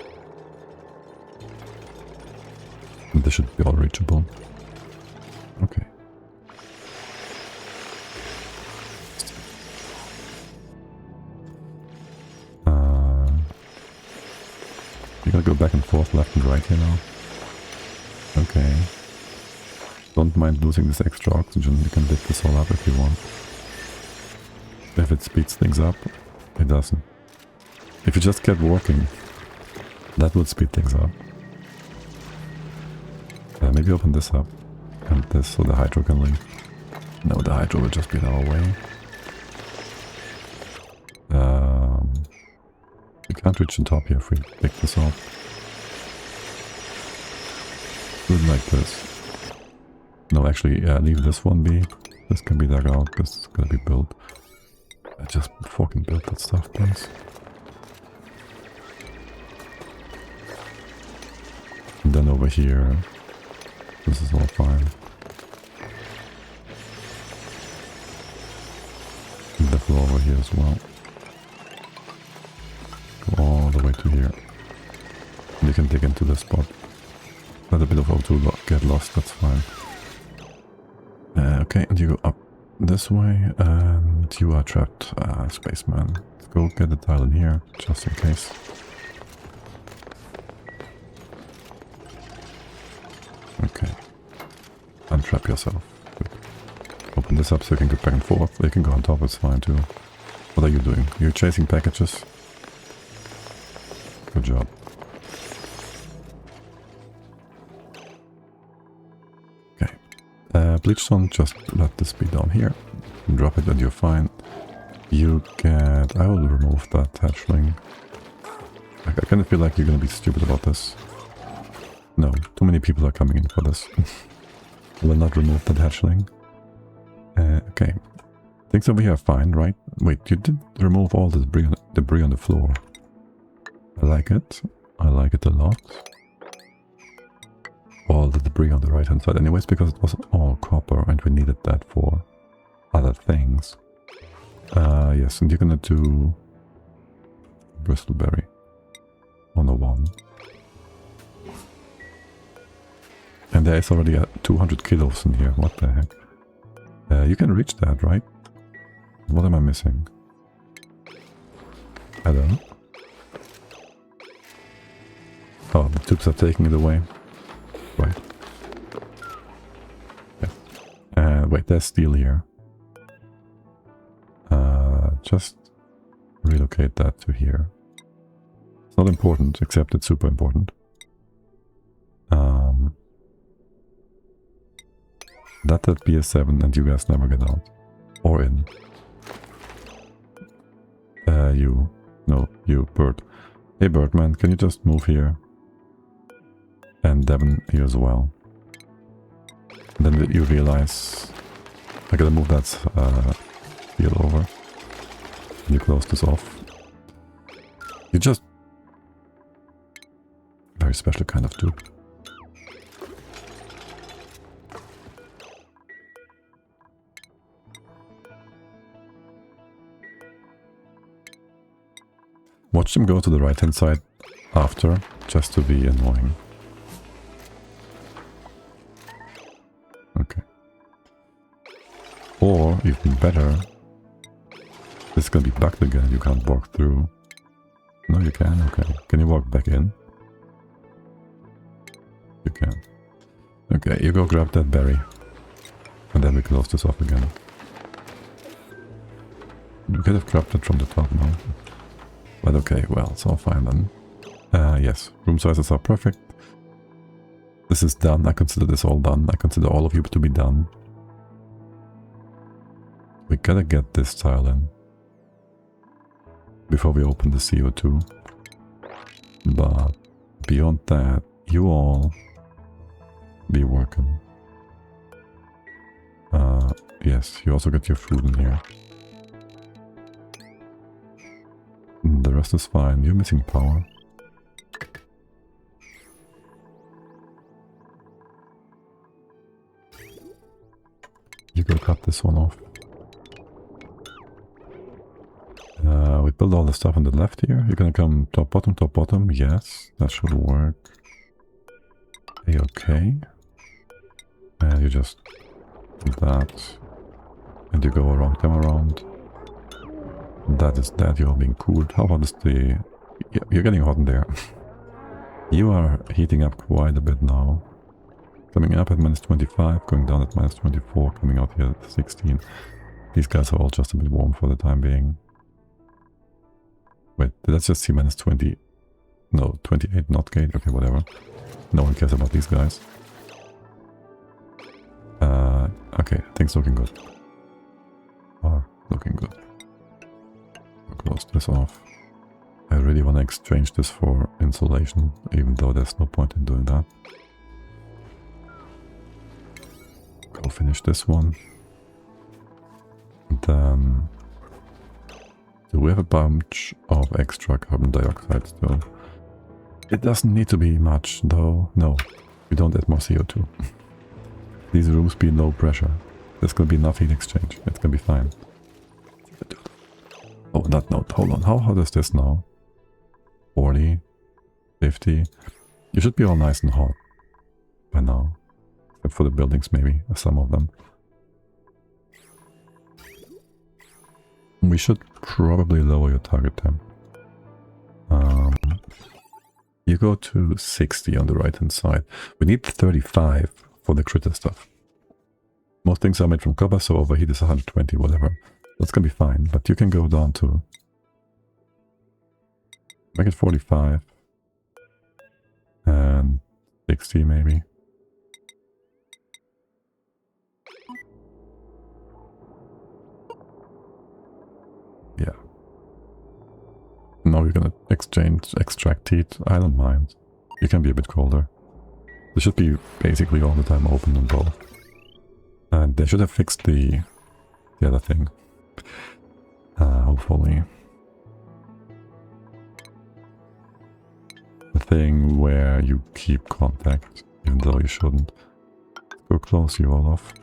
And this should be all reachable. Okay. You're gonna go back and forth, left and right here now. Okay. Don't mind losing this extra oxygen, you can dig this all up if you want. If it speeds things up, it doesn't. If you just kept working, that would speed things up. Maybe open this up, and this so the hydro can leave. No, the hydro will just be in our way. We can't reach the top here if we pick this off. Do it like this. No, actually, leave this one be. This can be dug out. This is gonna be built. Just fucking build that stuff, please. And then over here, this is all fine. And the floor over here as well. Go all the way to here. And you can dig into this spot. Let a bit of O2 get lost, that's fine. Okay, and you go up this way, and you are trapped, spaceman. Let's go get the tile in here, just in case. Okay. Untrap yourself. Good. Open this up so you can go back and forth. You can go on top, it's fine too. What are you doing? You're chasing packages? Good job. Okay. Bleachstone, just let this be down here. Drop it and you're fine. You get... I will remove that hatchling. I kind of feel like you're gonna be stupid about this. No, too many people are coming in for this. I will not remove that hatchling. Okay. Things over here are fine, right? Wait, you did remove all the debris on the floor. I like it. I like it a lot. All the debris on the right hand side anyways, because it was all copper and we needed that for other things. Yes, and you're gonna do bristleberry on the one. And there is already 200 kilos in here, what the heck. You can reach that, right? What am I missing? I don't know. Oh, the Dupes are taking it away. Right. Yeah. Wait, there's steel here. Just relocate that to here. It's not important, except it's super important. That'd be a 7 and you guys never get out. Or in. You bird. Hey Birdman, can you just move here? And Devon here as well. And then you realize I gotta move that steel over. And you close this off. You just... Very special kind of dupe. Watch them go to the right hand side after, just to be annoying. Okay. Or, even better, this is gonna be bugged again, you can't walk through. No, you can, okay. Can you walk back in? You can. Okay, you go grab that berry. And then we close this off again. You could have grabbed it from the top now. But okay, well, it's all fine then. Yes, room sizes are perfect. This is done. I consider this all done. I consider all of you to be done. We gotta get this tile in before we open the CO2. But beyond that, you all be working. Yes, you also get your food in here. The rest is fine. You're missing power. You go cut this one off. We build all the stuff on the left here. You're gonna come top, bottom. Yes, that should work. Okay. And you just do that. And you go around, come around. That is that, you're being cooled. How about this? You're getting hot in there. You are heating up quite a bit now. Coming up at -25, going down at -24, coming out here at 16. These guys are all just a bit warm for the time being. Wait, did I just see -20? No, 28 not gate. Okay, whatever. No one cares about these guys. Okay, things looking good. Are looking good. Close this off. I really want to exchange this for insulation, even though there's no point in doing that. Go finish this one. then... So we have a bunch of extra carbon dioxide still. It doesn't need to be much, though. No, we don't add more CO2. These rooms be low pressure. There's gonna be enough heat exchange. It's gonna be fine. Oh, that note. Hold on. How hot is this now? 40? 50? You should be all nice and hot by now. Except for the buildings, maybe. Some of them. We should probably lower your target temp. You go to 60 on the right hand side. We need 35 for the critter stuff. Most things are made from copper, so overheat is 120, whatever. That's gonna be fine, but you can go down to... make it 45. And 60 maybe. Yeah. Now we're gonna extract heat. I don't mind. You can be a bit colder. They should be basically all the time open on both. And they should have fixed the other thing. Hopefully. The thing where you keep contact, even though you shouldn't. Go close you all off.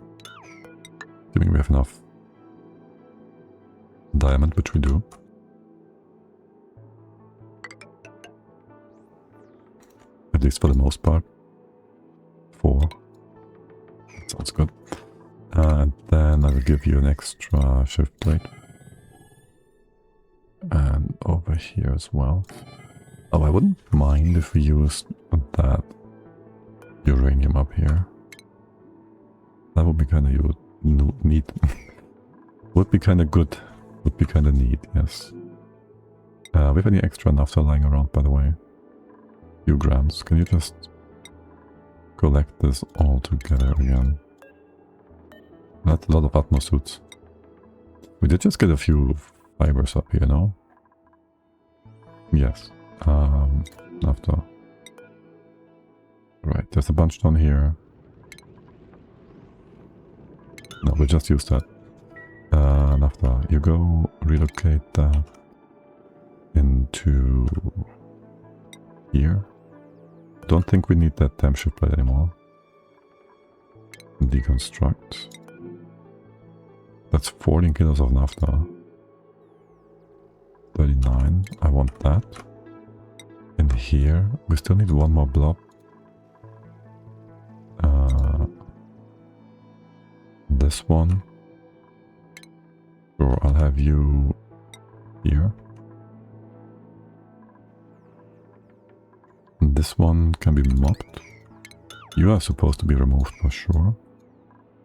Assuming we have enough diamond, which we do. At least for the most part. 4. That sounds good. And then I will give you an extra shift plate. And over here as well. Oh, I wouldn't mind if we used that uranium up here. That would be kind of neat. Would be kind of good. Would be kind of neat, yes. We have any extra naphtha lying around, by the way? Few grams. Can you just collect this all together again? That's a lot of atmosuits. We did just get a few fibers up here, no? Yes. Naphtha. Right, there's a bunch down here. No, we'll just use that. Naphtha, you go relocate that into here. Don't think we need that temp shift plate anymore. Deconstruct. That's 14 kilos of naphtha. 39. I want that. In here, we still need one more blob. This one. Sure, I'll have you here. This one can be mopped. You are supposed to be removed for sure.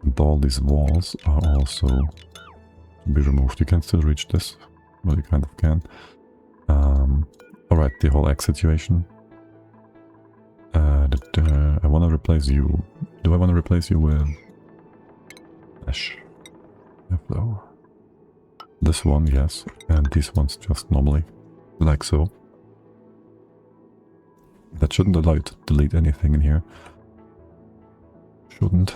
And all these walls are also to be removed. You can still reach this. Well, you kind of can. Alright, the whole egg situation. I want to replace you. Do I want to replace you with ash? Though. This one, yes. And these ones just normally. Like so. That shouldn't allow you to delete anything in here. Shouldn't.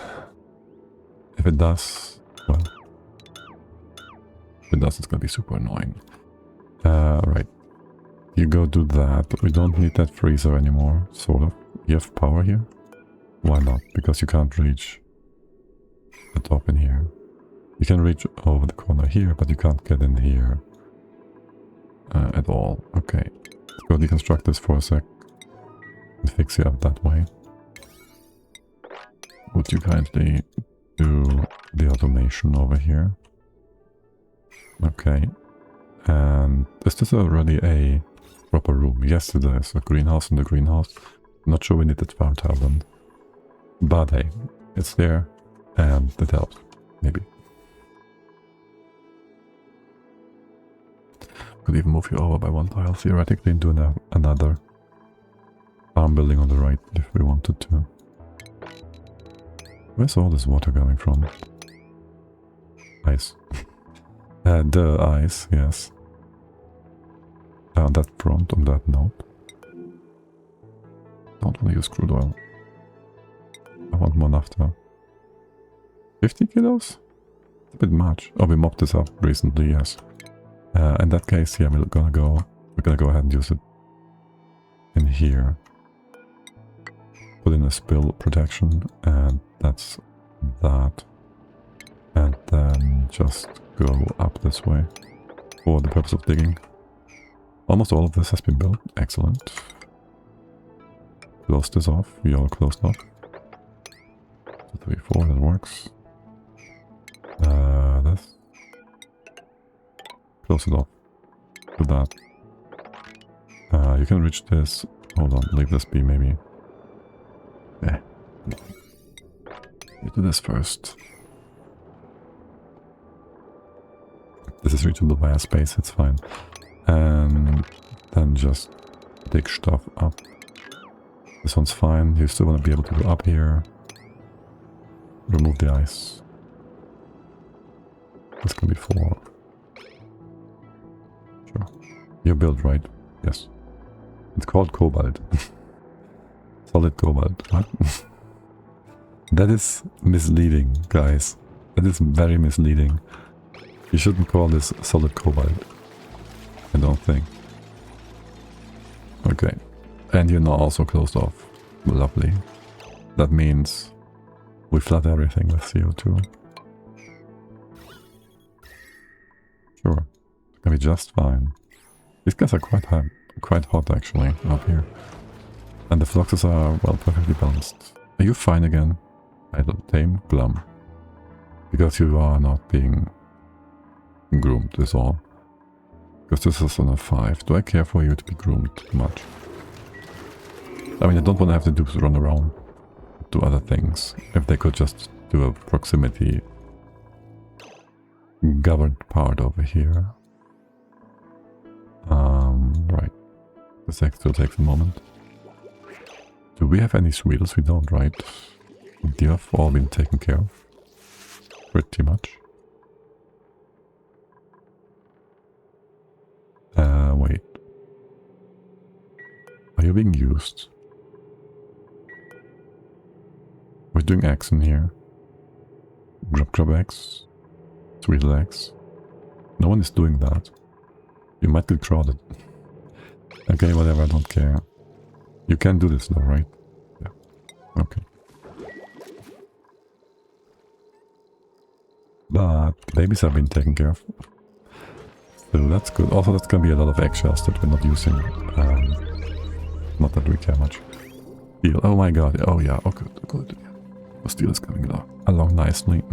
If it does, well. If it does, it's gonna be super annoying. Right. You go do that. We don't need that freezer anymore, sort of. You have power here? Why not? Because you can't reach the top in here. You can reach over the corner here, but you can't get in here at all. Okay. Let's go deconstruct this for a sec. And fix you up that way. Would you kindly do the automation over here? Okay. And is this already a proper room? Yes, it is. A greenhouse in the greenhouse. Not sure we need that farm talent. But hey, it's there and it helps. Maybe. Could even move you over by one tile theoretically and do another farm building on the right if we wanted to. Where's all this water coming from? Ice. The ice, yes. On that front, on that note. Don't want to use crude oil. I want more naphtha. 50 kilos? It's a bit much. Oh, we mopped this up recently, yes. In that case, yeah, we're gonna go ahead and use it in here. Put in a spill protection, and that's that. And then just go up this way for the purpose of digging. Almost all of this has been built. Excellent. Close this off. We all closed off. 2, 3, 4, that works. This. Close it off. Do that. You can reach this. Hold on, leave this be maybe. Yeah. You do this first. This is reachable via space, it's fine. And then just dig stuff up. This one's fine. You still want to be able to go up here. Remove the ice. This can be 4. Sure. You build, right? Yes. It's called cobalt. Solid cobalt. What? That is misleading, guys. That is very misleading. You shouldn't call this solid cobalt. I don't think. Okay. And you're now also closed off. Lovely. That means we flood everything with CO2. Sure. It's gonna be just fine. These guys are quite hot actually up here. And the fluxes are, well, perfectly balanced. Are you fine again? Idle, tame, glum. Because you are not being groomed is all. Because this is on a 5. Do I care for you to be groomed much? I mean, I don't want to have the dupes run around do other things. If they could just do a proximity governed part over here. Right. This still takes a moment. Do we have any sweetles? We don't, right? You have all been taken care of. Pretty much. Wait. Are you being used? We're doing X in here. Grub X. Sweetle X. No one is doing that. You might get crowded. Okay, whatever, I don't care. You can do this though, right? Yeah. Okay. But babies have been taken care of. So that's good. Also, that's gonna be a lot of eggshells that we're not using. Not that we care much. Steel. Oh my god. Oh yeah. Oh good. Good. Oh, steel is coming along nicely.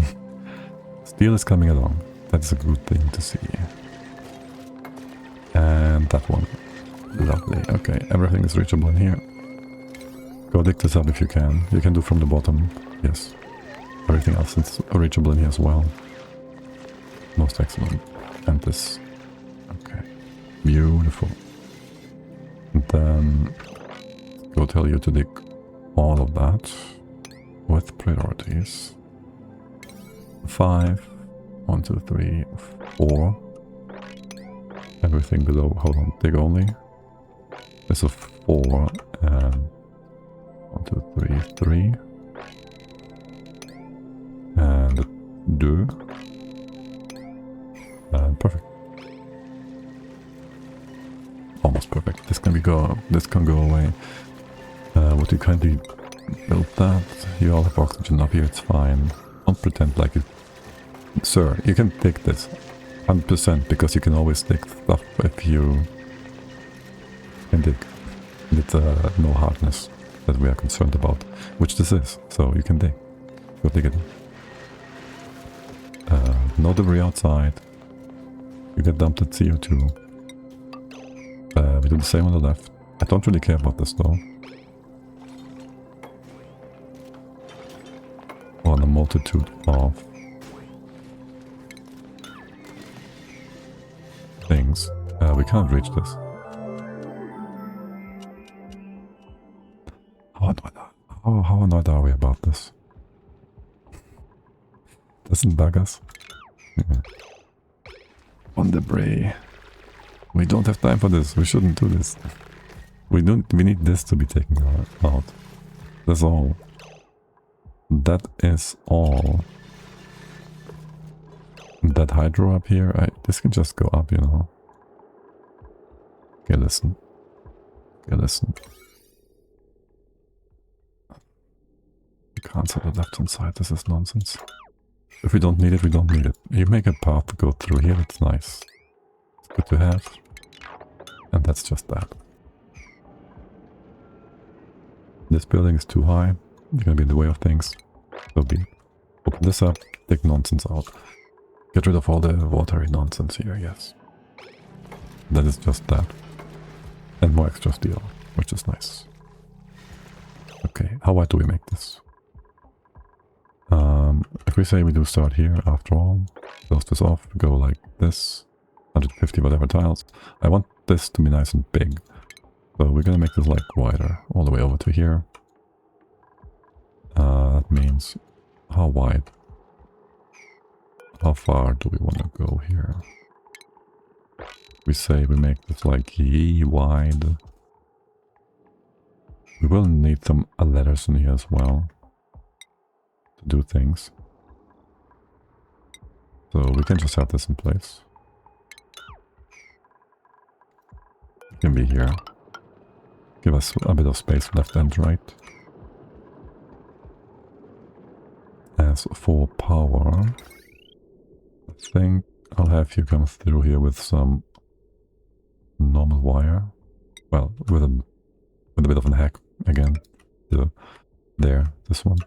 Steel is coming along. That's a good thing to see. And that one. Lovely. Okay. Everything is reachable in here. Go dig this up if you can. You can do from the bottom. Yes. Everything else is reachable in here as well. Most excellent. And this. Okay. Beautiful. And then go tell you to dig all of that with priorities. 5. 1, 2, 3, 4. Everything below. Hold on. Dig only. There's a 4 and 1, 2, 3, 3. And 2. And perfect. Almost perfect. This can go away. Would you kindly build that? You all have oxygen up here, it's fine. Don't pretend like it. Sir, you can take this 100% because you can always take stuff if you can dig. It's no hardness that we are concerned about, which this is, so you can dig. Go dig it. No debris outside. You get dumped at CO2. We do the same on the left. I don't really care about this though. On a multitude of things. We can't reach this. How annoyed are we about this? Doesn't bug us? Yeah. On debris. We don't have time for this. We shouldn't do this. We need this to be taken out. That's all. That is all. that hydro up here, this can just go up, you know. Okay, listen. Okay, listen. You can't set the left-hand side, this is nonsense. If we don't need it, we don't need it. You make a path to go through here, it's nice. It's good to have. And that's just that. This building is too high. It's gonna be in the way of things. So open this up, take nonsense out. Get rid of all the watery nonsense here, yes. That is just that. And more extra steel, which is nice. Okay, how wide do we make this? If we say we do start here, after all, close this off, go like this, 150 whatever tiles. I want this to be nice and big. So we're gonna make this like wider, all the way over to here. That means how wide? How far do we want to go here? We say we make this like yee wide. We will need some letters in here as well to do things. So we can just have this in place. It can be here. Give us a bit of space left and right. As for power, I think I'll have you come through here with some normal wire. Well, with a bit of a hack again. There, this one.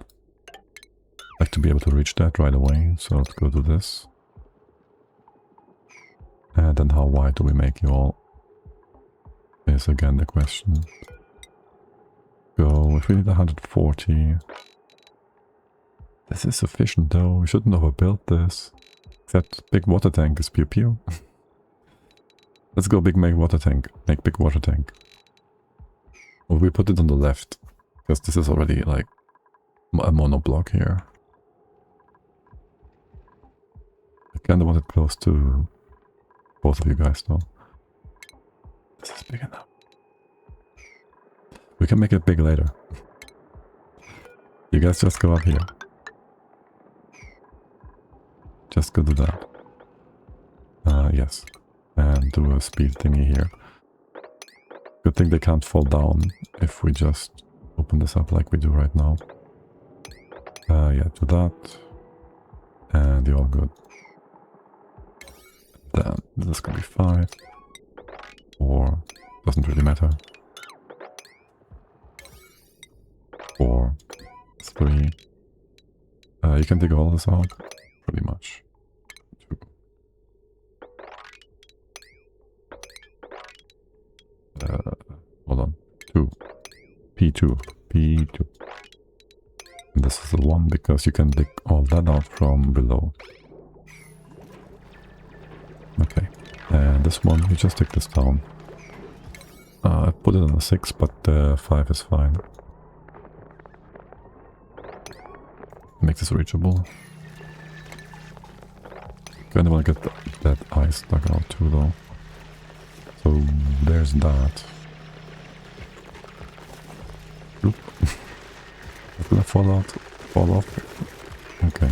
I'd like to be able to reach that right away, so let's go do this. And then how wide do we make you all? Is again the question. Go, if we need 140. This is sufficient though, we shouldn't overbuild this. Except big water tank is pew pew. Let's go big make water tank, make big water tank. Or we put it on the left, because this is already like a mono block here. I kinda want it close to both of you guys though. This is big enough. We can make it big later. You guys just go up here. Just go do that. Yes. And do a speed thingy here. Good thing they can't fall down if we just open this up like we do right now. Yeah, do that. And you're all good. Then this can be 5. Or doesn't really matter. 4. 3. You can dig all this out. Pretty much. 2. Hold on. 2. P2. P2. And this is the 1 because you can dig all that out from below. Okay. And this one, you just take this down. I put it on a 6, but 5 is fine. Make this reachable. Kinda wanna get that ice dug out too though. So there's that. Oop. It's gonna fall off. Okay.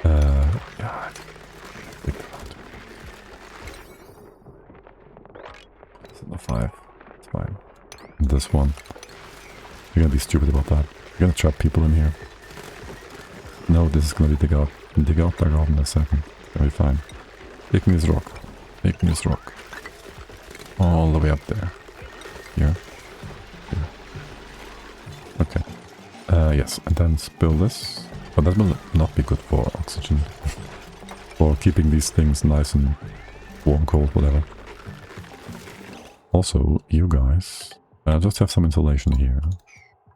Yeah, take that out. This is a 5. It's fine. And this one. You're gonna be stupid about that. You're gonna trap people in here. No, this is gonna be dug out in a second. It's gonna be fine. Taking this rock. Taking this rock. All the way up there. Here. Here. Okay. Yes, and then spill this. But that will not be good for oxygen. For keeping these things nice and warm, cold, whatever. Also, you guys, just have some insulation here.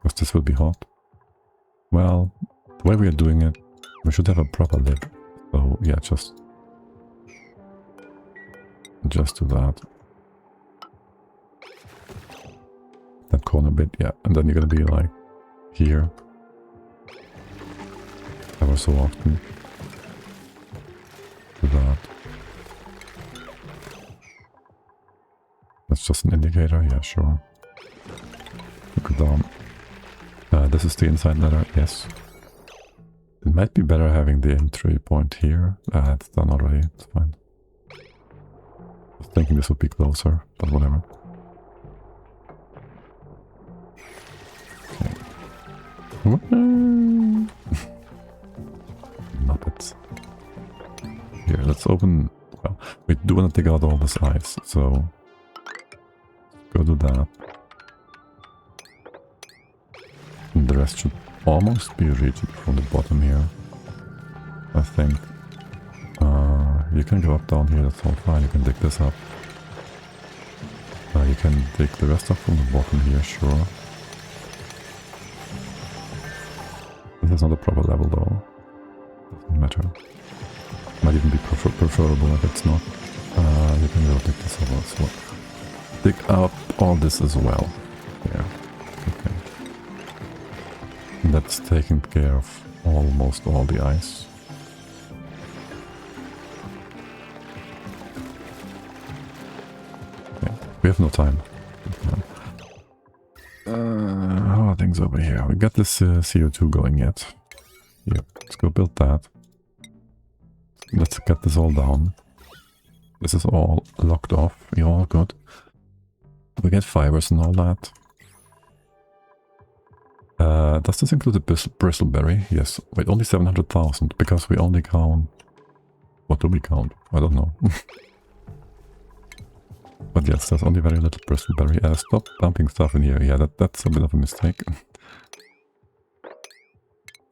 Because this will be hot. Well, the way we are doing it, we should have a proper lid. So yeah, just do that. That corner bit, yeah. And then you're gonna be like here. Ever so often. Do that. That's just an indicator, yeah, sure. Look it down. This is the inside ladder, yes. Didn't Might be better having the entry point here. It's done already, it's fine. I was thinking this would be closer, but whatever. Okay. Muppets. Here, let's open... Well, we do want to take out all this ice, so... Go do that. And the rest should almost be reachable from the bottom here. I think. You can go up down here, that's all fine. You can dig this up. You can dig the rest up from the bottom here, sure. This is not a proper level though. Doesn't matter. Might even be preferable if it's not. You can go dig this up as well. Dig up all this as well. Yeah. Okay. And that's taking care of almost all the ice. Okay. We have no time. How are things over here? We got this CO2 going yet. Yep. Let's go build that. Let's get this all down. This is all locked off. You're all good. We get fibers and all that. Does this include the bristleberry? Yes. Wait, only 700,000 because we only count... What do we count? I don't know. But yes, there's only very little bristleberry. Stop dumping stuff in here. Yeah, that's a bit of a mistake.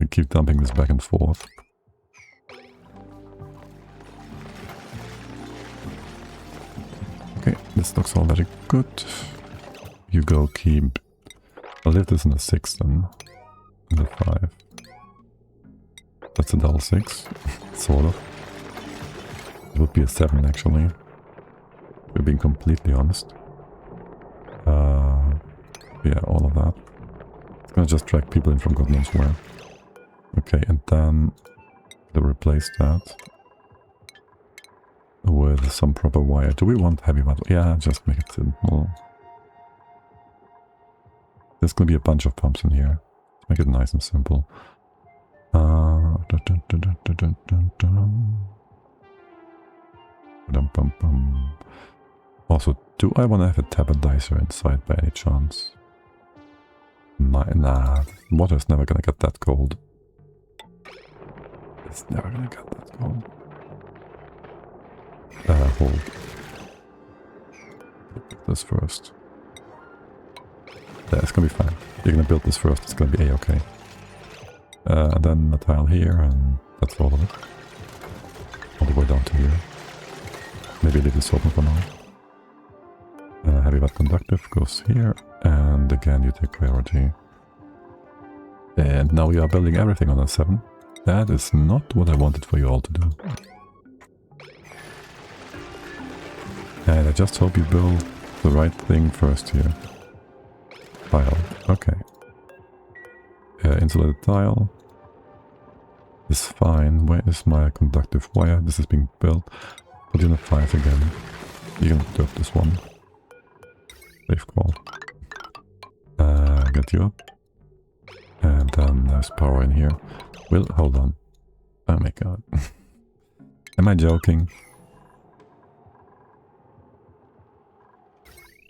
We keep dumping this back and forth. Okay, this looks all very good. You go keep... I'll leave this in a 6 then. In a 5. That's a double 6. Sort of. It would be a 7 actually. We're being completely honest. Yeah, all of that. It's gonna just drag people in from God knows where. Okay, and then we'll replace that with some proper wire. Do we want heavy wire? Yeah, just make it simple. There's gonna be a bunch of pumps in here. Let's make it nice and simple. Also, do I want to have a tablet dicer inside by any chance? Nah, water's never gonna get that cold. It's never gonna get that cold. Hold. Build this first. Yeah, it's gonna be fine. You're gonna build this first, it's gonna be a-okay. And then a tile here, and that's all of it. All the way down to here. Maybe leave this open for now. Heavy but conductive goes here, and again you take priority. And now we are building everything on a 7. That is not what I wanted for you all to do. And I just hope you build the right thing first here. Tile, okay. Insulated tile. Is fine. Where is my conductive wire? This is being built. Put in a 5 again. You can do this one. Safe call. Get you up. And then there's power in here. Will, hold on. Oh my god. Am I joking?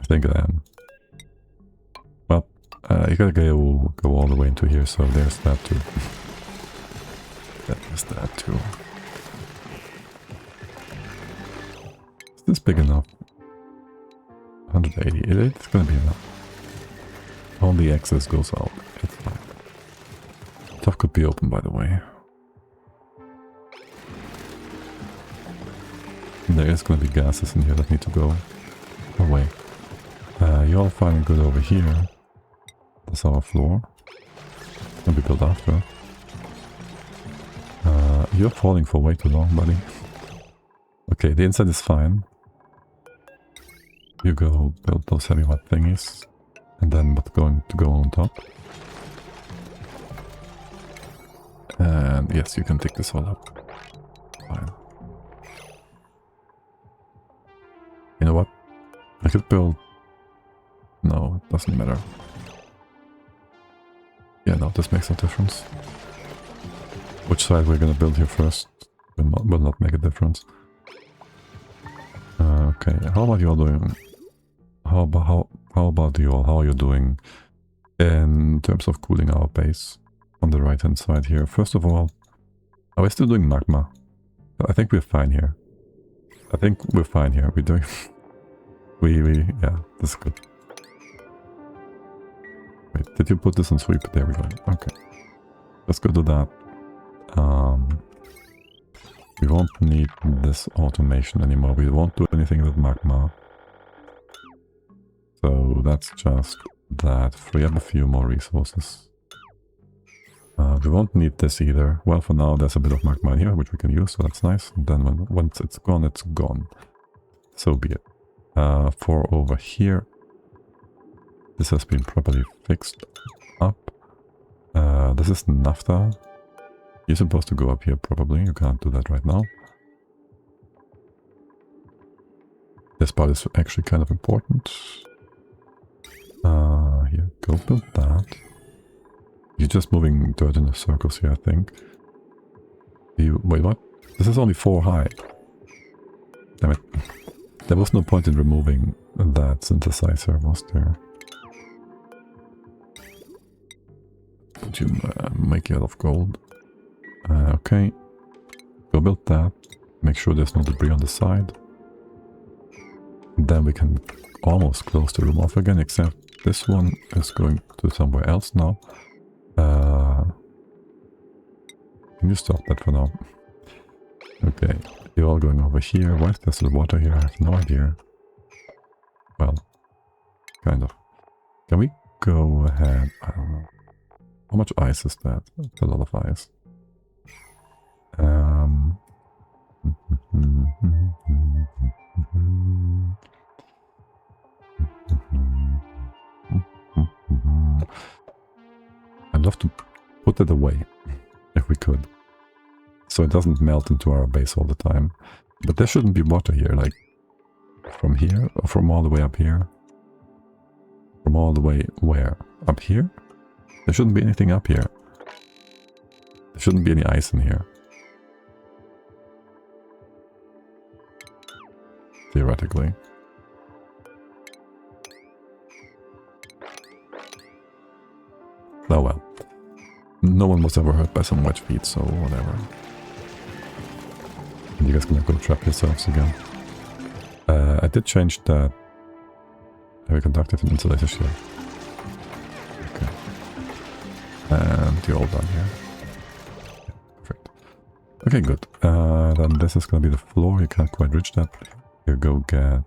I think I am. Well, you gotta go all the way into here, so there's that too. There's that too. Is this big enough? 180. It's gonna be enough. All the excess goes out. It's fine. Stuff could be open, by the way. There is gonna be gases in here that need to go away. You're all fine and good over here. That's our floor. Gonna be built after. You're falling for way too long, buddy. Okay, the inside is fine. You go build those heavy wet thingies. And then what's going to go on top. And yes, you can take this all up. Fine. You know what? I could build... No, it doesn't matter. Yeah, no, this makes no difference. Which side we're gonna build here first will not make a difference. Okay, how about you all doing? How about you all? How are you doing in terms of cooling our base on the right hand side here? First of all, are we still doing magma? I think we're fine here. I think we're fine here. We're doing... yeah, this is good. Wait, did you put this on sweep? There we go. Okay. Let's go do that. We won't need this automation anymore. We won't do anything with magma. So that's just that. Free up a few more resources. We won't need this either. Well, for now there's a bit of magma in here, which we can use, so that's nice. And then once it's gone, it's gone. So be it. For over here, this has been properly fixed up. This is naphtha. You're supposed to go up here, probably. You can't do that right now. This part is actually kind of important. Here, go build that. You're just moving dirt in the circles here, I think. Wait, what? This is only 4 high. Damn it. There was no point in removing that synthesizer, was there? Would you make it out of gold? Okay. Go build that. Make sure there's no debris on the side. Then we can almost close the room off again, except this one is going to somewhere else now. Can you stop that for now? Okay, you're all going over here. Why is there still water here? I have no idea. Well, kind of. Can we go ahead? I don't know. How much ice is that? That's a lot of ice. I'd love to put it away, if we could, so it doesn't melt into our base all the time. But there shouldn't be water here, like, from here, or from all the way up here. From all the way where? Up here? There shouldn't be anything up here. There shouldn't be any ice in here. Theoretically. Oh well. No one was ever hurt by some wet feet, so whatever. And you guys gonna go trap yourselves again. I did change that heavy conductive and insulator shield. Okay. And you're all done here. Yeah, perfect. Okay, good. Then this is gonna be the floor. You can't quite reach that. You go get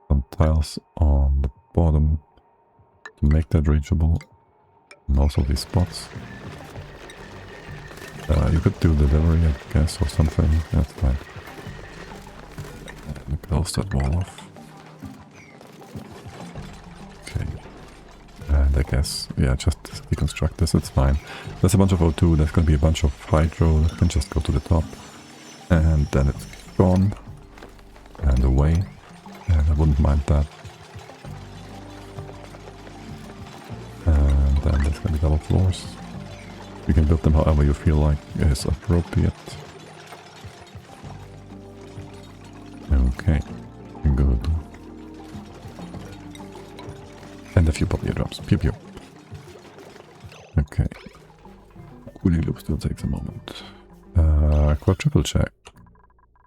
some tiles on the bottom to make that reachable. And also these spots. You could do delivery, I guess, or something. That's fine. And close that wall off. Okay. And I guess, yeah, just deconstruct this, it's fine. There's a bunch of O2, there's gonna be a bunch of hydro that can just go to the top. And then it's gone. And away. And I wouldn't mind that. And then there's gonna be double floors. You can build them however you feel like is appropriate. Okay, good. And a few poppy drops. Pew pew. Okay. Cooling loop still takes a moment. Quadruple check.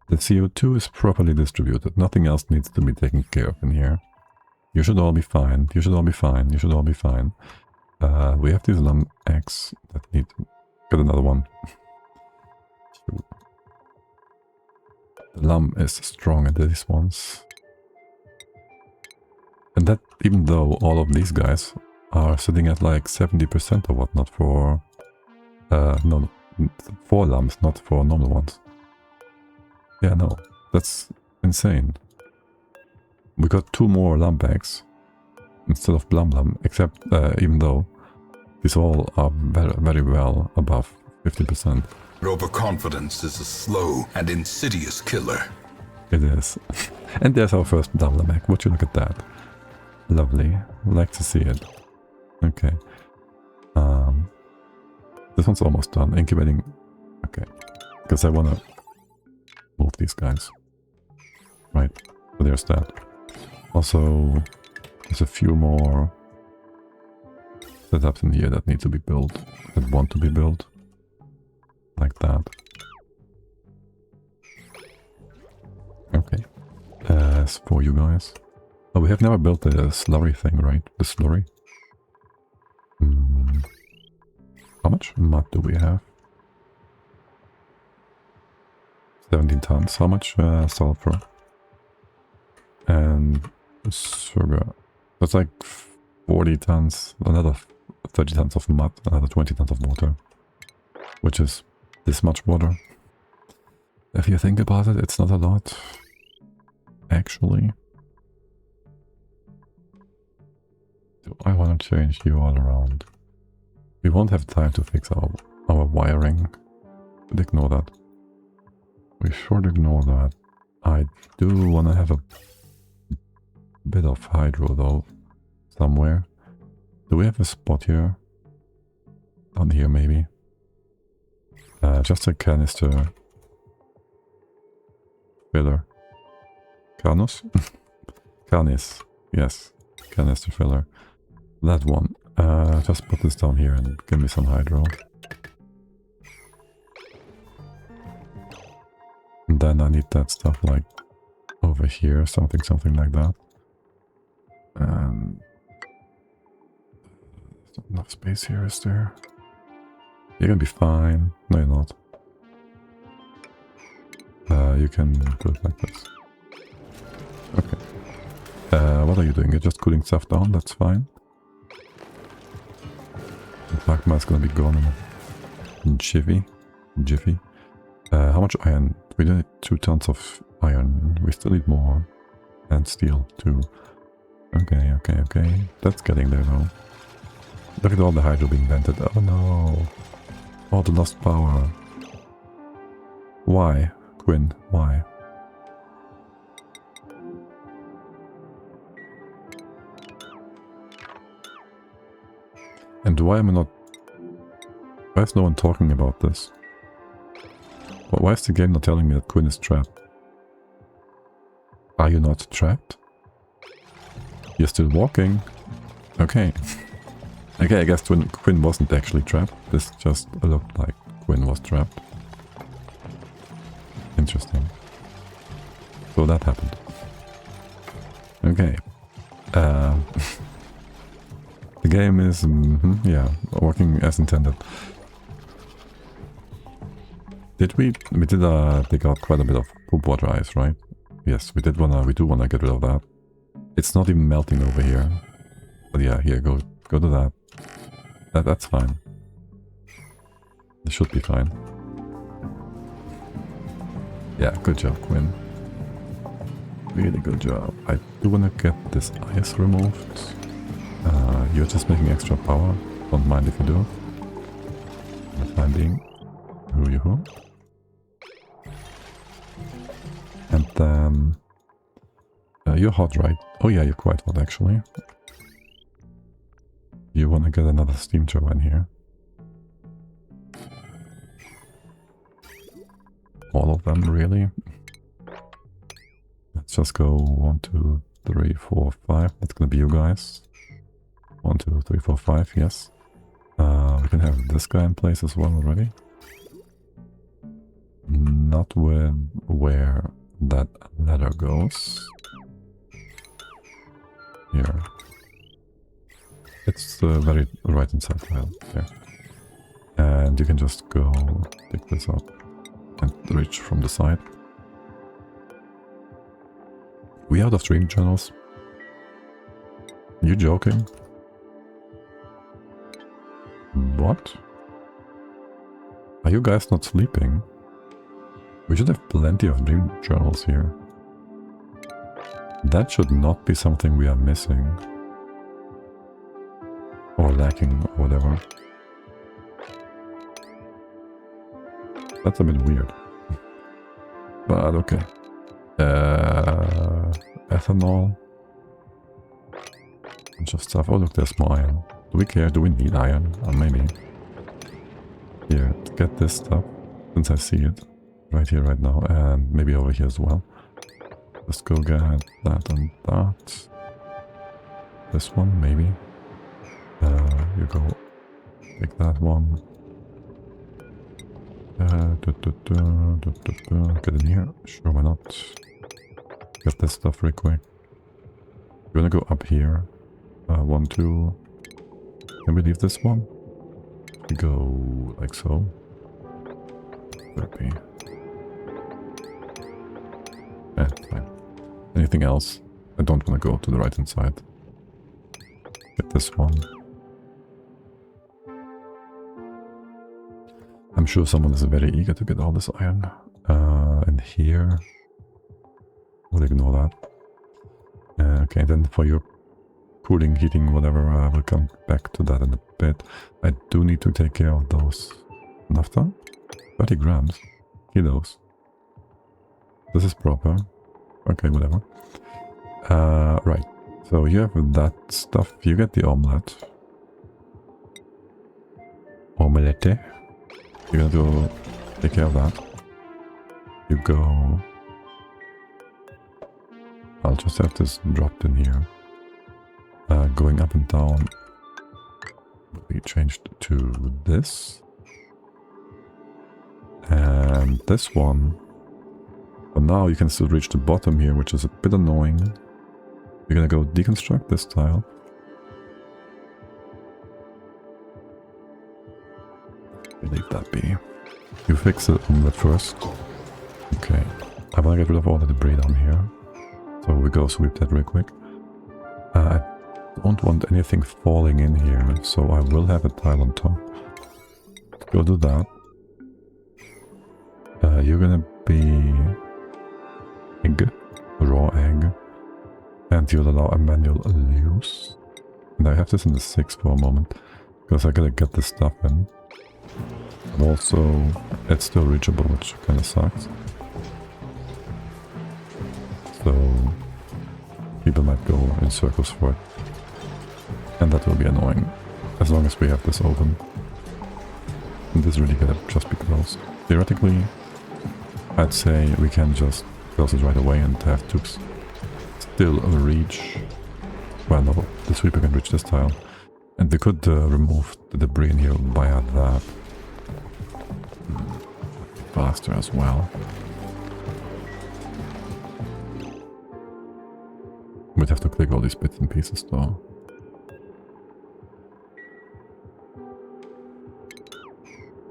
The CO2 is properly distributed. Nothing else needs to be taken care of in here. You should all be fine. You should all be fine. You should all be fine. We have these lump eggs that need to get another one. The lump is strong in these ones. And that even though all of these guys are sitting at like 70% or whatnot for no, 4 lumps, not 4 normal ones. Yeah, no, that's insane. We got 2 more lump eggs instead of blum, except even though these all are very, very well above 50%. Overconfidence is a slow and insidious killer. It is. And there's our first blum egg. Would you look at that? Lovely. Like to see it. Okay. This one's almost done. Incubating. Okay. Because I want to move these guys. Right. So there's that. Also, there's a few more setups in here that need to be built. That want to be built. Like that. Okay. As for you guys. Oh, we have never built the slurry thing, right? The slurry. How much mud do we have? 17 tons. How much sulfur? And sugar. That's like 40 tons. Another 30 tons of mud. Another 20 tons of water. Which is this much water. If you think about it, it's not a lot. Actually. Do I want to change you all around? We won't have time to fix our wiring. But ignore that. We should ignore that. I do want to have a bit of hydro though. Somewhere. Do we have a spot here? On here maybe. Just a canister. Filler. Canus? Canis. Yes. Canister filler. That one. Just put this down here and give me some hydro. And then I need that stuff like over here, something like that. And there's not enough space here, is there? You're gonna be fine. No, you're not. You can do it like this. Okay. What are you doing? You're just cooling stuff down, that's fine. The magma is gonna be gone in jiffy. How much iron? We need 2 tons of iron. We still need more. And steel too. Okay. That's getting there though. Look at all the hydro being vented. Oh no. All the lost power. Why? Quinn, why? And why am I not... Why is no one talking about this? Why is the game not telling me that Quinn is trapped? Are you not trapped? You're still walking? Okay. Okay, I guess Quinn wasn't actually trapped. This just looked like Quinn was trapped. Interesting. So that happened. Okay. The game is, yeah, working as intended. Did we did take out quite a bit of poop water ice, right? Yes, we do wanna get rid of that. It's not even melting over here. But yeah, here, go to that. That's fine. This should be fine. Yeah, good job, Quinn. Really good job. I do wanna get this ice removed. You're just making extra power. Don't mind if you do. For the time being. Who? And then... you're hot, right? Oh yeah, you're quite hot, actually. You want to get another steam turbine here. All of them, really? Let's just go 1, 2, 3, 4, 5. That's gonna be you guys. 1, 2, 3, 4, 5, yes. We can have this guy in place as well already. Not with where that ladder goes. Here. It's the very right inside tile there. And you can just go pick this up and reach from the side. We out of dream channels? You joking? What? Are you guys not sleeping? We should have plenty of dream journals here. That should not be something we are missing. Or lacking, or whatever. That's a bit weird. But okay. Ethanol. Bunch of stuff. Oh look, there's more iron. Do we care? Do we need iron? Maybe. Here, to get this stuff, since I see it right here, right now, and maybe over here as well. Just go get that and that. This one, maybe. You go take that one. Get in here. Sure, why not? Get this stuff real quick. We're gonna go up here. 1, 2. Can we leave this one? We go like so. Therapy. Yeah, fine. Anything else? I don't want to go to the right hand side. Get this one. I'm sure someone is very eager to get all this iron. And here. We'll ignore that. Okay, then for your cooling, heating, whatever, we'll come back to that in a bit. I do need to take care of those naphtha. 30 grams. Kilos. This is proper. Okay, whatever. Right. So you have that stuff. You get the omelette. Omelette. You're gonna go take care of that. You go... I'll just have this dropped in here. Going up and down. We changed to this. And this one. But now you can still reach the bottom here, which is a bit annoying. We're gonna go deconstruct this tile. Leave that be. You fix the omelette first. Okay. I wanna get rid of all the debris down here. So we go sweep that real quick. I don't want anything falling in here, so I will have a tile on top. Go do that. You're gonna be... egg. Raw egg. And you'll allow a manual use. And I have this in the 6 for a moment, because I gotta get this stuff in. And also, it's still reachable, which kind of sucks. So, people might go in circles for it. And that will be annoying, as long as we have this open. And this really gotta just be closed. Theoretically, I'd say we can just close it right away and have Dupes still reach... Well, no, the sweeper can reach this tile. And we could remove the debris in here via that. Faster as well. We'd have to click all these bits and pieces though.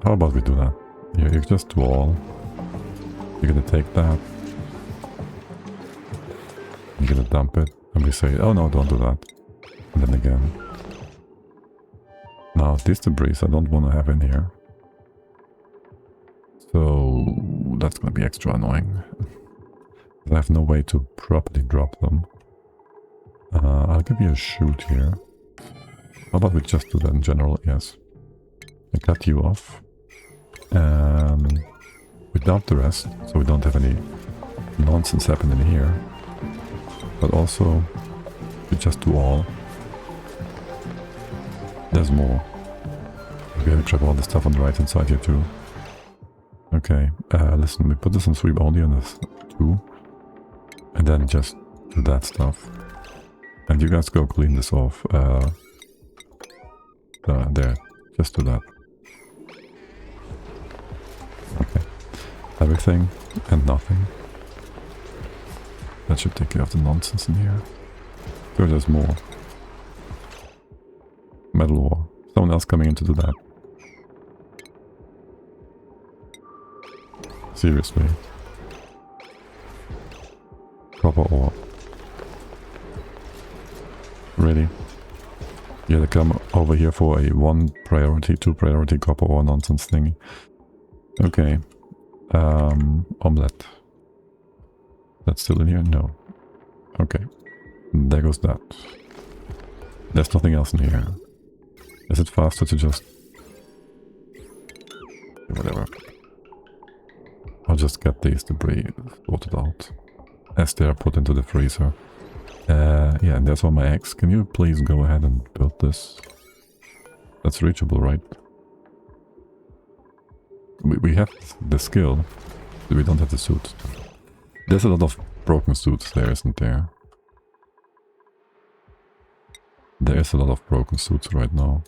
How about we do that? You just do all. You're gonna take that. You're gonna dump it. And we say, oh no, don't do that. And then again. Now, this debris I don't want to have in here. So, that's gonna be extra annoying. I have no way to properly drop them. I'll give you a shoot here. How about we just do that in general? Yes. I cut you off. And we dump the rest, so we don't have any nonsense happening here. But also, we just do all. There's more. We have to grab all the stuff on the right hand side here too. Okay, listen, we put this on sweep only on this 2. And then just do that stuff. And you guys go clean this off. There, just do that. Okay. Everything and nothing. That should take care of the nonsense in here. Sure, there's more. Metal ore. Someone else coming in to do that. Seriously. Copper ore. Really? You had to come over here for a 1 priority, 2 priority copper ore nonsense thingy. Okay. Omelette. That's still in here? No. Okay. There goes that. There's nothing else in here. Is it faster to just... Whatever. I'll just get these debris sorted out. As they are put into the freezer. Yeah, and there's all my eggs. Can you please go ahead and build this? That's reachable, right? We have the skill, but we don't have the suit. There's a lot of broken suits there, isn't there? There is a lot of broken suits right now.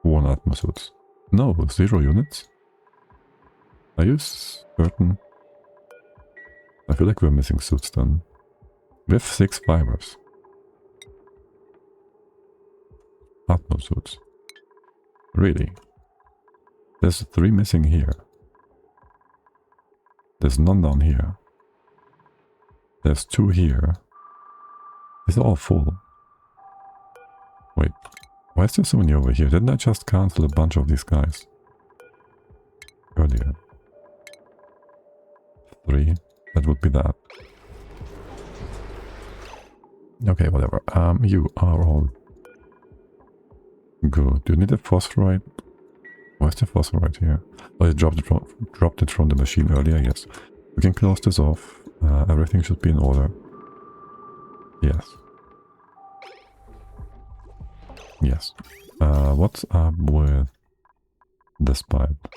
One Atmo suits. No, 0 units? Are you certain? I feel like we're missing suits then. We have 6 fibers. Atmo suits. Really? There's 3 missing here. There's none down here. There's 2 here. It's all full. Wait, why is there so many over here? Didn't I just cancel a bunch of these guys earlier? 3. That would be that. Okay, whatever. You are all good. Do you need a phosphorite? Why is the phosphorite here? Oh, you dropped it from the machine earlier, yes. We can close this off. Everything should be in order. Yes. Yes. What's up with this pipe?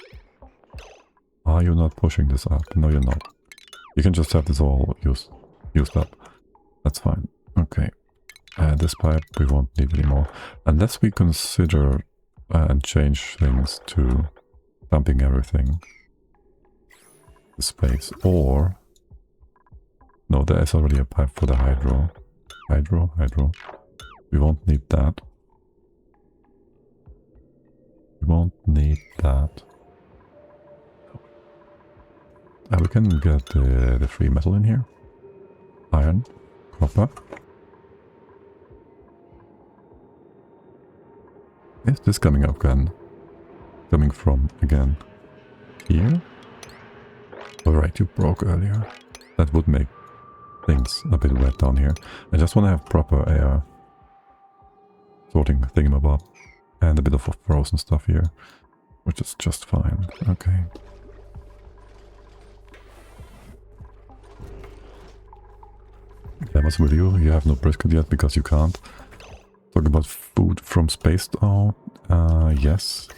Are you not pushing this up? No, you're not. You can just have this all used up. That's fine. Okay. This pipe we won't need anymore. Unless we consider and change things to dumping everything. The space. Or... No, there is already a pipe for the hydro. Hydro. We won't need that. We won't need that. We can get the free metal in here. Iron. Copper. Is this coming up again? Coming from again? Here? Alright, you broke earlier. That would make things a bit wet down here. I just want to have proper air sorting thingamabob. And a bit of frozen stuff here, which is just fine. Okay. Yeah, what's with you? You have no brisket yet because you can't. Talk about food from space. Oh, yes.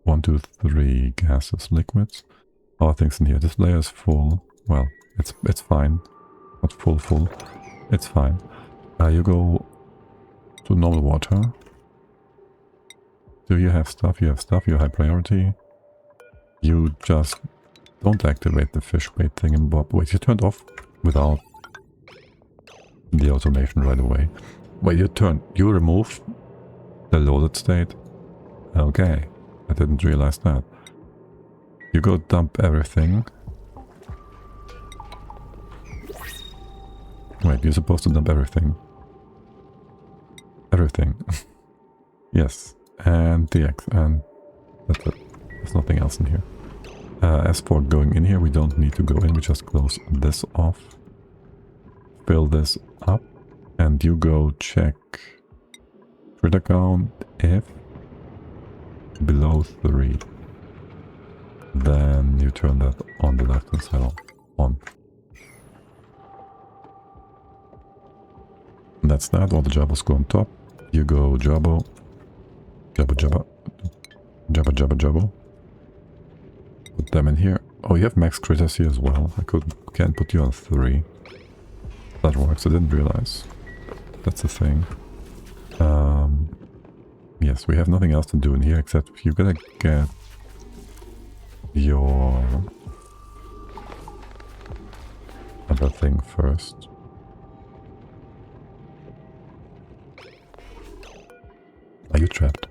1, 2, 3 gases, liquids. All things in here. This layer is full. Well, it's fine. Not full. It's fine. You go to normal water. Do you have stuff? You have stuff. You're high priority. You just don't activate the fish bait thing in Bob. Wait, you turned off without the automation right away. Wait, you removed the loaded state? Okay, I didn't realize that. You go dump everything. Wait, you're supposed to dump everything. Everything. Yes. And the X, and that's it. There's nothing else in here. As for going in here, we don't need to go in, we just close this off. Fill this up, and you go check critter count if below 3. Then you turn that on the left hand side on. And that's that, all the jabos go on top. You go jabo. Jabba. Put them in here. Oh, you have max critters here as well. I can't put you on 3. That works, I didn't realize. That's the thing. Yes, we have nothing else to do in here except you gotta get your other thing first. Are you trapped?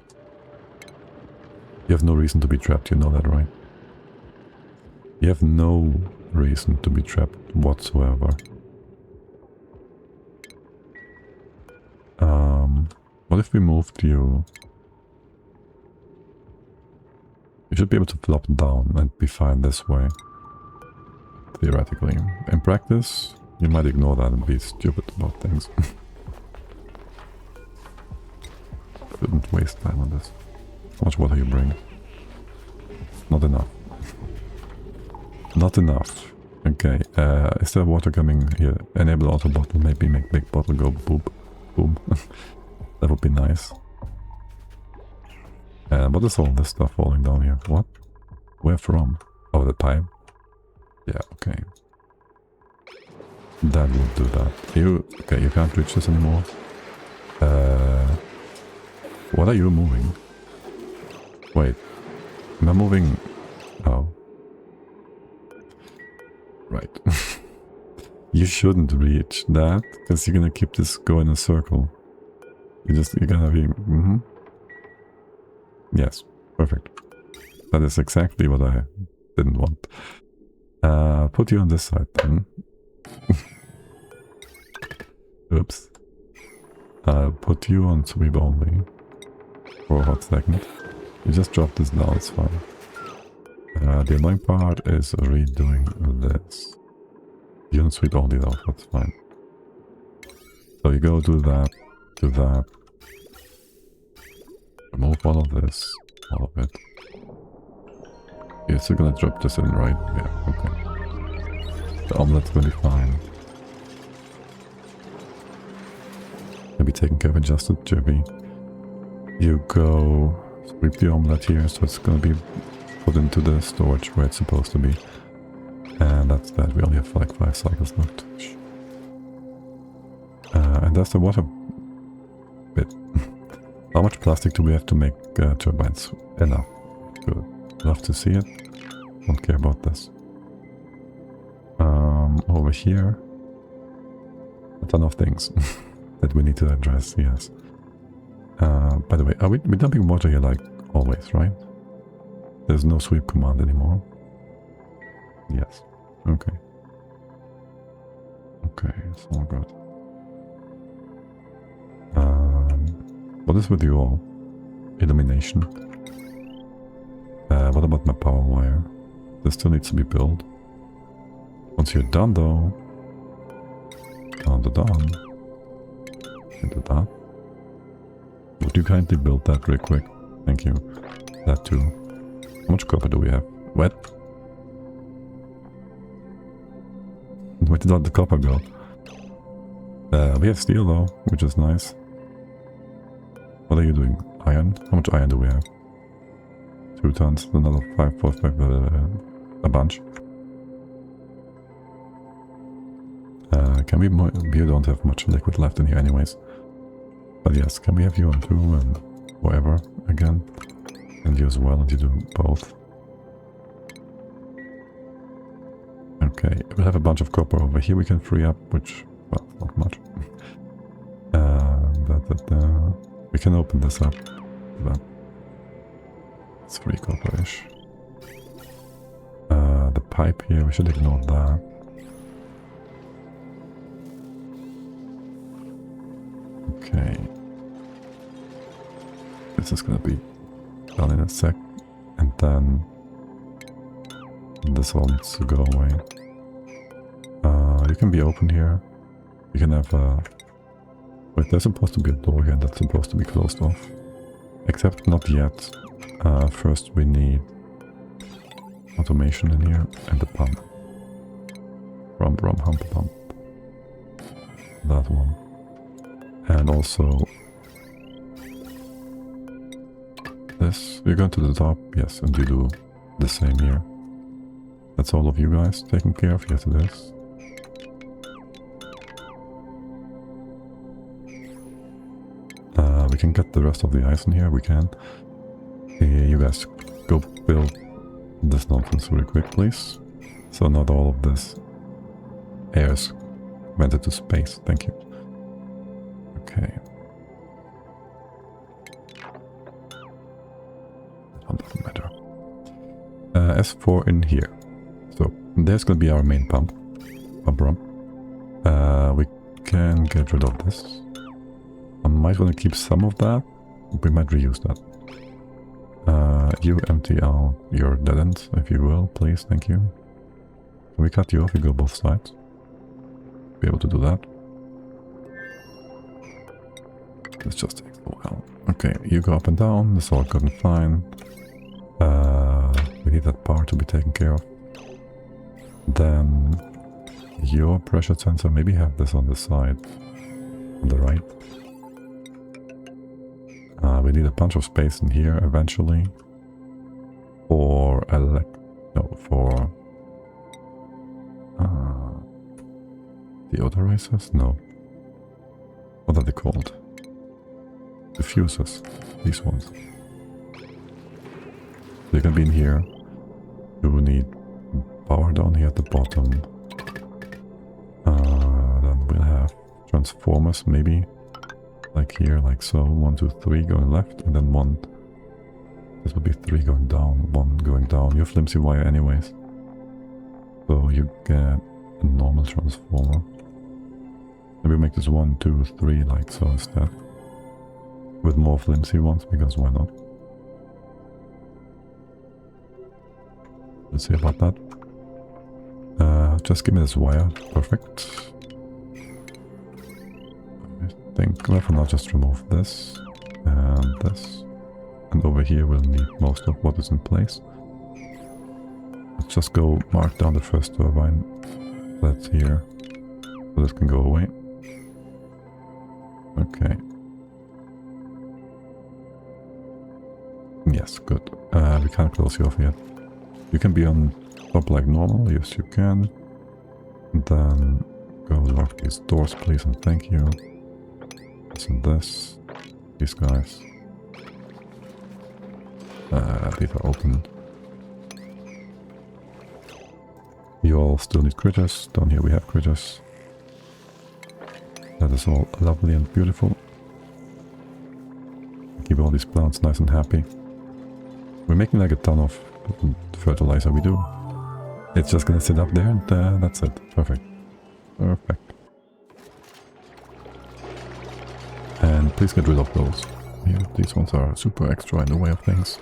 You have no reason to be trapped, you know that, right? You have no reason to be trapped whatsoever. What if we moved you? You should be able to flop down and be fine this way. Theoretically. In practice, you might ignore that and be stupid about things. Shouldn't waste time on this. How much water you bring? Not enough. Not enough. Okay, is there water coming here? Enable auto bottle, maybe make big bottle go boop. Boom. That would be nice. What is all this stuff falling down here? What? Where from? Oh, the pipe? Yeah, okay. That would do that. Okay, you can't reach this anymore. What are you moving? Wait. Am I moving? Oh. Right. You shouldn't reach that, because you're gonna keep this going in a circle. You're gonna be... Yes, perfect. That is exactly what I didn't want. Put you on this side then. Oops. Put you on sweep only. For a hot second. You just drop this down, it's fine. The annoying part is redoing this. You don't sweep only though, that's fine. So you go do that, remove all of this, all of it. You're still gonna drop this in, right? Yeah, okay. The omelet's gonna be fine. Maybe taking care of adjusted Jibby. You go sweep the omelet here, so it's gonna be put into the storage where it's supposed to be. And that's that. We only have like 5 cycles left. And that's the water bit. How much plastic do we have to make turbines? Enough. Good. Love to see it. Don't care about this. Over here. A ton of things that we need to address, yes. By the way, are we dumping water here like always, right? There's no sweep command anymore. Yes. Okay. Okay, it's all good. What is with you all? Illumination. What about my power wire? This still needs to be built. Once you're done though... Done. Into that. Would you kindly build that real quick? Thank you. That too. How much copper do we have? What? Where did all the copper go? We have steel though, which is nice. What are you doing? Iron? How much iron do we have? 2 tons, another 5, 4, 5, a bunch. Can we... We don't have much liquid left in here anyways. But yes, can we have you on 2 and whatever again? And you as well, and you do both. Okay, we have a bunch of copper over here we can free up, which, well, not much. We can open this up. But it's 3 copper-ish. The pipe here, we should ignore that. Okay. This is gonna be done in a sec. And then this all needs to go away. You can be open here. You can have a... Wait, there's supposed to be a door here that's supposed to be closed off. Except not yet. First we need automation in here and the pump. Hump pump. That one. And also... this. You're going to the top? Yes, and you do the same here. That's all of you guys taken care of? Yes, it is. We can get the rest of the ice in here, we can. You guys go build this nonsense really quick, please. So not all of this air is vented to space, thank you. Okay. That one doesn't matter. S4 in here. So there's gonna be our main pump. We can get rid of this. I might want to keep some of that. We might reuse that. You empty out your dead ends, if you will, please. Thank you. Can we cut you off? You go both sides. Be able to do that. This just takes a while. Okay, you go up and down. This all good and fine. We need that power to be taken care of. Then your pressure sensor, maybe have this on the side, on the right. We need a bunch of space in here eventually. For for deodorizers? No. What are they called? Diffusers. These ones. They can be in here. You will need power down here at the bottom. Then we'll have transformers maybe. Like here, like so. 1, 2, 3 going left, and then 1. This will be 3 going down, 1 going down. You have flimsy wire anyways. So you get a normal transformer. Maybe make this 1, 2, 3 like so instead. With more flimsy ones, because why not? Let's see about that. Just give me this wire. Perfect. I think, well, for now just remove this and this. And over here we'll need most of what is in place. Let's just go mark down the first turbine that's here. So this can go away. Okay. Yes, good. We can't close you off yet. You can be on top like normal. Yes, you can. And then go lock these doors, please, and thank you. This and this. These guys. These are open. You all still need critters. Down here we have critters. That is all lovely and beautiful. Keep all these plants nice and happy. We're making like a ton of fertilizer, we do. It's just gonna sit up there and that's it. Perfect. Perfect. And please get rid of those. Here, these ones are super extra in the way of things.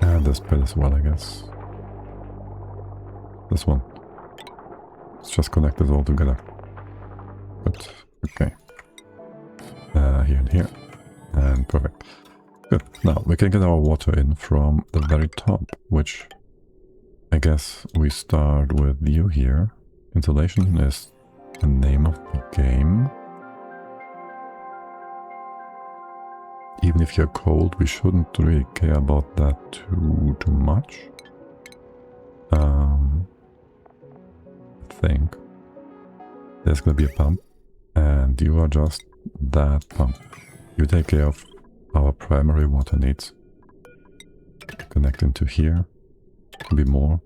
And this bit as well, I guess. This one. Let's just connect it all together. But, okay. Here and here. And perfect. Good. Now, we can get our water in from the very top, which I guess we start with you here. Insulation is the name of the game. Even if you're cold, we shouldn't really care about that too much. I think there's gonna be a pump, and you are just that pump. You take care of our primary water needs. Connect into here. Can be more.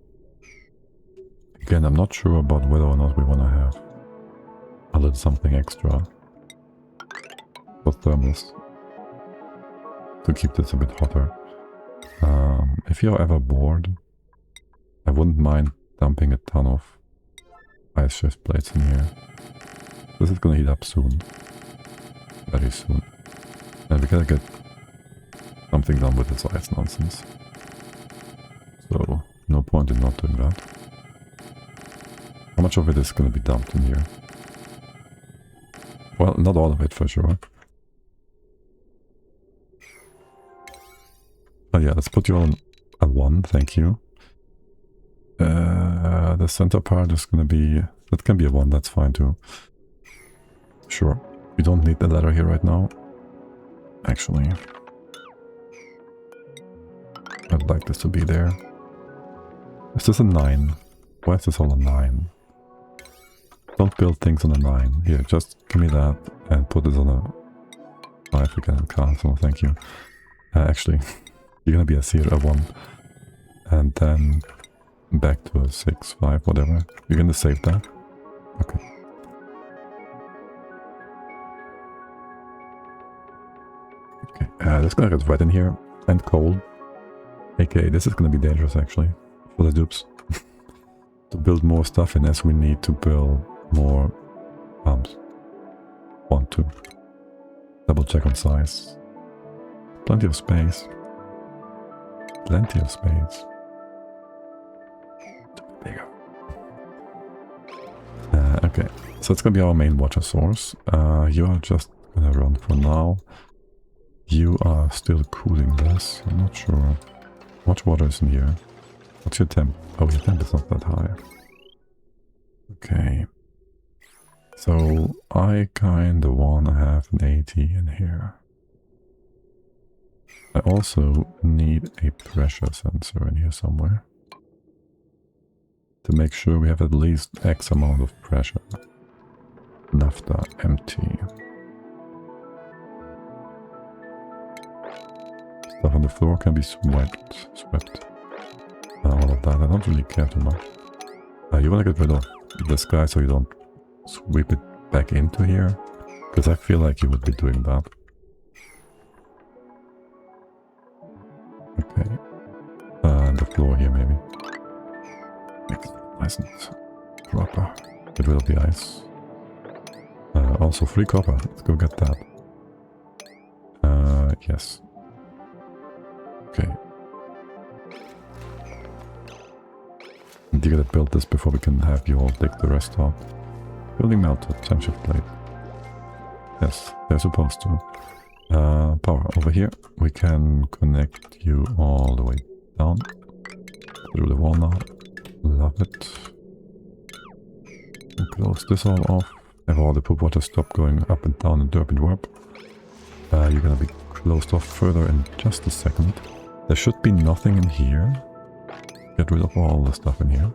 Again, I'm not sure about whether or not we want to have a little something extra for thermals to keep this a bit hotter. If you're ever bored, I wouldn't mind dumping a ton of ice shift plates in here. This is gonna heat up soon. Very soon. And we gotta get something done with this ice nonsense. So, no point in not doing that. How much of it is gonna be dumped in here? Well, not all of it for sure. Oh yeah, let's put you on a 1, thank you. The center part is gonna be... that can be a 1, that's fine too. Sure. We don't need the ladder here right now. Actually. I'd like this to be there. Is this a 9? Why is this all a 9? Don't build things on a 9. Here, just give me that and put this on a 5 again in castle, thank you. Actually, you're gonna be a 1. And then back to a 6, 5, whatever. You're gonna save that? Okay. Okay, this gonna get wet in here and cold. Okay, this is gonna be dangerous actually for the dupes. To build more stuff in as we need to build more pumps. 1, 2. Double check on size. Plenty of space. Plenty of space. Bigger. Okay, so it's gonna be our main water source. You are just gonna run for now. You are still cooling this. I'm not sure. How much water is in here? What's your temp? Oh, your temp is not that high. Okay. So I kinda wanna have an 80 in here. I also need a pressure sensor in here somewhere. To make sure we have at least X amount of pressure. Naphtha empty. Stuff on the floor can be swept. All of that, I don't really care too much. You want to get rid of this guy so you don't sweep it back into here? Because I feel like you would be doing that. Okay. And the floor here maybe. Make it nice and proper. Get rid of the ice. Also free copper. Let's go get that. Yes. Okay. And you gotta build this before we can have you all dig the rest out. Building melted. Time shift plate. Yes, they're supposed to. Power. Over here, we can connect you all the way down. Through the wall now. Love it. And close this all off. Have all the poop water stop going up and down and derp and warp. You're gonna be closed off further in just a second. There should be nothing in here. Get rid of all the stuff in here.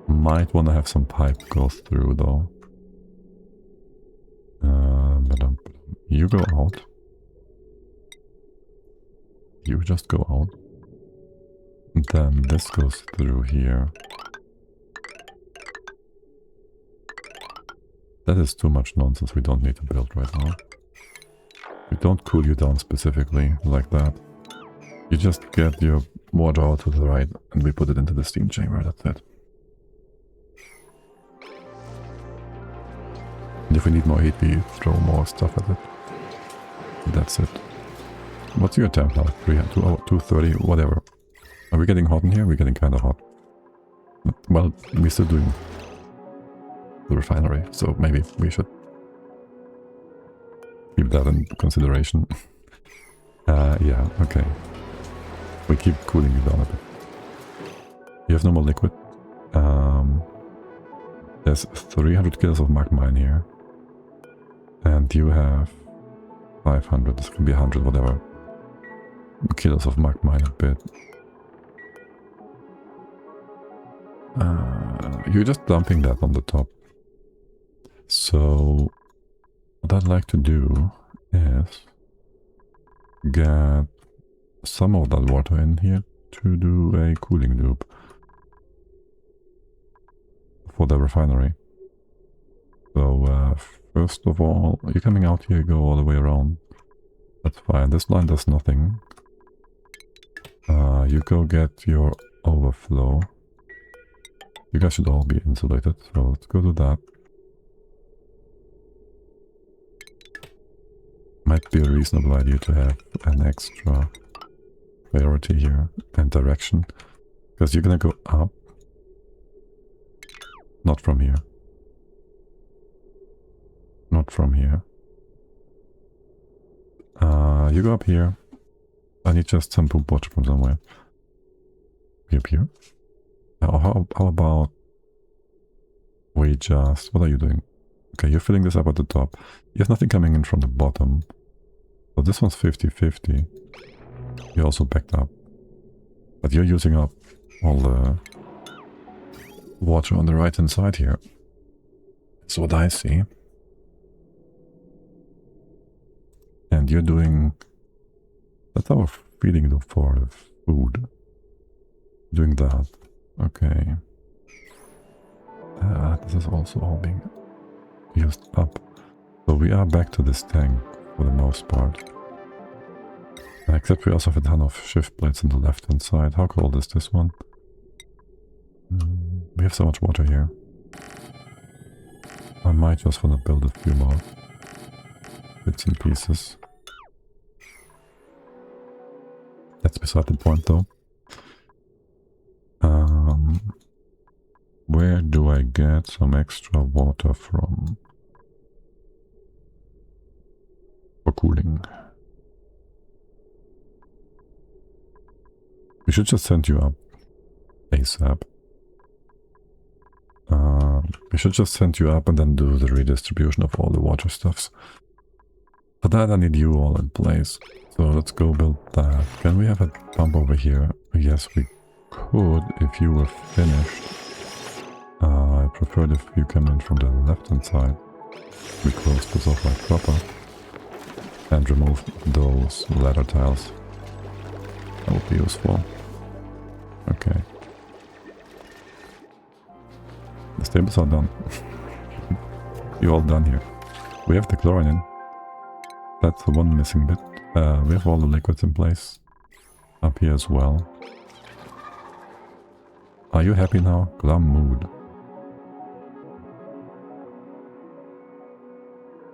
Might want to have some pipe go through though. You go out. You just go out. And then this goes through here. That is too much nonsense. We don't need to build right now. We don't cool you down specifically like that. You just get your water out to the right and we put it into the steam chamber. That's it. And if we need more heat, we throw more stuff at it. That's it. What's your temp now? 230, whatever. Are we getting hot in here? We're getting kind of hot. Well, we're still doing the refinery, so maybe we should keep that in consideration. Yeah, okay. We keep cooling you down a bit. You have no more liquid. There's 300 kilos of magma in here. And you have 500, this can be 100, whatever. Kilos of magma in a bit. You're just dumping that on the top. So, what I'd like to do is get some of that water in here to do a cooling loop for the refinery. So, first of all, you're coming out here, go all the way around. That's fine. This line does nothing. You go get your overflow. You guys should all be insulated, so let's go do that. Might be a reasonable idea to have an extra priority here and direction, because you're gonna go up, not from here, not from here. You go up here. I need just some poop water from somewhere. Up here. How about we just... What are you doing? Okay, you're filling this up at the top. You have nothing coming in from the bottom. So this one's 50-50. You're also backed up. But you're using up all the water on the right hand side here. That's what I see. And you're doing... That's our feeding loop for the food. Doing that. Okay. This is also all being used up. So we are back to this tank for the most part. Except we also have a ton of shift plates on the left hand side. How cold is this one? We have so much water here. I might just want to build a few more bits and pieces. That's beside the point though. Where do I get some extra water from? For cooling. should just send you up ASAP. We should just send you up and then do the redistribution of all the water stuffs. For that I need you all in place. So let's go build that. Can we have a pump over here? Yes, we could if you were finished. I preferred if you come in from the left hand side. We close this off like proper. And remove those ladder tiles. That would be useful. Okay. The stables are done. You're all done here. We have the chlorine in. That's the one missing bit. We have all the liquids in place. Up here as well. Are you happy now? Glum mood.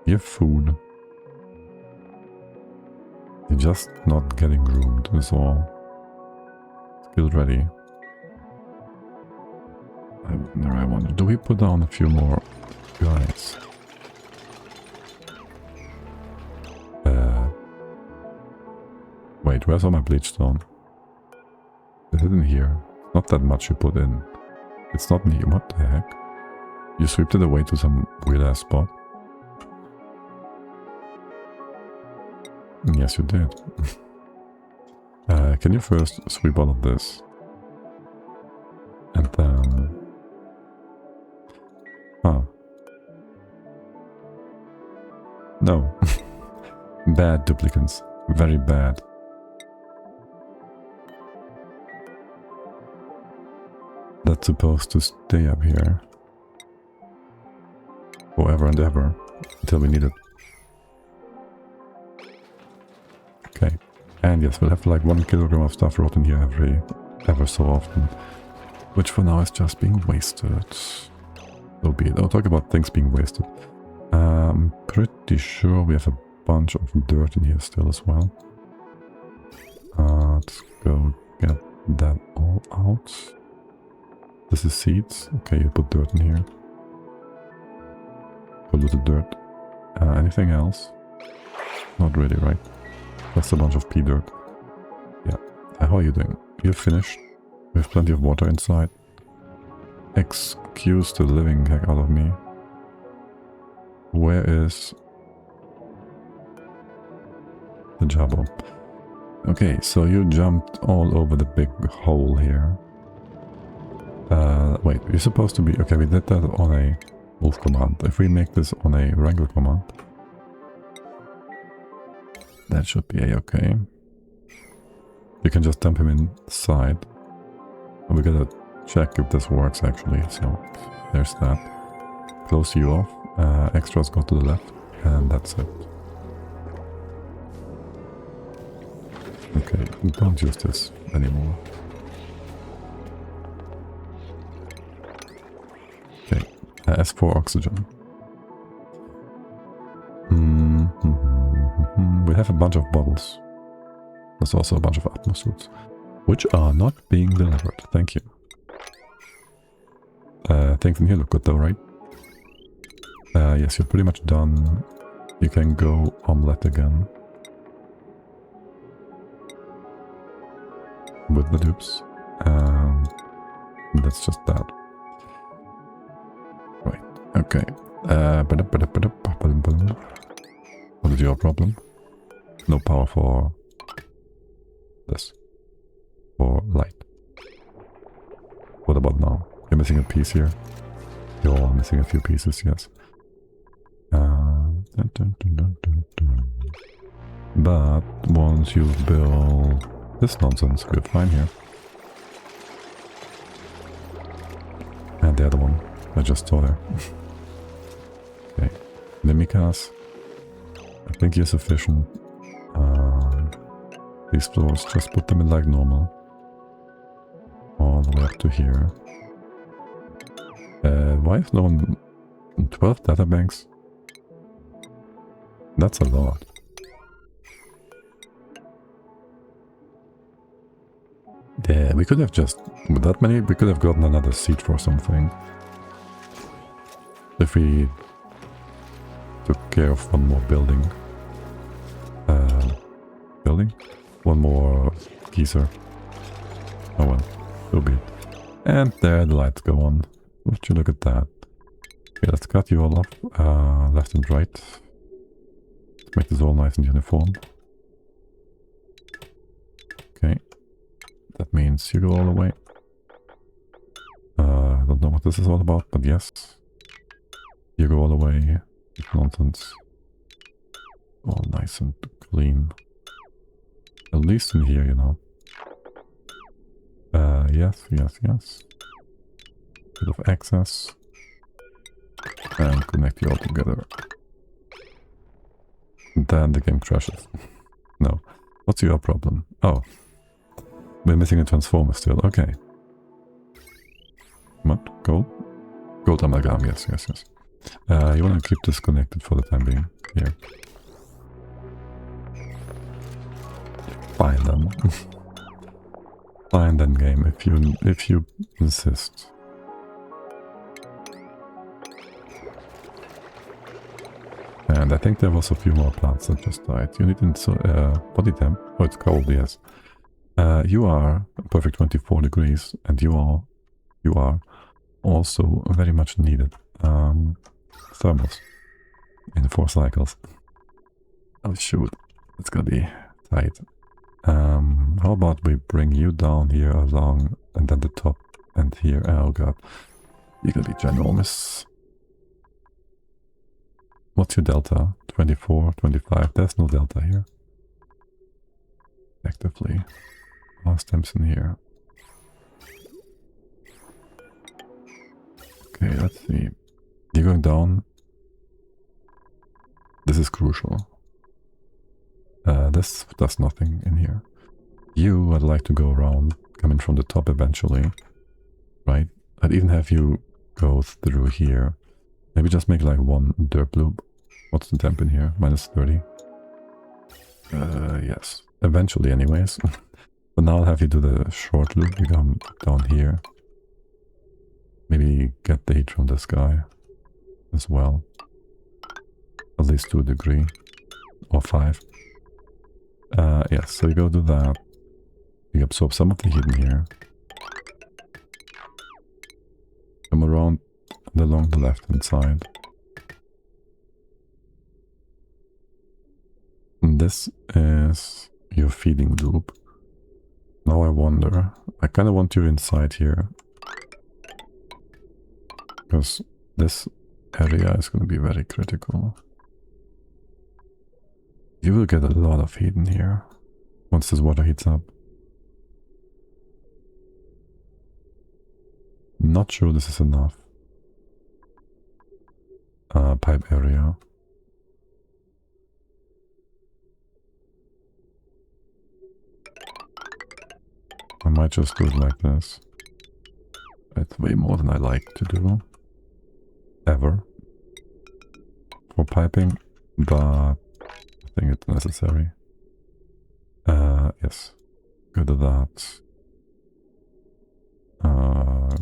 You have food. You're just not getting groomed, is all. Skill ready. I wonder, do we put down a few more guys? Wait, where's all my bleach stone? Is it in here? Not that much you put in. It's not me. What the heck? You swept it away to some weird ass spot? Yes, you did. Can you first sweep all of this? And then... Huh. No. Bad duplicants. Very bad. That's supposed to stay up here. Forever and ever. Until we need it. Okay. And yes, we'll have like 1 kilogram of stuff rotten here ever so often. Which for now is just being wasted. So be it. I'll talk about things being wasted. I'm pretty sure we have a bunch of dirt in here still as well. Let's go get that all out. This is seeds. Okay, you put dirt in here. Polluted dirt. Anything else? Not really, right? Just a bunch of pea dirt. Yeah. How are you doing? You're finished. We have plenty of water inside. Excuse the living heck out of me. Where is the jabber? Okay, so you jumped all over the big hole here. Wait, you're supposed to be... Okay, we did that on a wolf command. If we make this on a wrangler command, that should be a-okay. You can just dump him inside. And we gotta check if this works actually. So there's that. Close you off. Extras go to the left. And that's it. Okay, don't use this anymore. Okay, as for oxygen. We have a bunch of bottles. There's also a bunch of atmosuits, which are not being delivered. Thank you. Things in here look good though, right? Yes, you're pretty much done. You can go omelette again. With the dupes. That's just that. Right, okay. What is your problem? No power for this. For light. What about now? You're missing a piece here. You're missing a few pieces, yes. But once you build this nonsense, we're fine here. And the other one I just saw there. Okay. Mimikas. I think you're sufficient. These floors, just put them in like normal. All the way up to here. Why is no one... 12 data banks? That's a lot. Yeah, we could have just... With that many, we could have gotten another seat for something. If we took care of one more building. Building? One more geezer. Oh well, so be it. And there the lights go on. Would you look at that? Okay, let's cut you all off, left and right. Let's make this all nice and uniform. Okay. That means you go all the way. I don't know what this is all about, but yes. You go all the way. Nonsense. All nice and clean. At least in here, you know. Yes. Bit of access. And connect you all together. Then the game crashes. No. What's your problem? Oh. We're missing a transformer still. Okay. What? Gold? Gold amalgam, yes. You want to keep this connected for the time being. Here. Fine then. Fine then, game, if you insist. And I think there was a few more plants that just died. You need body temp. Oh, it's cold, yes. You are a perfect 24 degrees, and you are also very much needed. Thermals in 4 cycles. Oh shoot, it's gonna be tight. How about we bring you down here along, and then the top, and here. Oh god, you're gonna be ginormous. What's your delta? 24, 25. There's no delta here. Effectively. Last temps in here. Okay, let's see. You're going down. This is crucial. This does nothing in here. You, I'd like to go around, come in from the top eventually. Right? I'd even have you go through here. Maybe just make like one derp loop. What's the temp in here? -30. Yes. Eventually anyways. But now I'll have you do the short loop. You come down here. Maybe get the heat from this guy as well. At least to a degree. Or 5. Yes, so you go do that. You absorb some of the heat in here. Come around and along the left hand side. And this is your feeding loop. Now I wonder, I kind of want you inside here. Because this area is going to be very critical. You will get a lot of heat in here once this water heats up. Not sure this is enough. Pipe area. I might just do it like this. It's way more than I like to do. Ever. For piping, but I think it's necessary. Yes. Go to that.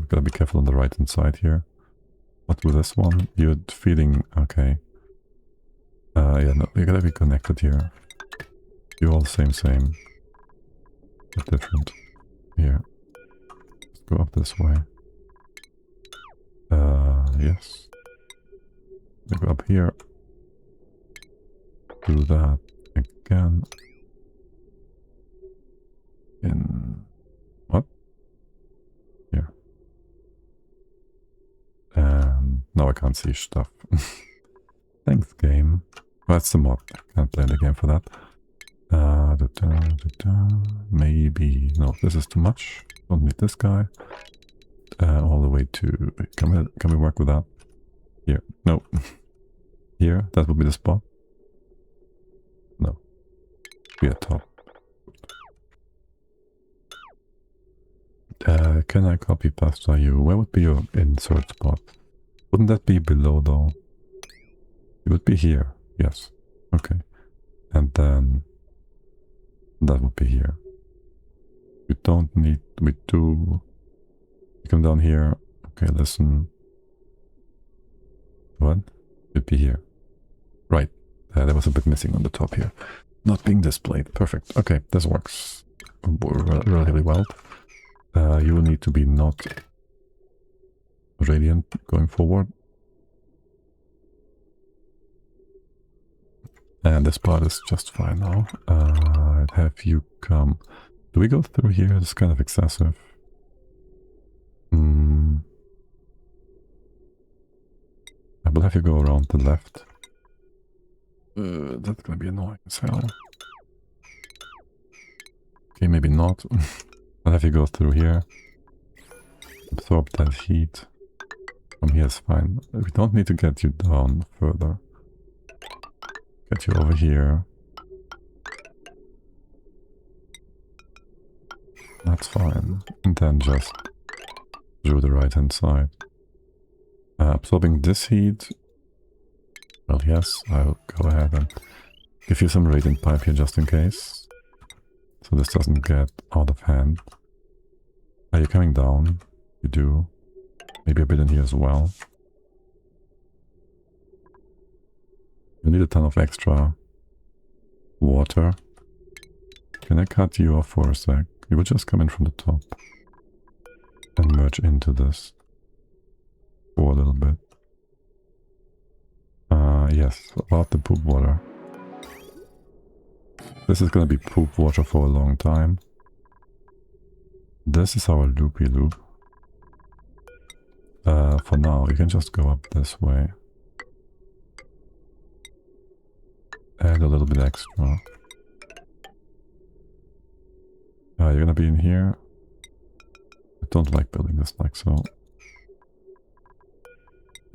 Gotta be careful on the right hand side here. What with this one? You're feeding, okay. Yeah, no, you gotta be connected here. You're all same. But different. Here. Let's go up this way. Yes. Go up here. Do that again. In what? Here. Now I can't see stuff. Thanks, game. Well, that's the mod. I can't play the game for that. Maybe no. This is too much. Don't need this guy. All the way to. Can we work with that? Here. No. Here. That would be the spot. No. We are top. Can I copy pasta you? Where would be your insert spot? Wouldn't that be below though? It would be here. Yes. Okay. And then that would be here. We don't need. We do. You come down here. Okay, listen. What? It'd be here. Right. There was a bit missing on the top here. Not being displayed. Perfect. Okay, this works relatively well. You will need to be not radiant going forward. And this part is just fine now. I'd have you come... Do we go through here? It's kind of excessive. I will have you go around the left. That's gonna be annoying as hell. Okay, maybe not. I'll have you go through here. Absorb that heat. From here is fine. We don't need to get you down further. Get you over here. That's fine. And then just through the right hand side. Absorbing this heat. Well, yes, I'll go ahead and give you some radiant pipe here just in case. So this doesn't get out of hand. Are you coming down? You do. Maybe a bit in here as well. You need a ton of extra water. Can I cut you off for a sec? You will just come in from the top and merge into this for a little bit. Yes, about the poop water. This is gonna be poop water for a long time. This is our loopy loop. For now, you can just go up this way. Add a little bit extra. You're gonna be in here. I don't like building this like so.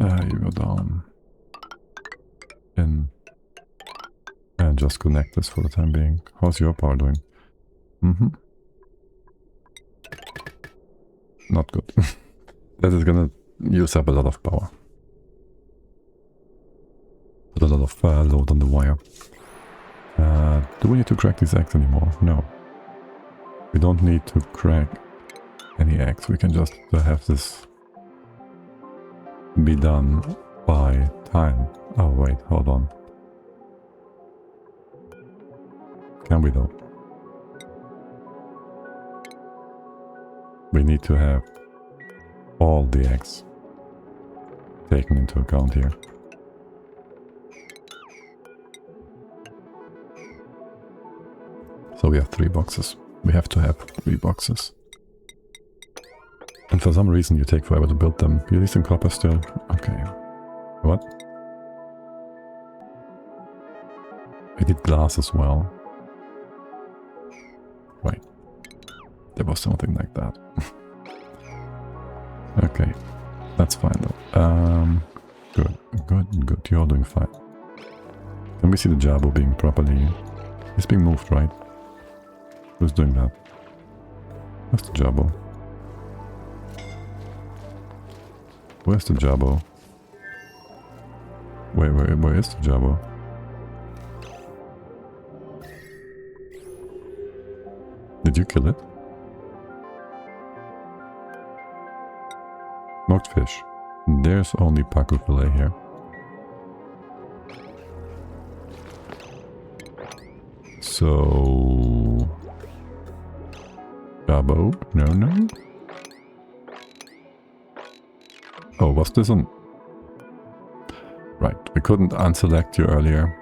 You go down. In. And just connect this for the time being. How's your power doing? Not good. That is gonna use up a lot of power. Put a lot of load on the wire. Do we need to crack these eggs anymore? No. We don't need to crack any eggs. We can just have this be done by time. Oh wait, hold on. Can we though? We need to have all the eggs taken into account here. So we have 3 boxes. We have to have 3 boxes. And for some reason you take forever to build them. You need some copper still? Okay. What? I did glass as well. Right. There was something like that. Okay. That's fine though. Good. You're doing fine. Can we see the Jabo being properly... It's being moved, right? Who's doing that? Where's the Jabo? Where's the Jabo? Where is the Jabo? Did you kill it? Smoked fish. There's only Pacu fillet here. So... Jabo? No. Oh, was this on... Right, we couldn't unselect you earlier.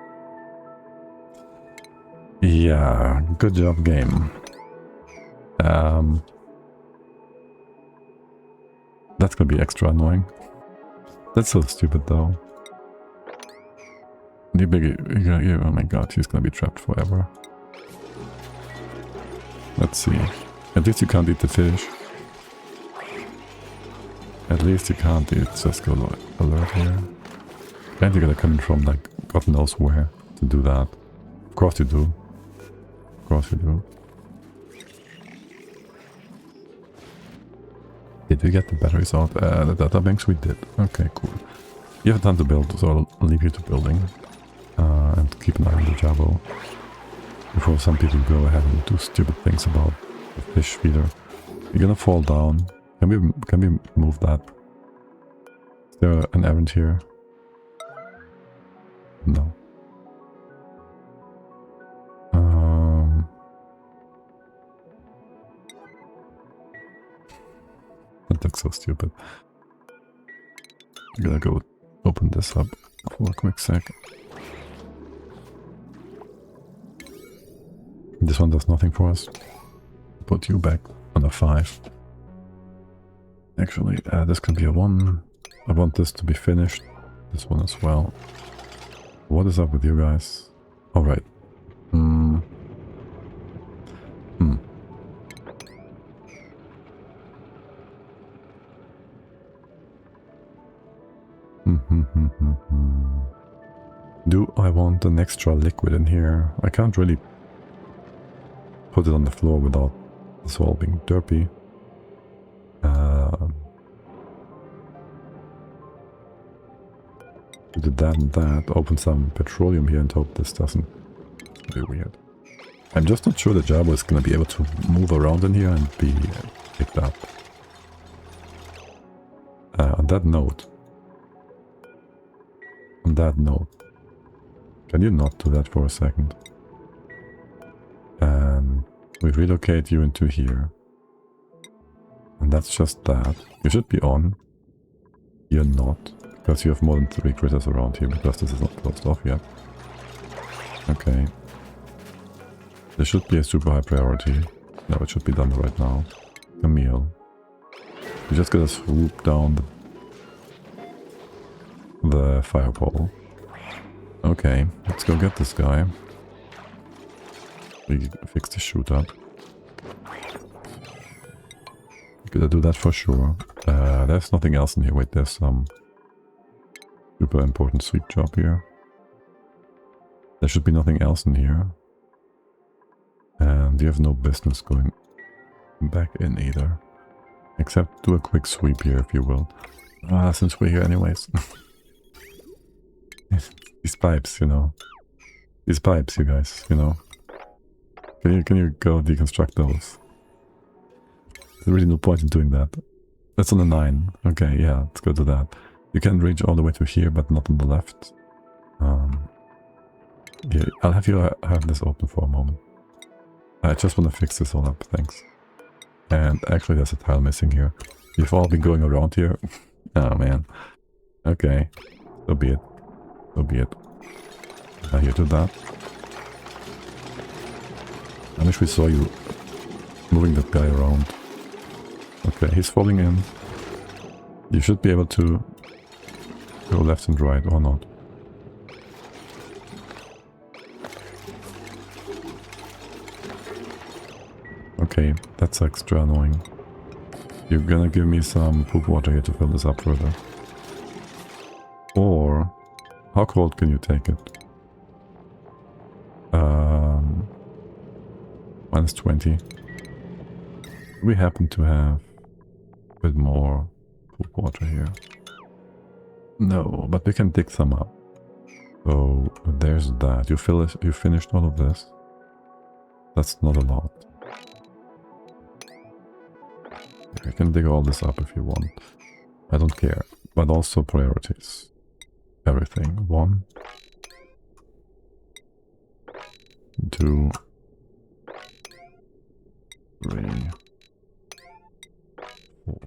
Yeah, good job, game. That's gonna be extra annoying. That's so stupid though. Oh my god, he's gonna be trapped forever. Let's see. At least you can't eat the fish. At least you can't eat Cisco alert here. And you're gonna come in from like God knows where to do that. Of course you do. Of course you do. Did we get the batteries out? The data banks we did. Okay, cool. You have time to build, so I'll leave you to building. And keep an eye on the Jabo. Before some people go ahead and do stupid things about the fish feeder. You're gonna fall down. Can we move that? Is there an errand here? No. looks so stupid. I'm gonna go open this up for a quick sec. This one does nothing for us. Put you back on a 5. Actually, this can be a 1. I want this to be finished. This one as well. What is up with you guys? Alright. Do I want an extra liquid in here? I can't really put it on the floor without this all being derpy. We did that and that. Open some petroleum here and hope this doesn't be weird. I'm just not sure the Jabba is going to be able to move around in here and be picked up. On that note, can you not do that for a second? We relocate you into here. And that's just that. You should be on. You're not. Because you have more than 3 critters around here, because this is not closed off yet. Okay. This should be a super high priority. No, it should be done right now. Camille. You just gotta swoop down the fire pole. Okay, let's go get this guy. We fix the shoot up. Gonna do that for sure. There's nothing else in here. Wait, there's some super important sweep job here. There should be nothing else in here. And you have no business going back in either. Except do a quick sweep here if you will. Since we're here anyways. These pipes, you know. These pipes, you guys, you know. Can you go deconstruct those? There's really no point in doing that. That's on the 9. Okay, yeah, let's go do that. You can reach all the way to here, but not on the left. Yeah, I'll have you have this open for a moment. I just want to fix this all up, thanks. And actually there's a tile missing here. You've all been going around here. Oh man. Okay. So be it. So be it. Now you do that. I wish we saw you moving that guy around. Okay, he's falling in. You should be able to go left and right, or not. Okay, that's extra annoying. You're gonna give me some poop water here to fill this up further. Or, how cold can you take it? Minus 20. We happen to have a bit more poop water here. No, but we can dig some up. So there's that. You finished all of this. That's not a lot. You can dig all this up if you want. I don't care. But also priorities. Everything. 1, 2, 3, 4.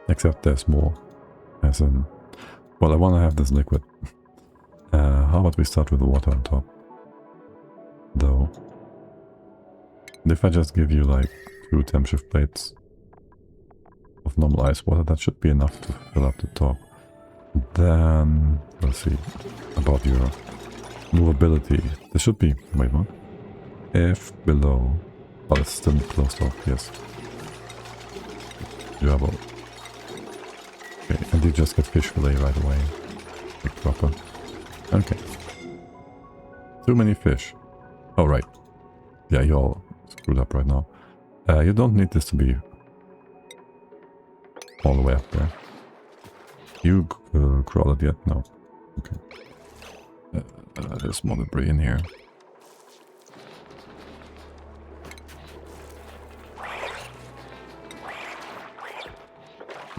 Except there's more. As in, well, I want to have this liquid. How about we start with the water on top? Though. And if I just give you like 2 temp shift plates of normal ice water, that should be enough to fill up the top. Then, let's see about your movability. This should be, wait, what? If below, but it's still closed off, yes. Durable. Okay, and you just get fish fillet right away. Like proper. Okay. Too many fish. Oh, right. Yeah, you all screwed up right now. You don't need this to be all the way up there. You crawl it yet? No. Okay. There's more debris in here.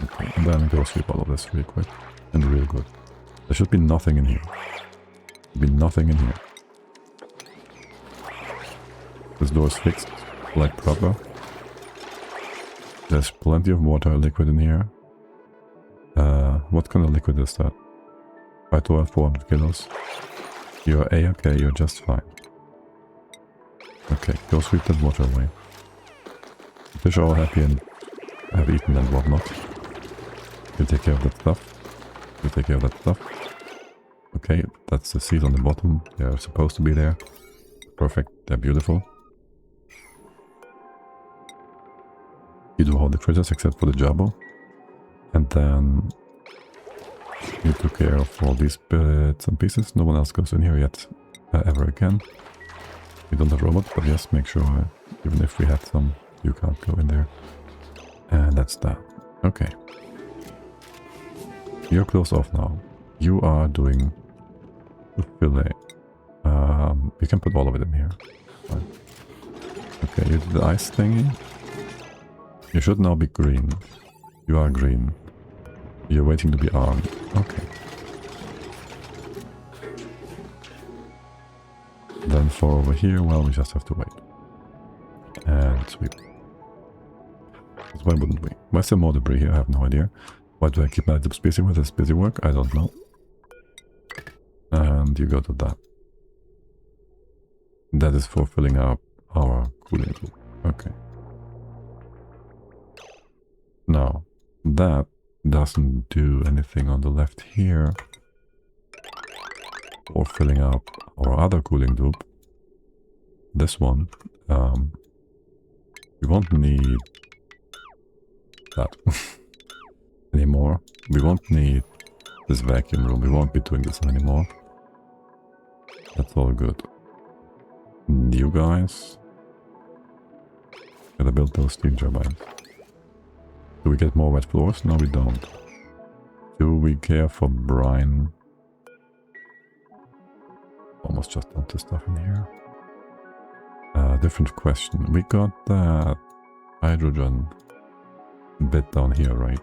Okay, and then go sweep all of this really quick. And real good. There should be nothing in here. There should be nothing in here. This door is fixed, like proper. There's plenty of water liquid in here. What kind of liquid is that? 512, 400 kilos. You're A-okay, you're just fine. Okay, go sweep that water away. The fish are all happy and have eaten and whatnot. You take care of that stuff. You take care of that stuff. Okay, that's the seeds on the bottom. They're supposed to be there. Perfect, they're beautiful. You do all the critters except for the jabbo. And then you took care of all these bits and pieces. No one else goes in here yet, ever again. We don't have robots, but yes, make sure, even if we had some, you can't go in there. And that's that. Okay. You're closed off now. You are doing the fillet. We can put all of it in here. Fine. Okay, you did the ice thingy. You should now be green. You are green. You're waiting to be armed. Okay. Then for over here, well, we just have to wait. And sweep. Why wouldn't we? Why's there more debris here? I have no idea. Why do I keep my Dupes busy with this busy work? I don't know. And you go to that. That is for filling up our cooling loop. Okay. Now, that doesn't do anything on the left here. Or filling up our other cooling loop. This one. We won't need that anymore. We won't need this vacuum room. We won't be doing this anymore. That's all good. You guys. Gotta build those steam turbines. Do we get more wet floors? No, we don't. Do we care for brine? Almost just dumped the stuff in here. Different question. We got that hydrogen bit down here, right?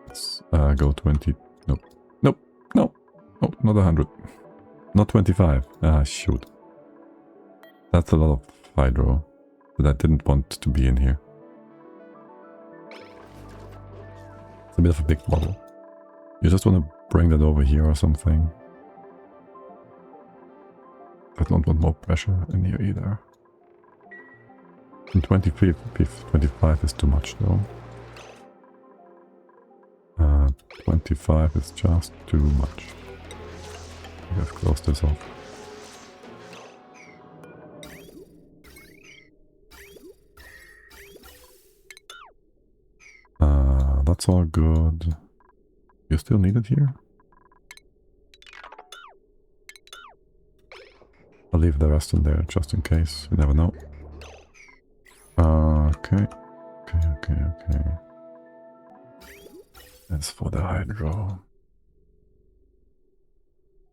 Let's go 20. Nope. Nope. No. Oh, not 100. Not 25. Ah, shoot. That's a lot of hydro that I didn't want to be in here. It's a bit of a big model. You just want to bring that over here or something. I don't want more pressure in here either. And 25 is too much though. 25 is just too much. We have closed this off. That's all good. You still need it here? I'll leave the rest in there just in case. You never know. Okay. Okay. As for the hydro,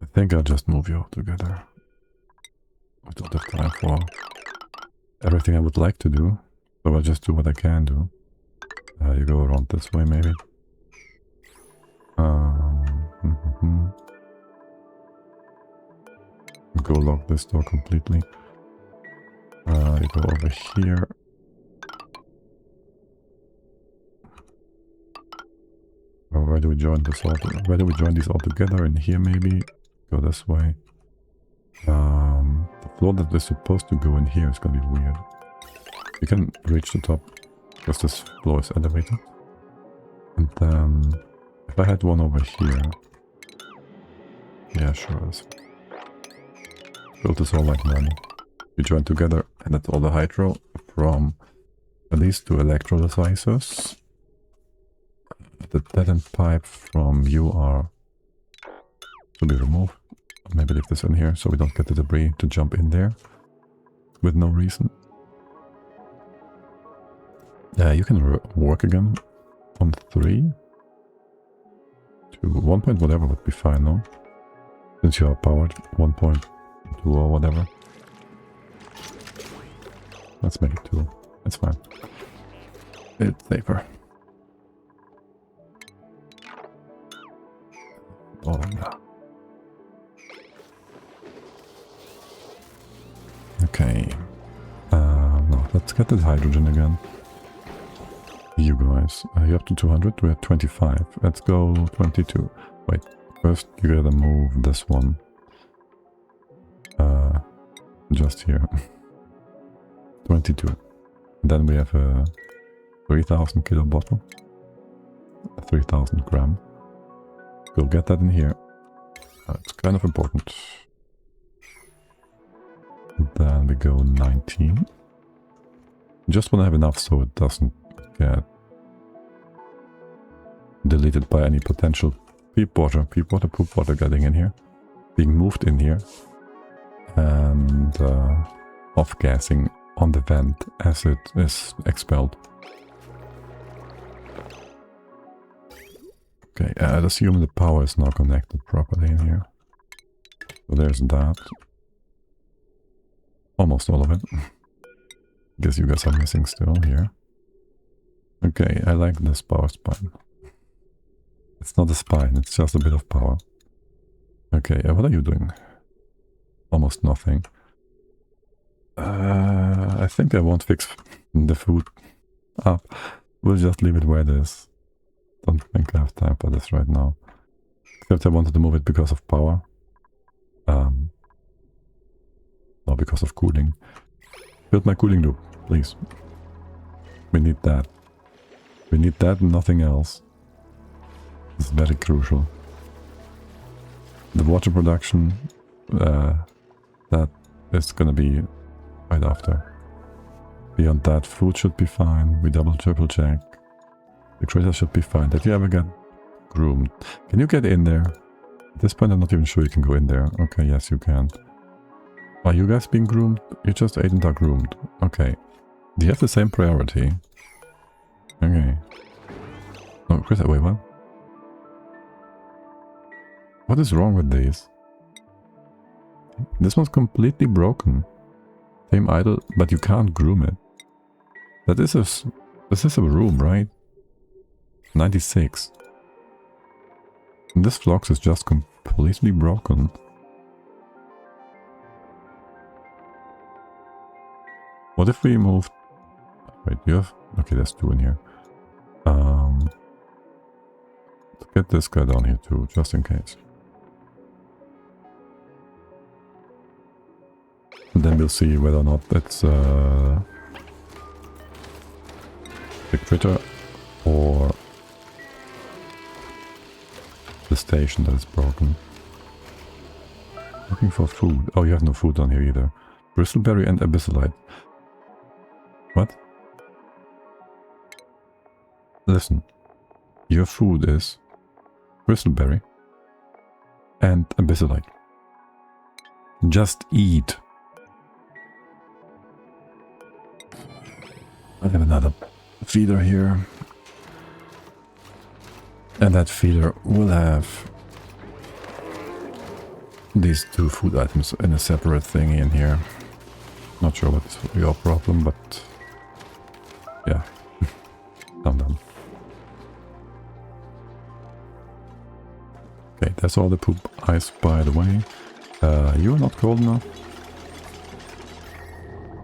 I think I'll just move you all together. I don't have time for everything I would like to do, so I'll just do what I can do. You go around this way, maybe. Go lock this door completely. You go over here. Where do we join this all? Where do we join these all together? In here, maybe. Go this way. The floor that is supposed to go in here is gonna be weird. You can reach the top because this floor is elevated. And then, if I had one over here, yeah, sure. Let's build this all like normal. We join together, and that's all the hydro from at least 2 electrolyzers. The dead end pipe from UR to be removed. Maybe leave this in here so we don't get the debris to jump in there with no reason. You can work again on 3 to 1 point whatever would be fine now. Since you are powered 1.2 or whatever. Let's make it 2. It's fine. It's safer. All of that. Okay. No, let's get the hydrogen again. you guys? You're up to 200, we're at 25. Let's go 22. Wait, first you gotta move this one. Just here. 22. Then we have a 3000 kilo bottle. 3000 gram. We'll get that in here. It's kind of important. Then we go 19. Just want to have enough so it doesn't get deleted by any potential poop water, poop water getting in here. Being moved in here. And off-gassing on the vent as it is expelled. Okay, I'd assume the power is not connected properly in here. So there's that. Almost all of it. Guess you guys are missing still here. Okay, I like this power spine. It's not a spine, it's just a bit of power. Okay, what are you doing? Almost nothing. I think I won't fix the food up. We'll just leave it where it is. Don't think I have time for this right now. Except I wanted to move it because of power. Not because of cooling. Build my cooling loop, please. We need that. We need that and nothing else. It's very crucial. The water production, that is gonna be right after. Beyond that, food should be fine. We double triple check. The critter should be fine. Did you ever get groomed? Can you get in there? At this point I'm not even sure you can go in there. Okay, yes you can. Are you guys being groomed? You just ate and are groomed. Okay. Do you have the same priority? Okay. No, critter, wait, what? What is wrong with these? This one's completely broken. Same idle, but you can't groom it. This is a room, right? 96. And this Phlox is just completely broken. What if we moved... Wait, you have... Okay, there's two in here. Let's get this guy down here too, just in case. And then we'll see whether or not it's the critter or the station that is broken. Looking for food. Oh, you have no food down here either. Bristleberry and abyssalite. What? Listen. Your food is bristleberry and abyssalite. Just eat. I have another feeder here. And that feeder will have these two food items in a separate thingy in here. Not sure what's your problem, but yeah. I'm done. Okay, that's all the poop ice, by the way. You are not cold enough.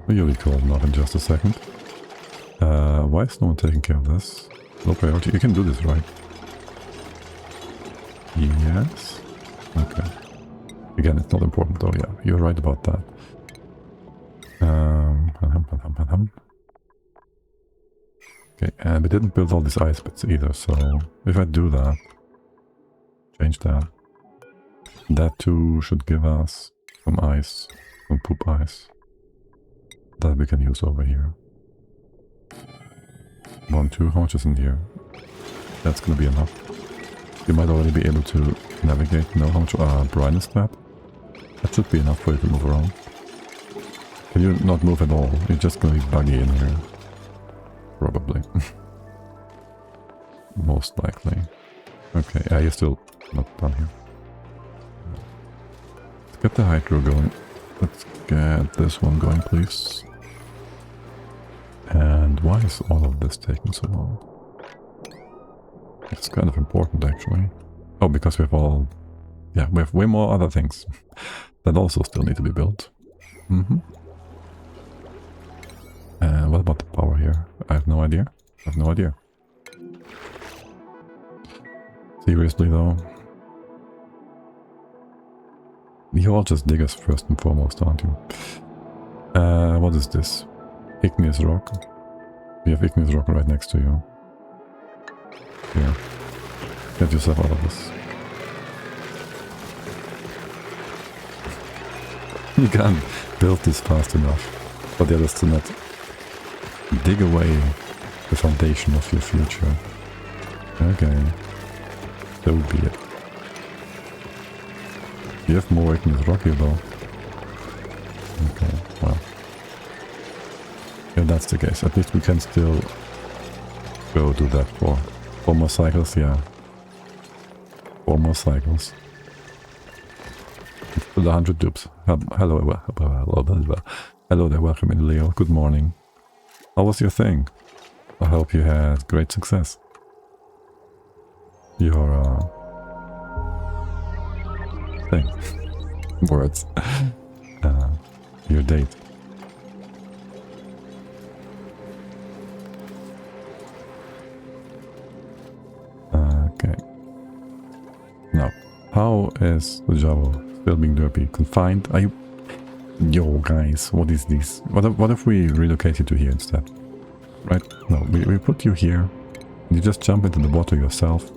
You'll be cold enough in just a second. Why is no one taking care of this? Low priority. You can do this, right? Yes. Okay. Again, it's not important though, yeah. You're right about that. Okay, and we didn't build all these ice bits either, so if I do that, change that. That too should give us some ice, some poop ice, that we can use over here. 1, 2, how much is in here? That's gonna be enough. You might already be able to navigate, know how much brine is that? That should be enough for you to move around. Can you not move at all? You're just gonna be buggy in here. Probably. Most likely. Okay, you're still not done here. Let's get the hydro going. Let's get this one going, please. And why is all of this taking so long? It's kind of important, actually. Oh, because we have all... Yeah, we have way more other things that also still need to be built. What about the power here? I have no idea. I have no idea. Seriously though? You all just diggers first and foremost, aren't you? What is this? Igneous rock. You have igneous rock right next to you. Here. Get yourself out of this. You can't build this fast enough for the others to not dig away the foundation of your future. Okay. So be it. You have more igneous rock here though. Okay, well. If that's the case, at least we can still go do that for 4 more cycles, yeah. 4 more cycles. To the 100 dupes. Hello there, welcome in, Leo. Good morning. How was your thing? I hope you had great success. Your thing. Words. Your date. Okay. Now, how is the Java still being derpy? Confined? Are you... Yo, guys, what is this? What if we relocate you to here instead? Right? No, we put you here. You just jump into the water yourself.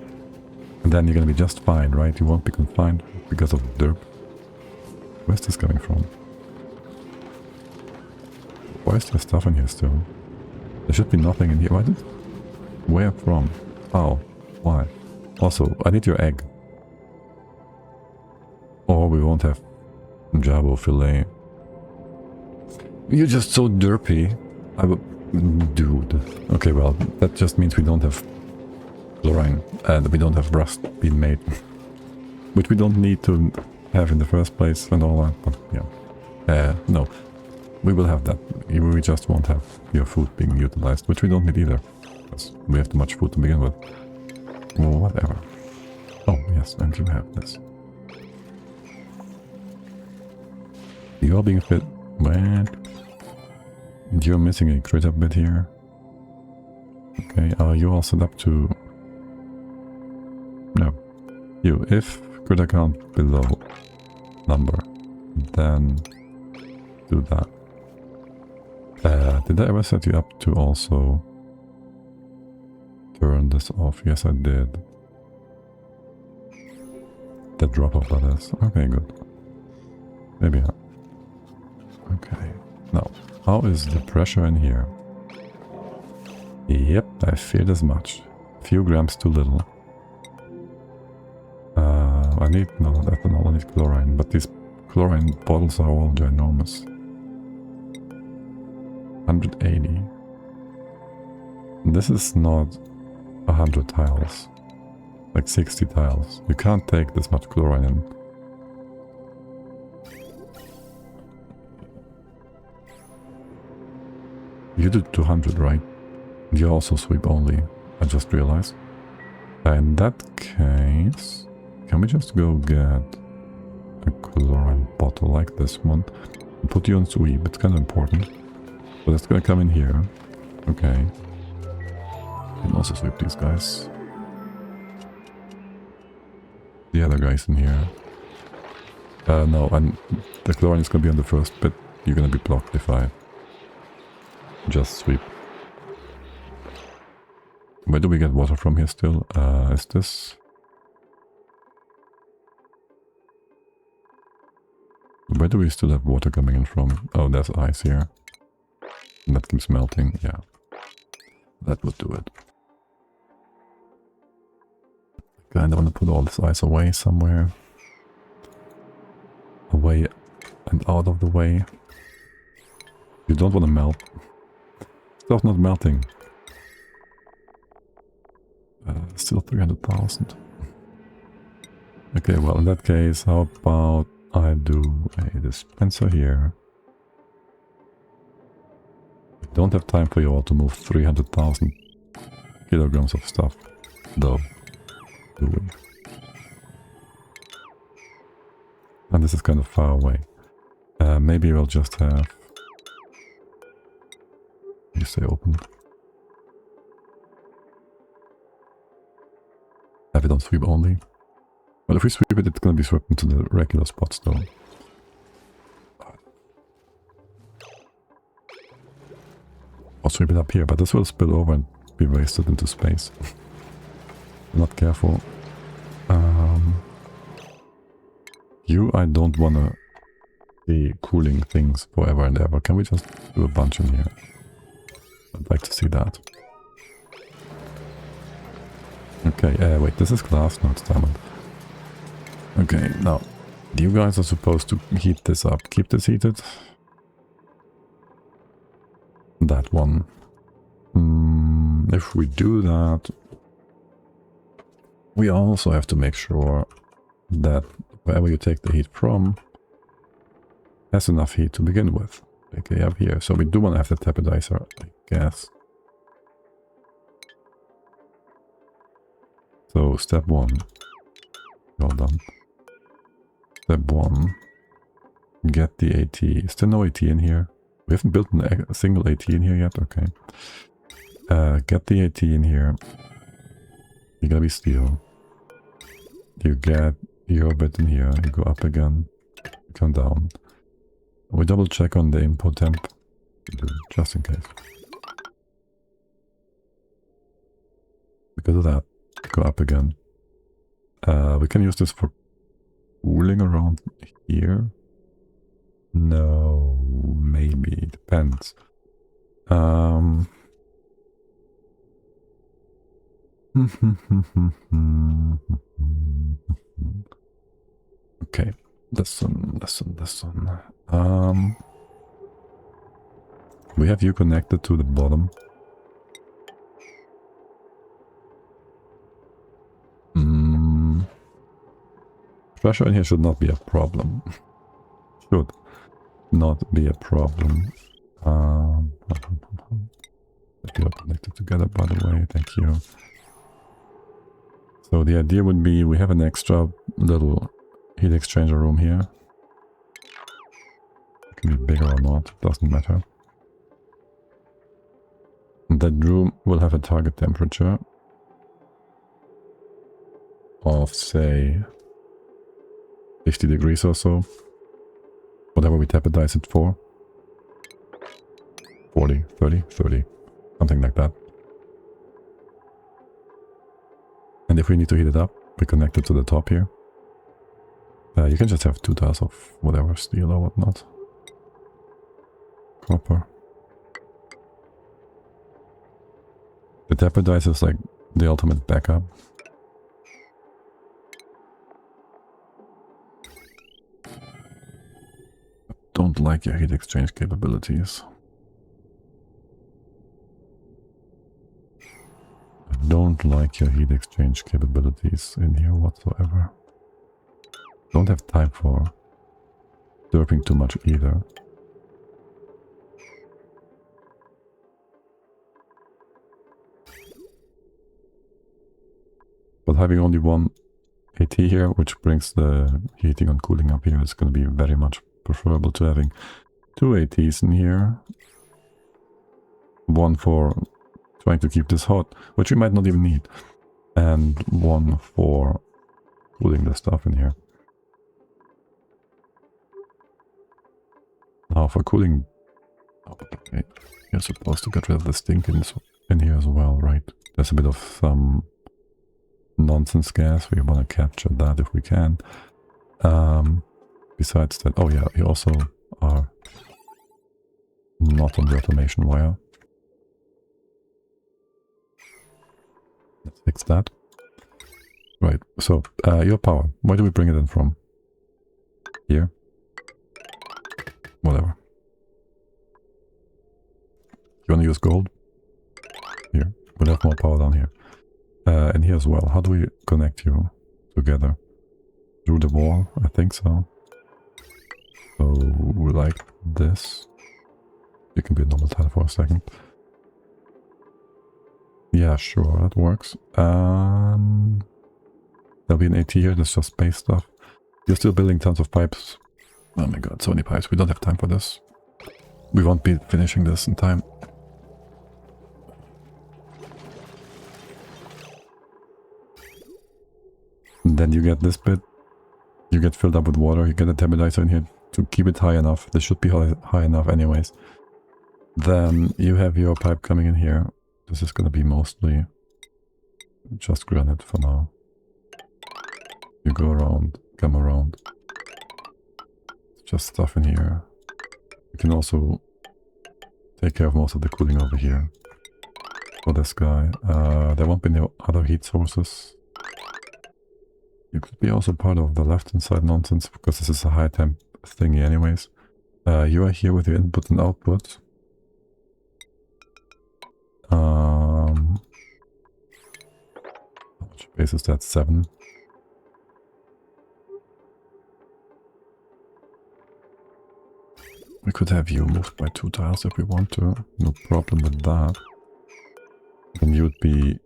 And then you're gonna be just fine, right? You won't be confined because of the derp. Where's this coming from? Why is there stuff in here still? There should be nothing in here. Where from? How? Why? Also, I need your egg. Or we won't have Jabo fillet. You're just so derpy. I would... Dude. Okay, well, that just means we don't have chlorine. And we don't have rust being made. Which we don't need to have in the first place and all that. But yeah. No. We will have that. We just won't have your food being utilized. Which we don't need either. Because we have too much food to begin with. Well, whatever. Oh, yes, and you have this. You're being fit. What? You're missing a critter bit here. Okay, are you all set up to... No. You, if critter count below number, then do that. Did I ever set you up to also turn this off? Yes, I did. The drop of letters. Okay, good. Maybe not. Okay. Now, how is the pressure in here? Yep, I feared as much. A few grams too little. I need... No, ethanol, I need chlorine. But these chlorine bottles are all ginormous. 180. This is not 100 tiles. Like 60 tiles. You can't take this much chlorine in. You do 200, right? You also sweep only, I just realized. In that case, can we just go get a chlorine bottle like this one? And put you on sweep, it's kind of important. So that's gonna come in here. Okay. You can also sweep these guys. The other guys in here. No, and the chlorine is gonna be on the first bit. You're gonna be blocked if I just sweep. Where do we get water from here still? Is this... Where do we still have water coming in from? Oh, there's ice here. And that keeps melting, yeah. That would do it. I kinda wanna put all this ice away somewhere. Away and out of the way. You don't wanna melt. Stuff not melting. Still 300,000. Okay, well in that case, how about I do a dispenser here. Don't have time for you all to move 300,000 kilograms of stuff, though. Do we? And this is kind of far away. Maybe we'll just have... You say open. Have it on sweep only. Well, if we sweep it, it's gonna be swept into the regular spots though. Or sweep it up here, but this will spill over and be wasted into space. Not careful. You, I don't wanna see cooling things forever and ever. Can we just do a bunch in here? I'd like to see that. Okay, wait, this is glass? No, it's diamond. Okay, now, you guys are supposed to heat this up. Keep this heated. That one. If we do that, we also have to make sure that wherever you take the heat from has enough heat to begin with. Okay, up here. So we do want to have the tapidizer, I guess. So step 1. Well done. Step 1. Get the AT. Is there no AT in here? We haven't built a single AT in here yet? Okay. Get the AT in here. You're gonna be steel. You get your bit in here. You go up again. You come down. We double check on the input temp. Just in case. Because of that. Go up again. We can use this for cooling around here. No, maybe. Depends. Okay. This one. We have you connected to the bottom. Pressure in here should not be a problem. Should not be a problem. They are connected together, by the way. Thank you. So the idea would be we have an extra little heat exchanger room here. It can be bigger or not, doesn't matter. That room will have a target temperature of, say, 50 degrees or so. Whatever we tapidize it for. 40, 30, 30. Something like that. And if we need to heat it up, we connect it to the top here. You can just have 2 tiles of whatever, steel or whatnot. Copper. The tapidizer is like the ultimate backup. Don't like your heat exchange capabilities. I don't like your heat exchange capabilities in here whatsoever. Don't have time for derping too much either. But having only one AT here, which brings the heating and cooling up here, is going to be very much preferable to having 2 ATs in here. One for trying to keep this hot, which we might not even need. And one for cooling the stuff in here. Now for cooling... Okay, you're supposed to get rid of the stink in here as well, right? There's a bit of some nonsense gas. We want to capture that if we can. Besides that, oh yeah, you also are not on the automation wire. Let's fix that. Right, so your power, where do we bring it in from? Here? Whatever. You want to use gold? Here, we'll have more power down here. And here as well. How do we connect you together? Through the wall? I think so. So, like this. You can be a normal tile for a second. Yeah, sure, that works. There'll be an AT here, that's just space stuff. You're still building tons of pipes. Oh my god, so many pipes. We don't have time for this. We won't be finishing this in time. then you get this bit. You get filled up with water. You get a stabilizer in here to keep it high enough. This should be high enough anyways. Then you have your pipe coming in here. This is going to be mostly just granite for now. You go around, come around. Just stuff in here. You can also take care of most of the cooling over here. For this guy. There won't be no other heat sources. You could be also part of the left-hand side nonsense, because this is a high temp thingy anyways. You are here with your input and output. How much space is that? 7. We could have you moved by 2 tiles if we want to. No problem with that. Then you would be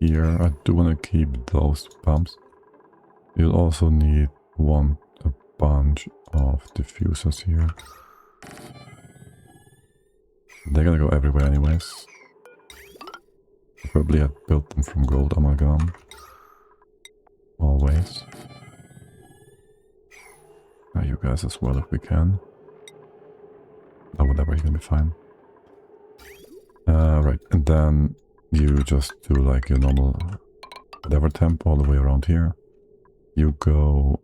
here. I do want to keep those pumps. You'll also want a bunch of diffusers here. They're gonna go everywhere anyways. Probably I'd built them from gold amalgam. Always. You guys as well if we can. Oh, whatever, you're gonna be fine. Right, and then you just do like your normal whatever temp all the way around here. You go...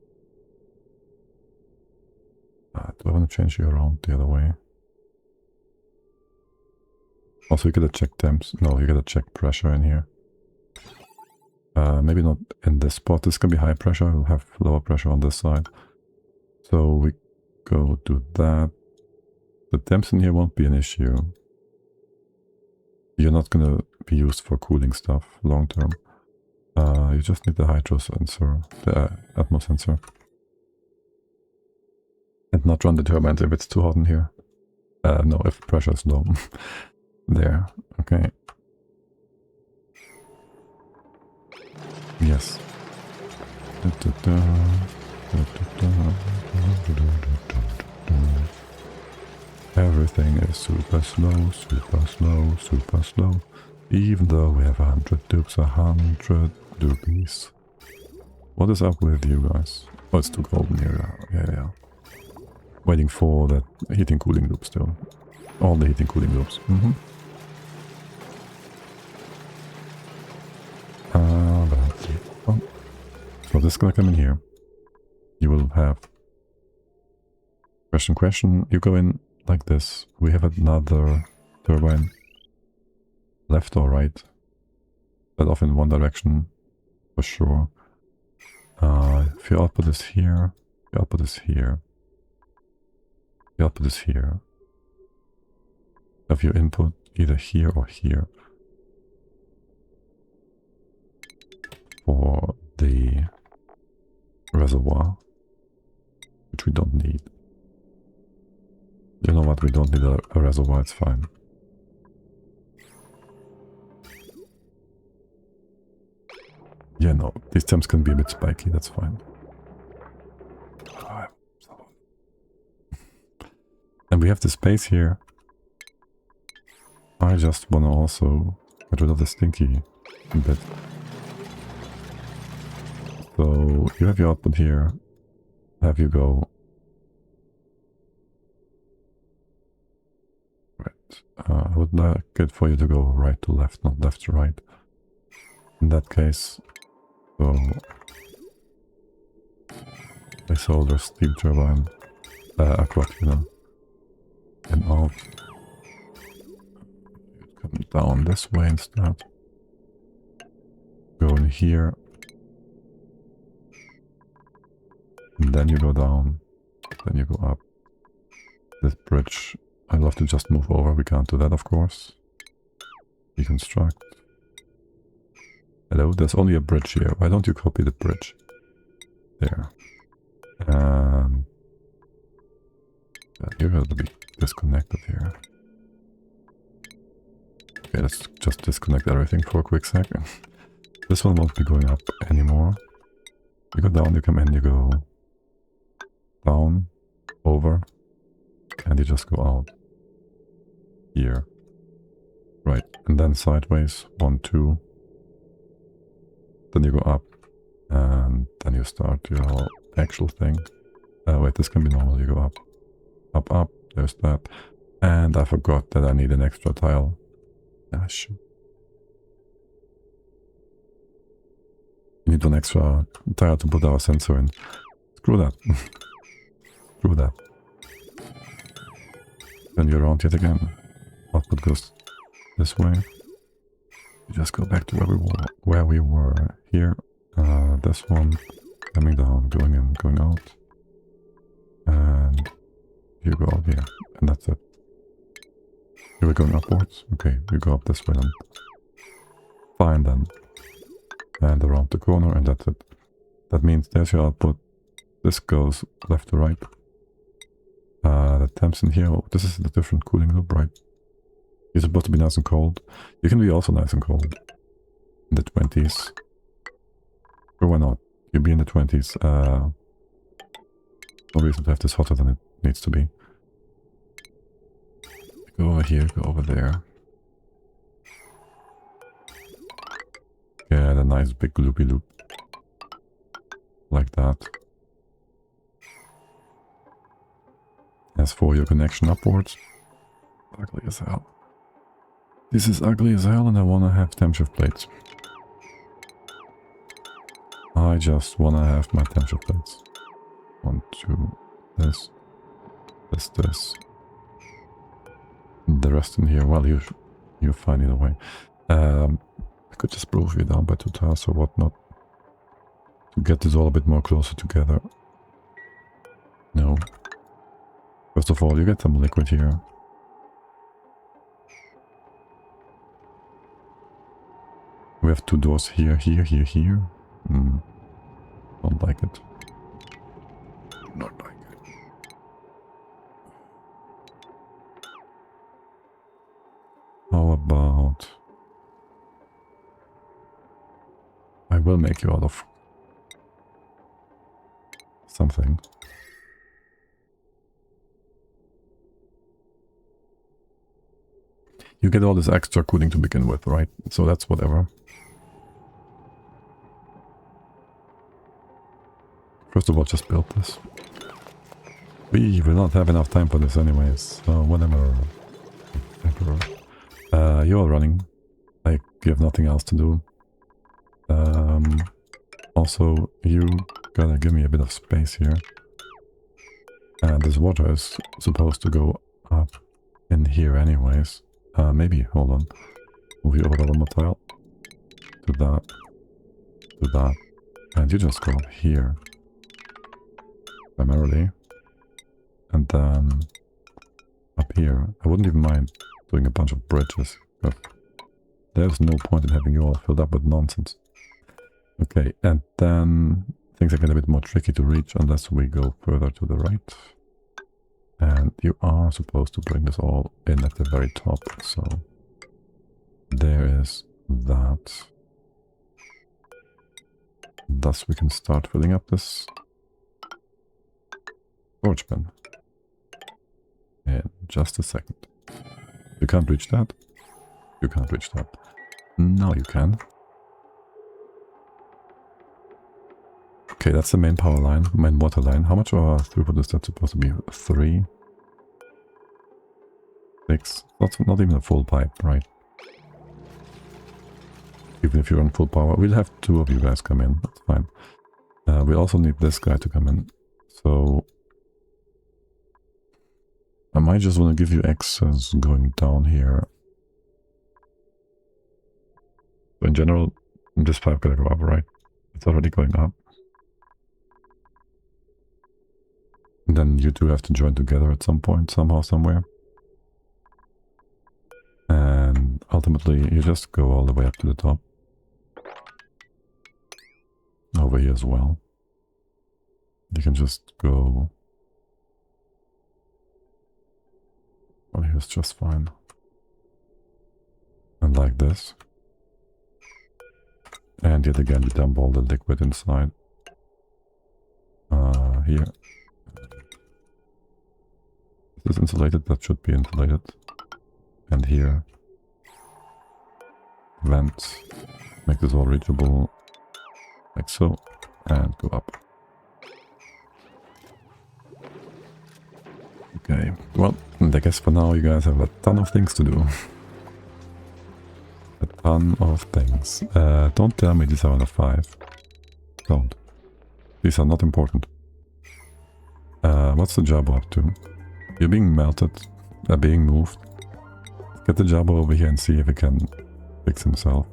do I want to change you around the other way? Also, you gotta check temps. No, you gotta check pressure in here. Maybe not in this spot. This can be high pressure. We'll have lower pressure on this side. So we go do that. The temps in here won't be an issue. You're not gonna be used for cooling stuff long term. You just need the hydro sensor, the atmo sensor. And not run the turbines if it's too hot in here. No, if pressure is low. There, okay. Yes. Everything is super slow, super slow, super slow. Even though we have 100 dupes, 100 dupies. What is up with you guys? Oh, it's too golden here. Yeah. Waiting for that heating cooling loop still. All the heating cooling loops. So this is gonna come in here. You will have question. You go in like this. We have another turbine. Left or right? But off in one direction for sure. If your output is here, your output is here. Your output is here. Have your input either here or here. For the reservoir, which we don't need. You know what, we don't need a reservoir, it's fine. Yeah, no, these temps can be a bit spiky, that's fine. And we have the space here. I just want to also get rid of the stinky bit. So you have your output here. Have you go. Right. I would like it for you to go right to left, not left to right. In that case, so placeholder steam turbine, aqua tuner, and out. Come down this way instead. Go in here. And then you go down. Then you go up. This bridge, I'd love to just move over. We can't do that, of course. Deconstruct. Hello, there's only a bridge here. Why don't you copy the bridge? There. And you're going to be disconnected here. Okay, let's just disconnect everything for a quick second. This one won't be going up anymore. You go down, you come in, you go down, over, and you just go out. Here. Right, and then sideways, 1, 2. Then you go up, And then you start your actual thing. Wait, this can be normal. You go up, up, up. There's that. And I forgot that I need an extra tile. Ah, shoot. We need one extra tile to put our sensor in. Screw that. Screw that. Then you're around yet again. Output goes this way. You just go back to where we were. Here. This one. Coming down, going in, going out. And you go up here. And that's it. Here we're going upwards. Okay, we go up this way then. Fine then. And around the corner, and that's it. That means there's your output. This goes left to right. The temps in here. Oh, this is the different cooling loop, right? You're supposed to be nice and cold. You can be also nice and cold. In the 20s. Or why not? You be in the 20s. No reason to have this hotter than it needs to be. Go over here, go over there. Get a nice big loopy loop. Like that. As for your connection upwards, ugly as hell. This is ugly as hell and I wanna have temp shift plates. I just wanna have my temp shift plates. 1, 2, this. The rest in here, well, you're fine either way. I could just prove you down by 2 tiles or whatnot. To get this all a bit more closer together. No. First of all, you get some liquid here. We have 2 doors here, here. Don't like it. Not like it. How about... I will make you out of... something. You get all this extra cooling to begin with, right? So that's whatever. First of all, just build this. We will not have enough time for this anyways, so whatever. You're running. Like, you have nothing else to do. Also, you gotta give me a bit of space here. And this water is supposed to go up in here anyways. Maybe, hold on. Move you over the one more tile. Do that. Do that. And you just go up here. Primarily. And then up here. I wouldn't even mind doing a bunch of bridges. But there's no point in having you all filled up with nonsense. Okay, and then things are getting a bit more tricky to reach unless we go further to the right. And you are supposed to bring this all in at the very top, so there is that. Thus we can start filling up this storage bin. In just a second. You can't reach that. You can't reach that. Now you can. Okay, that's the main power line, main water line. How much of our throughput is that supposed to be? 3? 6? That's not even a full pipe, right? Even if you're on full power. We'll have 2 of you guys come in, that's fine. We also need this guy to come in. So I might just want to give you access going down here. So in general, this pipe gotta go up, right? It's already going up. And then you two have to join together at some point, somehow, somewhere. And ultimately, you just go all the way up to the top. Over here as well. You can just go... Well, here's just fine. And like this. And yet again, you dump all the liquid inside. Here. This is insulated, that should be insulated. And here. Vents. Make this all reachable. Like so. and go up. Okay, well, I guess for now you guys have a ton of things to do. A ton of things. Don't tell me these are under 5. Don't. These are not important. What's the Jabba up to? You're being melted. Being moved. Get the Jabba over here and see if he can fix himself.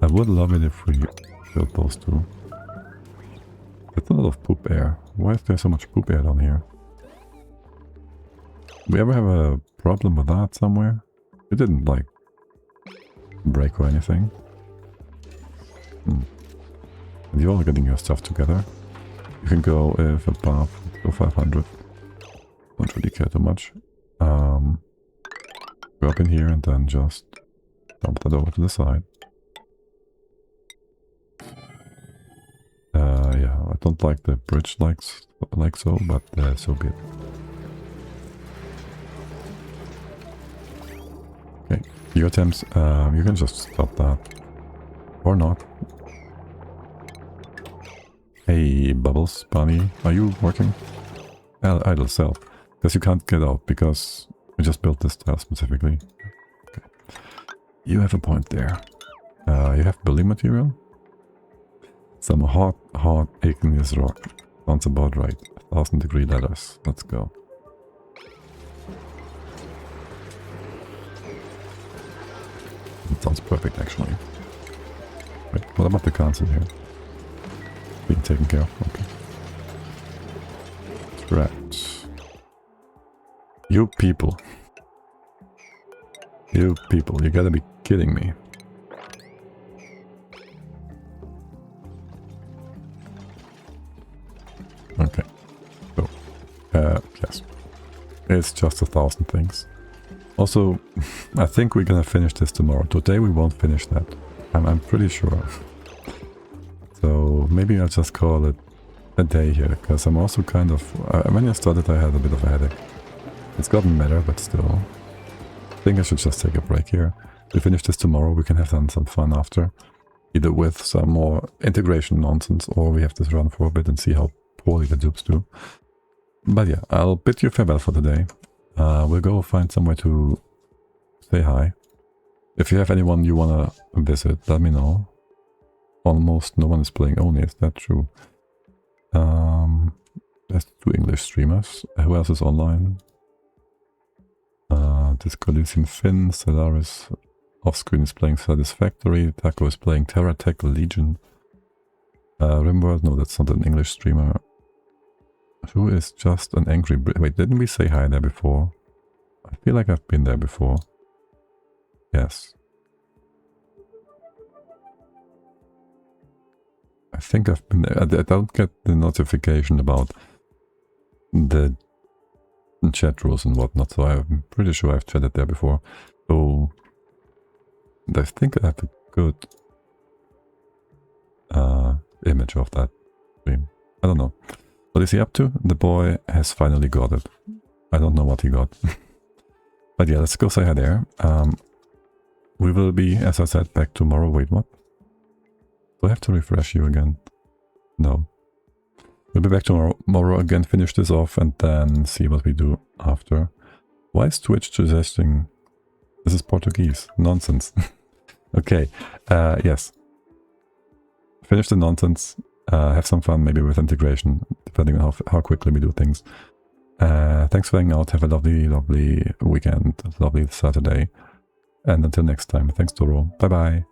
I would love it if we killed those two. That's a lot of poop air. Why is there so much poop air down here? Do we ever have a problem with that somewhere? It didn't, like, break or anything. And you're all getting your stuff together. You can go if above, go 500. Don't really care too much. Go up in here and then just dump that over to the side. Yeah, I don't like the bridge like so, but so be it. Okay, your attempts, you can just stop that. Or not. Hey, Bubbles, Bunny, are you working? Idle self. Because you can't get out, because we just built this tile specifically. Okay. You have a point there. You have building material? Some hot igneous rock. Sounds about right. 1000-degree ladders. Let's go. It sounds perfect, actually. Wait, what about the council here? Being taken care of? Okay. Right. You people. You people, you gotta be kidding me. Okay. So, yes. It's just 1,000 things. Also, I think we're gonna finish this tomorrow. Today we won't finish that. I'm pretty sure. So, maybe I'll just call it a day here, because I'm also kind of... when I started I had a bit of a headache. It's gotten better, but still. I think I should just take a break here. We finish this tomorrow, we can have then some fun after. Either with some more integration nonsense, or we have this run for a bit and see how poorly the dupes do. But yeah, I'll bid you farewell for today. We'll go find somewhere to say hi. If you have anyone you wanna visit, let me know. Almost no one is playing only, is that true? There's 2 English streamers. Who else is online? This Coliseum Finn, Stellaris off-screen is playing Satisfactory, Taco is playing Terra Tech Legion. Rimworld, no, that's not an English streamer. Who is just an angry wait, didn't we say hi there before? I feel like I've been there before. Yes. I think I've been there. I don't get the notification about the chat rules and whatnot, so I'm pretty sure I've chatted there before. So I think I have a good image of that stream. I don't know. What is he up to? The boy has finally got it. I don't know what he got. But yeah, let's go say hi there. We will be, as I said, back tomorrow. Wait, what? Do I have to refresh you again? No. We'll be back tomorrow again, finish this off, and then see what we do after. Why is Twitch suggesting... This is Portuguese. Nonsense. Okay. Yes. Finish the nonsense. Have some fun, maybe with integration, depending on how quickly we do things. Thanks for hanging out. Have a lovely, lovely weekend. Lovely Saturday. And until next time, thanks, Toro. Bye-bye.